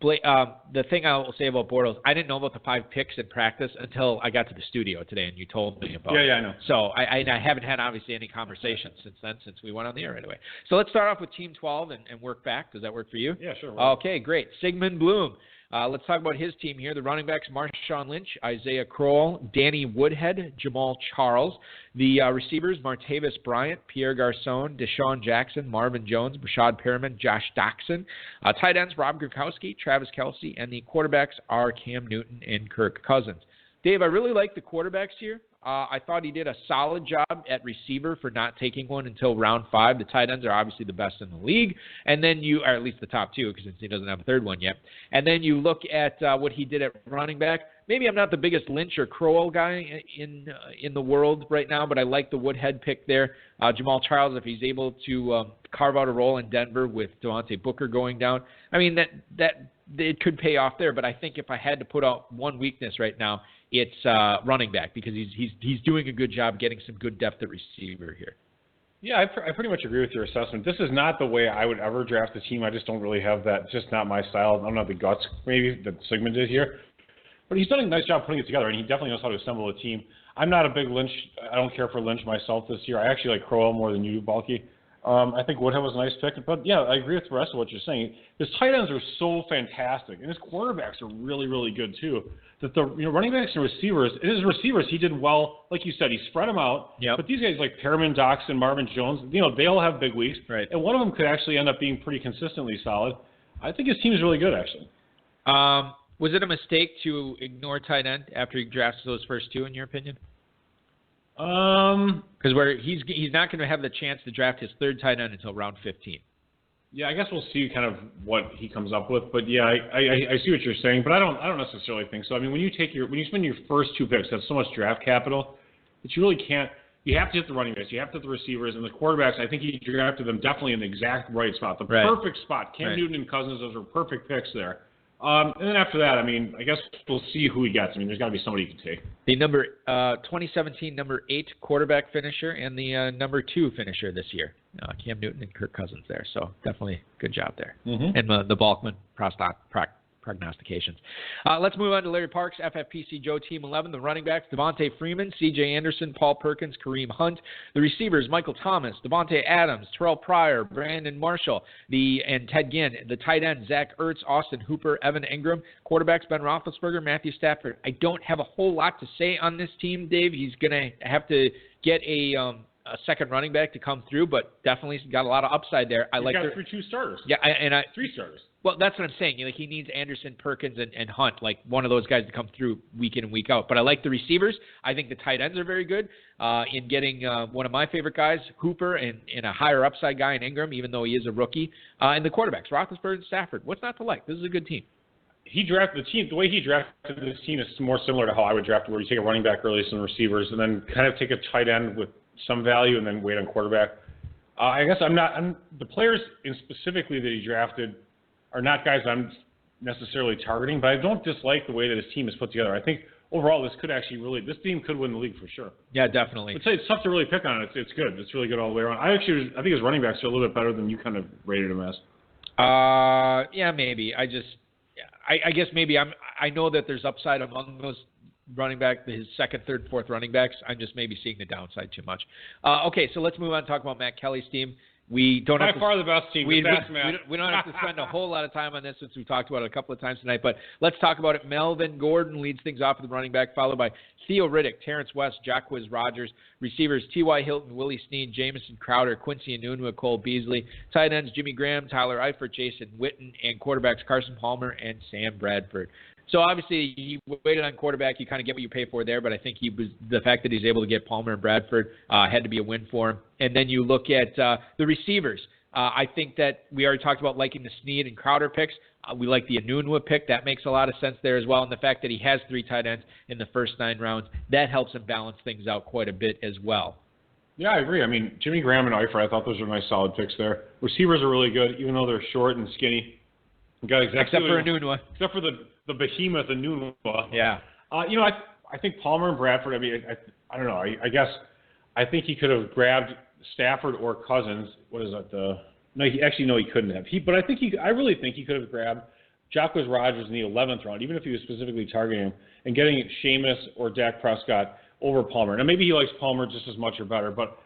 The thing I will say about Bortles, I didn't know about the 5 picks in practice until I got to the studio today, and you told me about it. Yeah, I know. So I haven't had, obviously, any conversations since then, since we went on the air right away. So let's start off with Team 12 and work back. Does that work for you? Yeah, sure. Okay, great. Sigmund Bloom. Let's talk about his team here. The running backs, Marshawn Lynch, Isaiah Crowell, Danny Woodhead, Jamal Charles. The receivers, Martavis Bryant, Pierre Garcon, Deshaun Jackson, Marvin Jones, Brashad Perriman, Josh Doxson. Tight ends, Rob Gronkowski, Travis Kelce, and the quarterbacks are Cam Newton and Kirk Cousins. Dave, I really like the quarterbacks here. I thought he did a solid job at receiver for not taking one until round 5. The tight ends are obviously the best in the league, and then or at least the top 2, because he doesn't have a third one yet. And then you look at what he did at running back. Maybe I'm not the biggest Lynch or Crowell guy in the world right now, but I like the Woodhead pick there. Jamal Charles, if he's able to carve out a role in Denver with Devontae Booker going down, I mean that it could pay off there. But I think if I had to put out one weakness right now, it's running back, because he's doing a good job getting some good depth at receiver here. Yeah, I pretty much agree with your assessment. This is not the way I would ever draft a team. I just don't really have that. It's just not my style. I don't have the guts maybe that Sigmund did here. But he's done a nice job putting it together, and he definitely knows how to assemble a team. I'm not a big Lynch. I don't care for Lynch myself this year. I actually like Crowell more than you do, Balky. I think Woodhead was a nice pick. But, yeah, I agree with the rest of what you're saying. His tight ends are so fantastic, and his quarterbacks are really, really good too. That the running backs and receivers, he did well. Like you said, he spread them out. Yep. But these guys like Perriman, Doxson, Marvin Jones, they all have big weeks. Right. And one of them could actually end up being pretty consistently solid. I think his team is really good, actually. Was it a mistake to ignore tight end after he drafts those first 2, in your opinion? Because he's not going to have the chance to draft his 3rd tight end until round 15. Yeah, I guess we'll see kind of what he comes up with. But yeah, I see what you're saying, but I don't necessarily think so. I mean, when you spend your first 2 picks, that's so much draft capital that you really can't. You have to hit the running backs, you have to hit the receivers, and the quarterbacks. I think he drafted them definitely in the exact right spot, the perfect spot. Cam Newton and Cousins, those are perfect picks there. And then after that, I mean, I guess we'll see who he gets. I mean, there's got to be somebody he can take. The 2017 number 8 quarterback finisher and the number 2 finisher this year, Cam Newton and Kirk Cousins there. So definitely good job there. Mm-hmm. And the Balkman prognostications. Let's move on to Larry Parks, FFPC Joe Team 11. The running backs, Devontae Freeman, C.J. Anderson, Paul Perkins, Kareem Hunt. The receivers, Michael Thomas, Devontae Adams, Terrell Pryor, Brandon Marshall, and Ted Ginn. The tight end, Zach Ertz, Austin Hooper, Evan Ingram. Quarterbacks, Ben Roethlisberger, Matthew Stafford. I don't have a whole lot to say on this team, Dave. He's going to have to get a second running back to come through, but definitely got a lot of upside there. He's got 2 starters. Yeah, 3 starters. Well, that's what I'm saying. Like, he needs Anderson, Perkins, and Hunt, like one of those guys to come through week in and week out. But I like the receivers. I think the tight ends are very good in getting one of my favorite guys, Hooper, and a higher upside guy in Ingram, even though he is a rookie. And the quarterbacks, Roethlisberger and Stafford. What's not to like? This is a good team. The way he drafted this team is more similar to how I would draft it, where you take a running back early, some receivers, and then kind of take a tight end with some value, and then wait on quarterback. I guess the players specifically that he drafted are not guys I'm necessarily targeting, but I don't dislike the way that his team is put together. I think overall this team could win the league for sure. Yeah, definitely. I'd say it's tough to really pick on it. It's good. It's really good all the way around. I think his running backs are a little bit better than you kind of rated him as. Yeah, maybe. I guess maybe I know that there's upside among those running back, his second, third, fourth running backs. I'm just maybe seeing the downside too much. Okay, so let's move on and talk about Matt Kelly's team. We don't by have to, far the best team. we don't have to spend a whole lot of time on this since we talked about it a couple of times tonight, but let's talk about it. Melvin Gordon leads things off with the running back, followed by Theo Riddick, Terrence West, Jacquizz Rodgers. Receivers, T.Y. Hilton, Willie Snead, Jamison Crowder, Quincy Enunwa, Cole Beasley. Tight ends, Jimmy Graham, Tyler Eifert, Jason Witten, and quarterbacks Carson Palmer and Sam Bradford. So obviously he waited on quarterback. You kind of get what you pay for there, but I think the fact that he's able to get Palmer and Bradford had to be a win for him. And then you look at the receivers. I think that we already talked about liking the Snead and Crowder picks. We like the Enunwa pick. That makes a lot of sense there as well. And the fact that he has 3 tight ends in the first 9 rounds, that helps him balance things out quite a bit as well. Yeah, I agree. I mean, Jimmy Graham and Eifert, I thought those were nice solid picks there. Receivers are really good, even though they're short and skinny. Except for Enunwa. Except for the behemoth Enunwa. Yeah. I think Palmer and Bradford, I mean, I don't know. I guess I think he could have grabbed Stafford or Cousins. What is that? He couldn't have. I really think he could have grabbed Jacquizz Rodgers in the 11th round, even if he was specifically targeting him, and getting Sheamus or Dak Prescott over Palmer. Now, maybe he likes Palmer just as much or better, but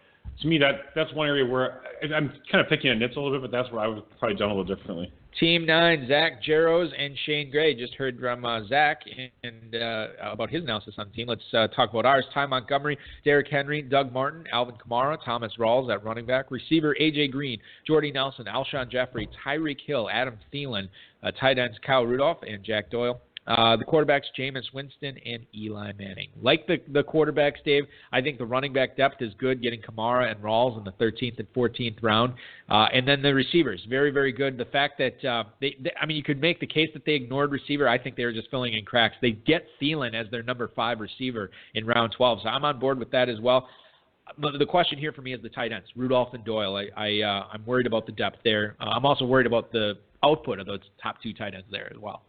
to me, that's one area where I'm kind of picking at nits a little bit, but that's where I would have probably done a little differently. Team 9, Zach Jaros and Shane Gray. Just heard from Zach and about his analysis on the team. Let's talk about ours. Ty Montgomery, Derrick Henry, Doug Martin, Alvin Kamara, Thomas Rawls at running back. Receiver, A.J. Green, Jordy Nelson, Alshon Jeffrey, Tyreek Hill, Adam Thielen. Tight ends, Kyle Rudolph and Jack Doyle. The quarterbacks, Jameis Winston and Eli Manning. Like the quarterbacks, Dave, I think the running back depth is good, getting Kamara and Rawls in the 13th and 14th round. And then the receivers, very, very good. The fact that, you could make the case that they ignored receiver. I think they were just filling in cracks. They get Thielen as their number 5 receiver in round 12. So I'm on board with that as well. But the question here for me is the tight ends, Rudolph and Doyle. I'm worried about the depth there. I'm also worried about the output of those top 2 tight ends there as well.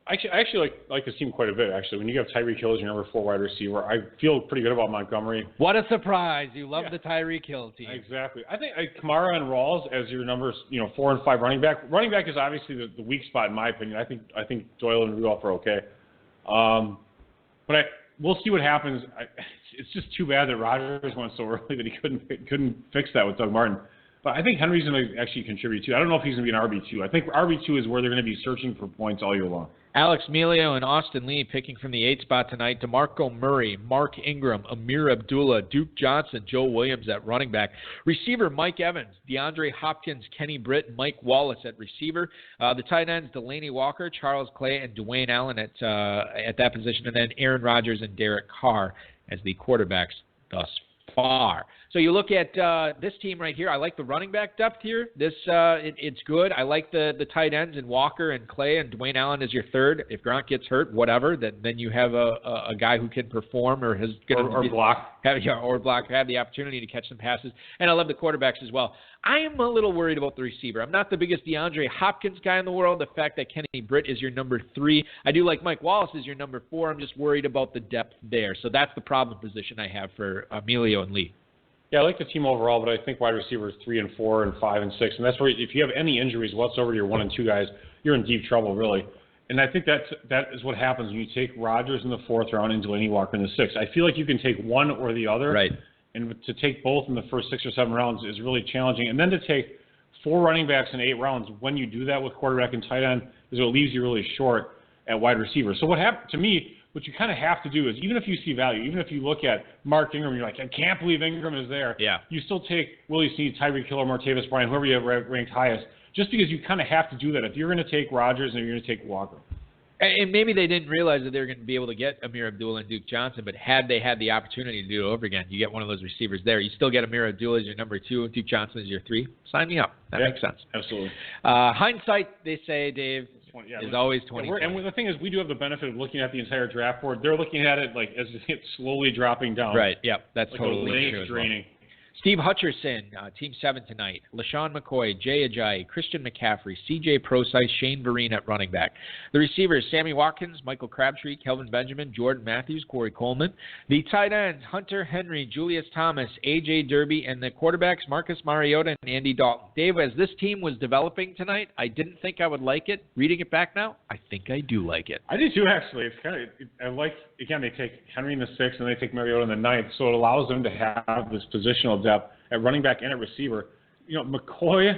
I actually like this team quite a bit, actually. When you have Tyreek Hill as your number 4 wide receiver, I feel pretty good about Montgomery. What a surprise. You love the Tyreek Hill team. Exactly. I think Kamara and Rawls as your numbers, 4 and 5 running back. Running back is obviously the weak spot in my opinion. I think Doyle and Rudolph are okay. But we'll see what happens. It's just too bad that Rodgers went so early that he couldn't fix that with Doug Martin. But I think Henry's going to actually contribute too. I don't know if he's going to be an RB2. I think RB2 is where they're going to be searching for points all year long. Alex Melio and Austin Lee picking from the 8 spot tonight. DeMarco Murray, Mark Ingram, Amir Abdullah, Duke Johnson, Joe Williams at running back. Receiver, Mike Evans, DeAndre Hopkins, Kenny Britt, Mike Wallace at receiver. The tight ends, Delaney Walker, Charles Clay, and Dwayne Allen at that position. And then Aaron Rodgers and Derek Carr as the quarterbacks thus far. So you look at this team right here. I like the running back depth here. It's good. I like the tight ends and Walker and Clay and Dwayne Allen as your third. If Gronk gets hurt, whatever, then you have a guy who can perform or block. Have the opportunity to catch some passes. And I love the quarterbacks as well. I am a little worried about the receiver. I'm not the biggest DeAndre Hopkins guy in the world. The fact that Kenny Britt is your number 3. I do like Mike Wallace as your number 4. I'm just worried about the depth there. So that's the problem position I have for Emilio and Lee. Yeah, I like the team overall, but I think wide receivers 3 and 4 and 5 and 6, and that's where if you have any injuries whatsoever to your 1 and 2 guys, you're in deep trouble, really. And I think that is what happens when you take Rodgers in the 4th round and Delaney Walker in the 6th. I feel like you can take one or the other, right? And to take both in the first 6 or 7 rounds is really challenging. And then to take 4 running backs in 8 rounds, when you do that with quarterback and tight end, is what leaves you really short at wide receiver. So what happened to me? What you kind of have to do is, even if you see value, even if you look at Mark Ingram, you're like, I can't believe Ingram is there. Yeah. You still take Willie Snead, Tyreek Hill, Martavis Bryant, whoever you have ranked highest, just because you kind of have to do that if you're going to take Rodgers and you're going to take Walker. And maybe they didn't realize that they were going to be able to get Amir Abdullah and Duke Johnson, but had they had the opportunity to do it over again, you get one of those receivers there. You still get Amir Abdullah as your number 2, Duke Johnson as your 3. Sign me up. That makes sense. Absolutely. Hindsight, they say, Dave, is always 20. And the thing is, we do have the benefit of looking at the entire draft board. They're looking at it like as it's slowly dropping down. Right. Yep. That's like totally true. Draining. Steve Hutcherson, Team 7 tonight. LaShawn McCoy, Jay Ajayi, Christian McCaffrey, C.J. Prosise, Shane Vereen at running back. The receivers, Sammy Watkins, Michael Crabtree, Kelvin Benjamin, Jordan Matthews, Corey Coleman. The tight ends, Hunter Henry, Julius Thomas, A.J. Derby, and the quarterbacks, Marcus Mariota and Andy Dalton. Dave, as this team was developing tonight, I didn't think I would like it. Reading it back now, I think I do like it. I do too, actually. It's kind of, I like, again, they take Henry in the 6th and they take Mariota in the 9th, so it allows them to have this positional depth at running back and at receiver. You know, McCoy,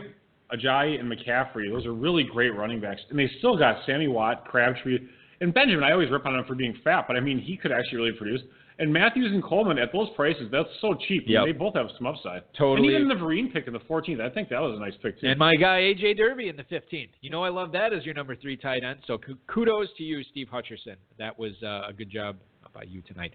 Ajayi, and McCaffrey, those are really great running backs. And they still got Sammy Watt, Crabtree, and Benjamin. I always rip on him for being fat, but I mean, he could actually really produce. And Matthews and Coleman, at those prices, that's so cheap. Yep. They both have some upside. Totally. And even the Vereen pick in the 14th, I think that was a nice pick, too. And my guy, A.J. Derby, in the 15th. You know I love that as your number 3 tight end. So kudos to you, Steve Hutcherson. That was a good job by you tonight.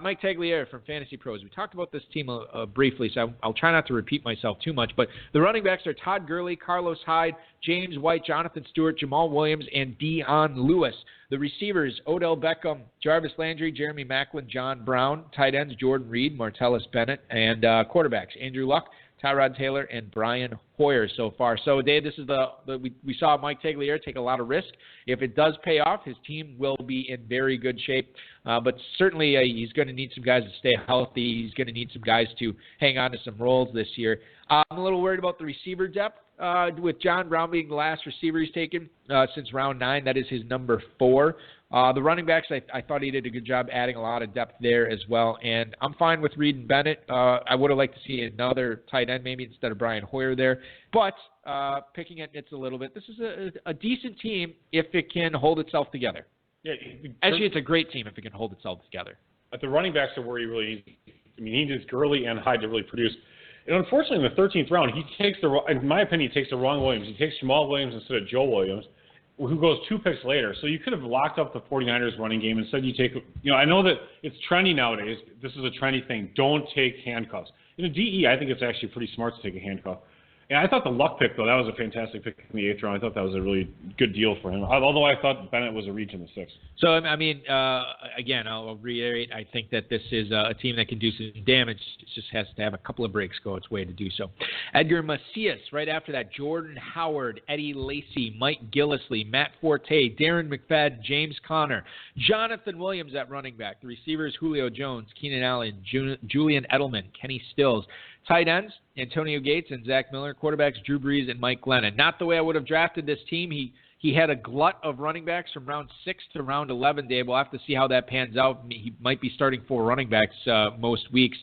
Mike Tagliere from Fantasy Pros. We talked about this team briefly, so I'll try not to repeat myself too much. But the running backs are Todd Gurley, Carlos Hyde, James White, Jonathan Stewart, Jamal Williams, and Dion Lewis. The receivers, Odell Beckham, Jarvis Landry, Jeremy Maclin, John Brown. Tight ends, Jordan Reed, Martellus Bennett. And quarterbacks, Andrew Luck, Tyrod Taylor, and Brian Hoyer so far. So, Dave, this is we saw Mike Tagliere take a lot of risk. If it does pay off, his team will be in very good shape. But certainly he's going to need some guys to stay healthy. He's going to need some guys to hang on to some roles this year. I'm a little worried about the receiver depth. With John Brown being the last receiver he's taken since round 9. That is his number 4. The running backs, I thought he did a good job adding a lot of depth there as well. And I'm fine with Reed and Bennett. I would have liked to see another tight end maybe instead of Brian Hoyer there. But picking at nits a little bit, this is a decent team if it can hold itself together. Yeah, actually, it's a great team if it can hold itself together. But the running backs are where he really – I mean, he needs Gurley and Hyde to really produce. And unfortunately, in the 13th round, in my opinion, he takes the wrong Williams. He takes Jamal Williams instead of Joe Williams, who goes 2 picks later. So you could have locked up the 49ers running game. Instead, you take – I know that it's trendy nowadays. This is a trendy thing. Don't take handcuffs. In a DE, I think it's actually pretty smart to take a handcuff. And I thought the Luck pick, though, that was a fantastic pick in the 8th round. I thought that was a really good deal for him, although I thought Bennett was a reach in the 6th. So, I mean, again, I'll reiterate, I think that this is a team that can do some damage. It just has to have a couple of breaks go its way to do so. Edgar Macias, right after that, Jordan Howard, Eddie Lacy, Mike Gillislee, Matt Forte, Darren McFadden, James Conner, Jonathan Williams at running back. The receivers, Julio Jones, Keenan Allen, Julian Edelman, Kenny Stills. Tight ends, Antonio Gates and Zach Miller. Quarterbacks, Drew Brees and Mike Glennon. Not the way I would have drafted this team. He had a glut of running backs from round 6 to round 11, Dave. We'll have to see how that pans out. He might be starting 4 running backs most weeks.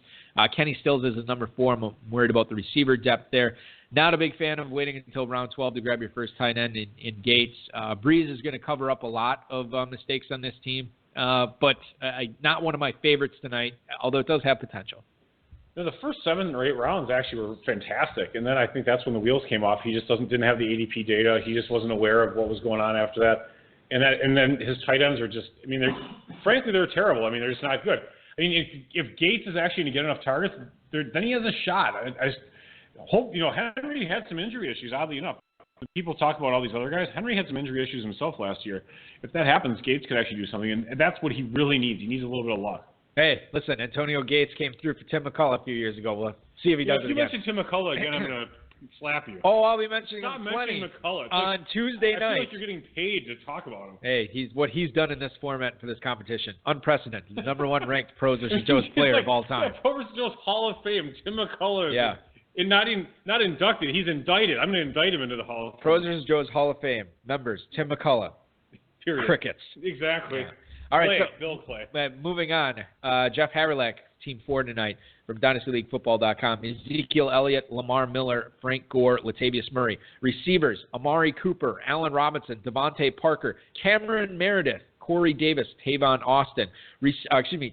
Kenny Stills is his number 4. I'm worried about the receiver depth there. Not a big fan of waiting until round 12 to grab your first tight end in Gates. Brees is going to cover up a lot of mistakes on this team, but not one of my favorites tonight, although it does have potential. The first 7 or 8 rounds actually were fantastic, and then I think that's when the wheels came off. He just didn't have the ADP data. He just wasn't aware of what was going on after that, and then his tight ends are just. I mean, frankly they're terrible. I mean, they're just not good. I mean, if Gates is actually going to get enough targets, then he has a shot. I just hope, Henry had some injury issues, oddly enough. When people talk about all these other guys, Henry had some injury issues himself last year. If that happens, Gates could actually do something, and that's what he really needs. He needs a little bit of luck. Hey, listen, Antonio Gates came through for Tim McCullough a few years ago. We'll see if he does it again. If you mention Tim McCullough again, I'm going to slap you. Oh, I'll be mentioning Stop him mentioning plenty McCullough. on Tuesday night. I feel like you're getting paid to talk about him. Hey, he's done in this format for this competition. Unprecedented. He's number one ranked Pros vs. Joe's player of all time. Pros vs. Joe's Hall of Fame, Tim McCullough. Yeah. And not inducted. He's indicted. I'm going to indict him into the Hall of Fame. Pros vs. Joe's Hall of Fame. Members, Tim McCullough. Period. Crickets. Exactly. Yeah. All right, Bill Clay. Moving on. Jeff Haverlack, Team 4 tonight from DynastyLeagueFootball.com. Ezekiel Elliott, Lamar Miller, Frank Gore, Latavius Murray. Receivers, Amari Cooper, Allen Robinson, Devontae Parker, Cameron Meredith, Corey Davis, Tavon Austin.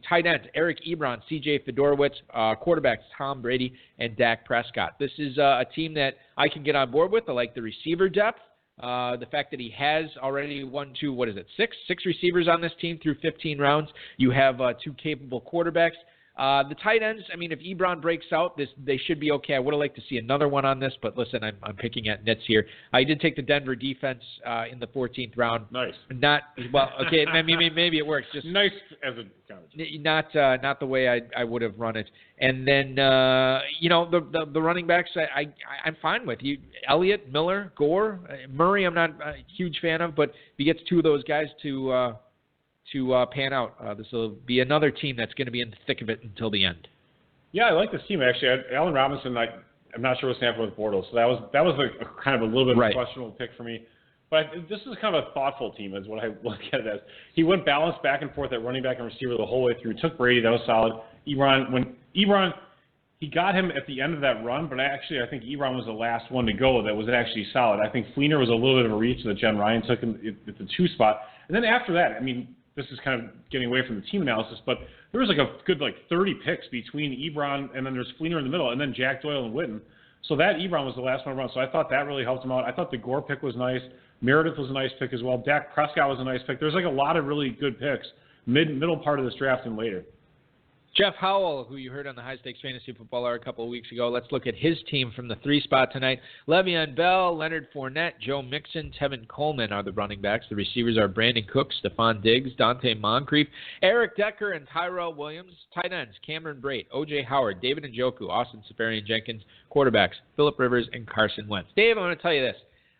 Tight ends, Eric Ebron, C.J. Fedorowicz. Quarterbacks, Tom Brady and Dak Prescott. This is a team that I can get on board with. I like the receiver depth. The fact that he has already six receivers on this team through 15 rounds. You have 2 capable quarterbacks. The tight ends, if Ebron breaks out, they should be okay. I would have liked to see another one on this, but listen, I'm picking at nits here. I did take the Denver defense in the 14th round. Nice. Okay, maybe it works. Just nice as a comment. Not the way I would have run it. And then the running backs I'm fine with. Elliott, Miller, Gore, Murray. I'm not a huge fan of, but if he gets 2 of those guys to pan out, this will be another team that's going to be in the thick of it until the end. Yeah, I like this team actually. Allen Robinson, I'm not sure what's happening with Bortles, so that was a kind of a little bit of a questionable pick for me. But this is kind of a thoughtful team, is what I look at it as. He went balanced back and forth at running back and receiver the whole way through. Took Brady, that was solid. Ebron, he got him at the end of that run, but I think Ebron was the last one to go that was actually solid. I think Fleener was a little bit of a reach that Jen Ryan took him at the 2 spot. And then after that, this is kind of getting away from the team analysis, but there was a good 30 picks between Ebron and then there's Fleener in the middle and then Jack Doyle and Witten. So that Ebron was the last one around. So I thought that really helped him out. I thought the Gore pick was nice. Meredith was a nice pick as well. Dak Prescott was a nice pick. There's a lot of really good picks middle part of this draft and later. Jeff Howell, who you heard on the High Stakes Fantasy Football Hour a couple of weeks ago. Let's look at his team from the 3 spot tonight. Le'Veon Bell, Leonard Fournette, Joe Mixon, Tevin Coleman are the running backs. The receivers are Brandon Cooks, Stephon Diggs, Dante Moncrief, Eric Decker, and Tyrell Williams. Tight ends, Cameron Brate, O.J. Howard, David Njoku, Austin Seferian-Jenkins. Quarterbacks, Phillip Rivers and Carson Wentz. Dave, I'm going to tell you this.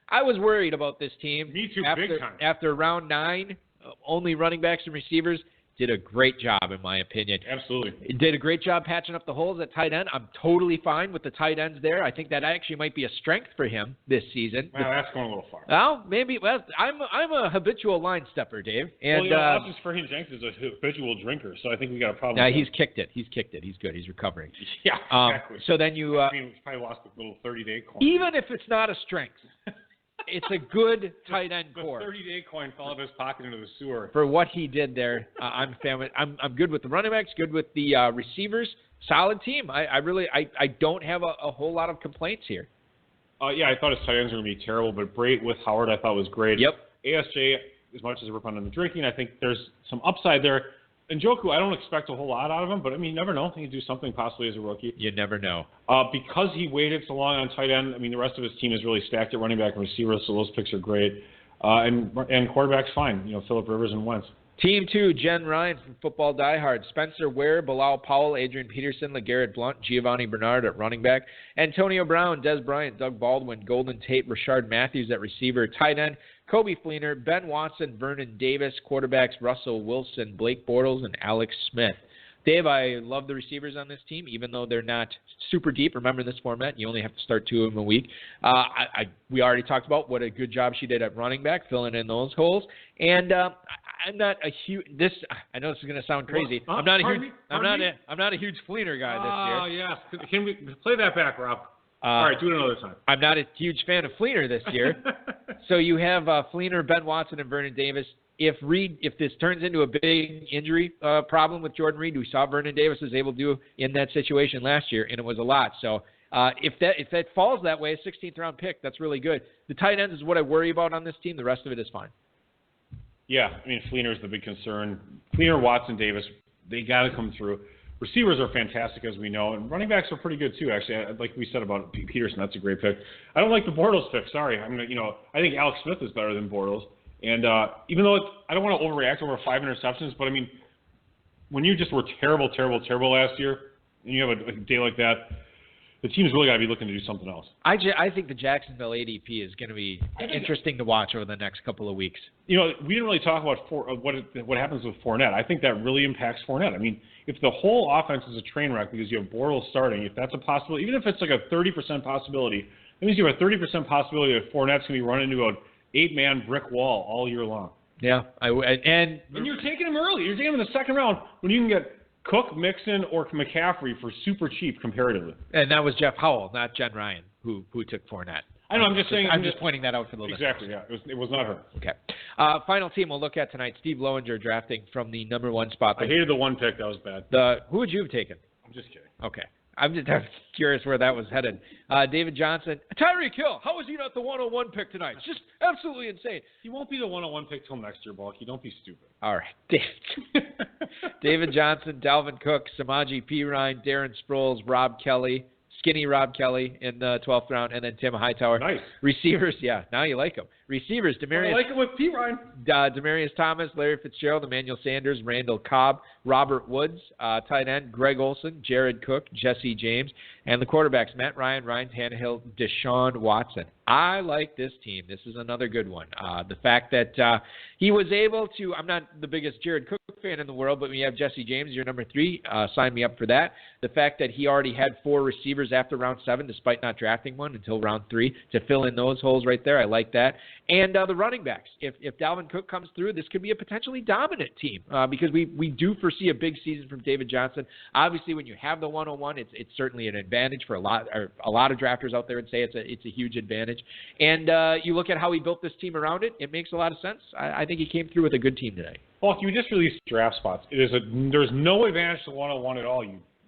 I was worried about this team. Me too, big time. After round 9, only running backs and receivers. Did a great job, in my opinion. Absolutely. Did a great job patching up the holes at tight end. I'm totally fine with the tight ends there. I think that actually might be a strength for him this season. Wow, that's going a little far. Well, maybe. Well, I'm a habitual line stepper, Dave. And Austin Seferian-Jenkins is a habitual drinker, so I think we got a problem. Yeah, he's kicked it. He's good. He's recovering. Yeah, exactly. So then you. He's probably lost a little 30-day coin. Even if it's not a strength. It's a good tight end core. The 30-day coin fell out of his pocket into the sewer. For what he did there, I'm a fan. I'm good with the running backs, good with the receivers. Solid team. I really don't have a whole lot of complaints here. Yeah, I thought his tight ends were going to be terrible, but Brate with Howard I thought was great. Yep. ASJ, as much as we're fun on the drinking, I think there's some upside there. And Njoku, I don't expect a whole lot out of him, but you never know. He can do something possibly as a rookie. You never know. Because he waited so long on tight end, the rest of his team is really stacked at running back and receiver, so those picks are great. And quarterback's fine. Phillip Rivers and Wentz. Team 2, Jen Ryan from Football Die Hard. Spencer Ware, Bilal Powell, Adrian Peterson, LeGarrette Blount, Giovanni Bernard at running back. Antonio Brown, Des Bryant, Doug Baldwin, Golden Tate, Rashard Matthews at receiver. Tight end, Kobe Fleener, Ben Watson, Vernon Davis. Quarterbacks, Russell Wilson, Blake Bortles, and Alex Smith. Dave, I love the receivers on this team, even though they're not super deep. Remember, in this format, you only have to start 2 of them a week. We already talked about what a good job she did at running back, filling in those holes. And I'm not a huge. I know this is going to sound crazy. I'm not a huge Fleener guy this year. Oh yes. Can we play that back, Rob? All right, do it another time. I'm not a huge fan of Fleener this year. So you have Fleener, Ben Watson, and Vernon Davis. If this turns into a big injury problem with Jordan Reed, we saw Vernon Davis was able to do in that situation last year, and it was a lot. So if that falls that way, a 16th round pick, that's really good. The tight ends is what I worry about on this team. The rest of it is fine. Yeah, Fleener is the big concern. Fleener, Watson, Davis, They got to come through. Receivers are fantastic, as we know, and running backs are pretty good too. Actually, like we said about Peterson, that's a great pick. I don't like the Bortles pick. Sorry, I think Alex Smith is better than Bortles. And even though I don't want to overreact over 5 interceptions, but I mean, when you just were terrible last year, and you have a day like that, the team's really got to be looking to do something else. I think the Jacksonville ADP is going to be interesting to watch over the next couple of weeks. We didn't really talk about what happens with Fournette. I think that really impacts Fournette. I mean, if the whole offense is a train wreck because you have Bortles starting, if that's a possibility, even if it's like a 30% possibility, that means you have a 30% possibility that Fournette's going to be running into an 8-man brick wall all year long. Yeah, and you're taking him early. You're taking him in the second round when you can get Cook, Mixon, or McCaffrey for super cheap comparatively. And that was Jeff Howell, not Jen Ryan, who took Fournette. I know. I'm just saying. I'm just pointing that out for the listeners. Exactly. Yeah. It was not her. Okay. Final team we'll look at tonight: Steve Lowinger drafting from the number 1 spot. I hated the 1 pick. That was bad. Who would you have taken? I'm just kidding. Okay. I'm just curious where that was headed. David Johnson. Tyreek Hill. How is he not the 101 pick tonight? It's just absolutely insane. He won't be the 101 pick till next year, Balky. Don't be stupid. All right. David Johnson, Dalvin Cook, Samaje Perine, Darren Sproles, Rob Kelly, skinny Rob Kelly in the 12th round, and then Tim Hightower. Nice. Receivers, yeah, now you like him. Receivers, I like it with Perine. Demaryius Thomas, Larry Fitzgerald, Emmanuel Sanders, Randall Cobb, Robert Woods, tight end, Greg Olson, Jared Cook, Jesse James, and the quarterbacks, Matt Ryan, Ryan Tannehill, Deshaun Watson. I like this team. This is another good one. The fact that he was able to, I'm not the biggest Jared Cook fan in the world, but when you have Jesse James, you're number 3, sign me up for that. The fact that he already had 4 receivers after round 7, despite not drafting one until round 3, to fill in those holes right there, I like that. And the running backs. If Dalvin Cook comes through, this could be a potentially dominant team because we do foresee a big season from David Johnson. Obviously, when you have the 101, it's certainly an advantage for a lot of drafters out there would say it's a huge advantage. And you look at how he built this team around it, it makes a lot of sense. I think he came through with a good team today. Well, you just released draft spots. There's no advantage to 101 at all.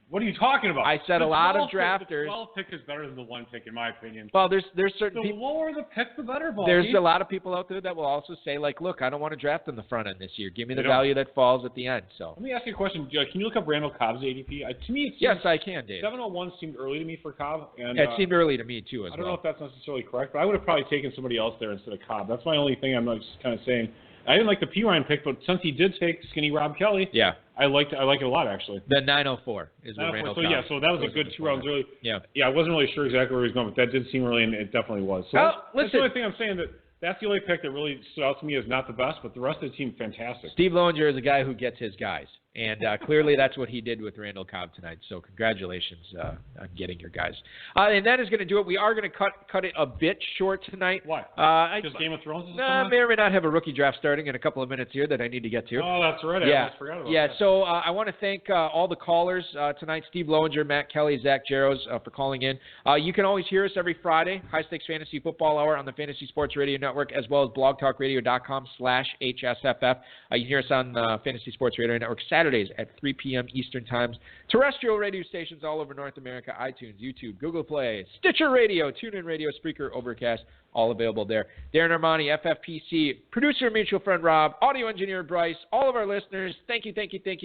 What are you talking about? I said a lot of drafters. The 12 pick is better than the 1 pick, in my opinion. Well, there's certain people. The lower the pick, the better. There's a lot of people out there that will also say, like, look, I don't want to draft in the front end this year. Give me the value that falls at the end. So let me ask you a question. Can you look up Randall Cobb's ADP? To me, yes, I can, Dave. 701 seemed early to me for Cobb. And, it seemed early to me too. I don't know if that's necessarily correct, but I would have probably taken somebody else there instead of Cobb. That's my only thing. I'm just kind of saying. I didn't like the Perine pick, but since he did take skinny Rob Kelly, yeah, I like it a lot actually. The 904 is what Randall. So yeah, so that was a good 2 rounds early. Yeah, I wasn't really sure exactly where he was going, but that did seem early, and it definitely was. So that's the only thing I'm saying, that's the only pick that really stood out to me as not the best, but the rest of the team fantastic. Steve Lowinger is a guy who gets his guys. And clearly that's what he did with Randall Cobb tonight. So congratulations on getting your guys. And that is going to do it. We are going to cut it a bit short tonight. Why? Because Game of Thrones is may or may not have a rookie draft starting in a couple of minutes here that I need to get to. Oh, that's right. I almost forgot about that. So I want to thank all the callers tonight, Steve Lowinger, Matt Kelly, Zach Jaros, for calling in. You can always hear us every Friday, High Stakes Fantasy Football Hour on the Fantasy Sports Radio Network, as well as blogtalkradio.com/HSFF. You can hear us on the Fantasy Sports Radio Network Saturdays at 3 p.m. Eastern Times. Terrestrial radio stations all over North America, iTunes, YouTube, Google Play, Stitcher Radio, TuneIn Radio, Spreaker, Overcast, all available there. Darren Armani, FFPC, producer and mutual friend Rob, audio engineer Bryce, all of our listeners, thank you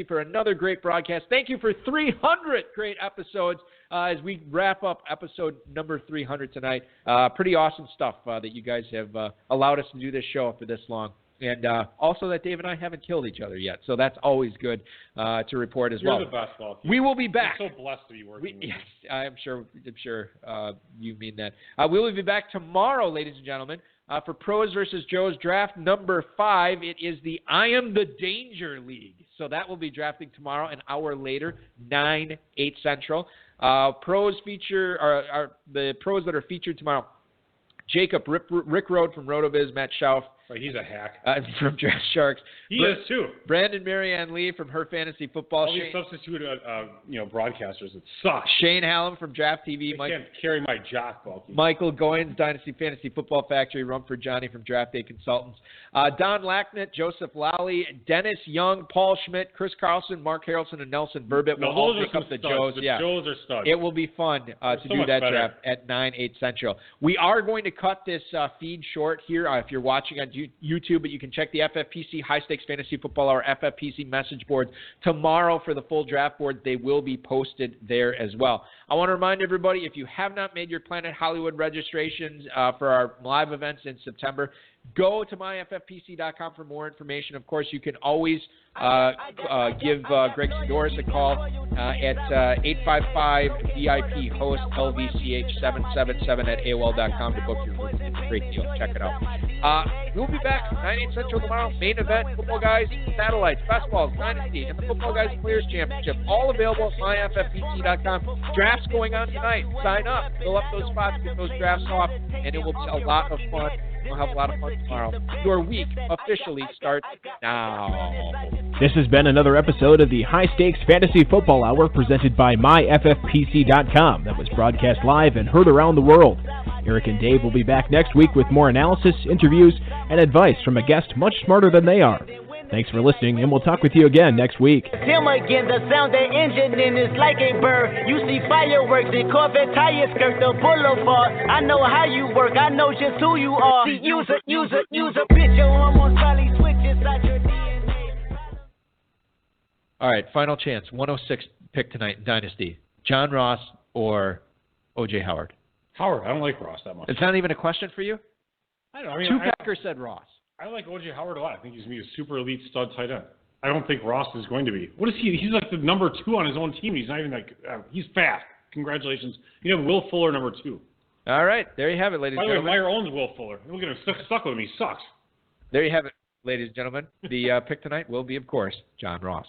for another great broadcast. Thank you for 300 great episodes as we wrap up episode number 300 tonight. Pretty awesome stuff that you guys have allowed us to do this show for this long. And also that Dave and I haven't killed each other yet. So that's always good to report as well. You're the best, Paul. We will be back. I'm so blessed to be working with you. Yes, I'm sure you mean that. We will be back tomorrow, ladies and gentlemen, for Pros versus Joes draft number 5. It is the I Am the Danger League. So that will be drafting tomorrow, an hour later, 9, 8 Central. Pros feature are the pros that are featured tomorrow. Jacob Rick Road from RotoViz, Matt Schauf. He's a hack. From Draft Sharks. He is too. Brandon Marianne Lee from Her Fantasy Football. All these substitute broadcasters, it sucks. Shane Hallam from Draft TV. I can't carry my jock, Balky. Michael Goins, Dynasty Fantasy Football Factory. Rumford Johnny from Draft Day Consultants. Don Lacknett, Joseph Lally, Dennis Young, Paul Schmidt, Chris Carlson, Mark Harrelson, and Nelson Burbit will all make up the Joes. The Joes are studs. It will be fun to do that draft at 9, 8 Central. We are going to cut this feed short here. If you're watching on YouTube, but you can check the FFPC High Stakes Fantasy Football Hour FFPC message board tomorrow for the full draft board. They will be posted there as well. I want to remind everybody, if you have not made your Planet Hollywood registrations for our live events in September, go to myffpc.com for more information. Of course, you can always give Greg Sidoris a call at 855-VIP-HOST LVCH777 at AOL.com to book your room. It's a great deal. Check it out. We'll be back 9-8 Central tomorrow. Main event, Football Guys, Satellites, Best Balls, Dynasty, and the Football Guys Players Championship. All available at myffpc.com. Drafts going on tonight. Sign up. Fill up those spots. Get those drafts off, and it will be a lot of fun. We'll have a lot of fun tomorrow. Your week officially starts now. This has been another episode of the High Stakes Fantasy Football Hour presented by myffpc.com that was broadcast live and heard around the world. Eric and Dave will be back next week with more analysis, interviews, and advice from a guest much smarter than they are. Thanks for listening, and we'll talk with you again next week. Him again, the sound the engine in is like a bird. You see fireworks, the Corvette tires skirt the boulevard. I know how you work, I know just who you are. See, use a picture, almost probably switches out your DNA. All right, final chance. 106 pick tonight in Dynasty. John Ross or O.J. Howard? Howard. I don't like Ross that much. It's not even a question for you? I don't know. Two Packers said Ross. I like O.J. Howard a lot. I think he's going to be a super elite stud tight end. I don't think Ross is going to be. What is he? He's like the number 2 on his own team. He's not even like he's fast. Congratulations. You have Will Fuller number 2. All right. There you have it, ladies and gentlemen. By the way, Meyer owns Will Fuller. Look at him stuck with him. He sucks. There you have it, ladies and gentlemen. The pick tonight will be, of course, John Ross.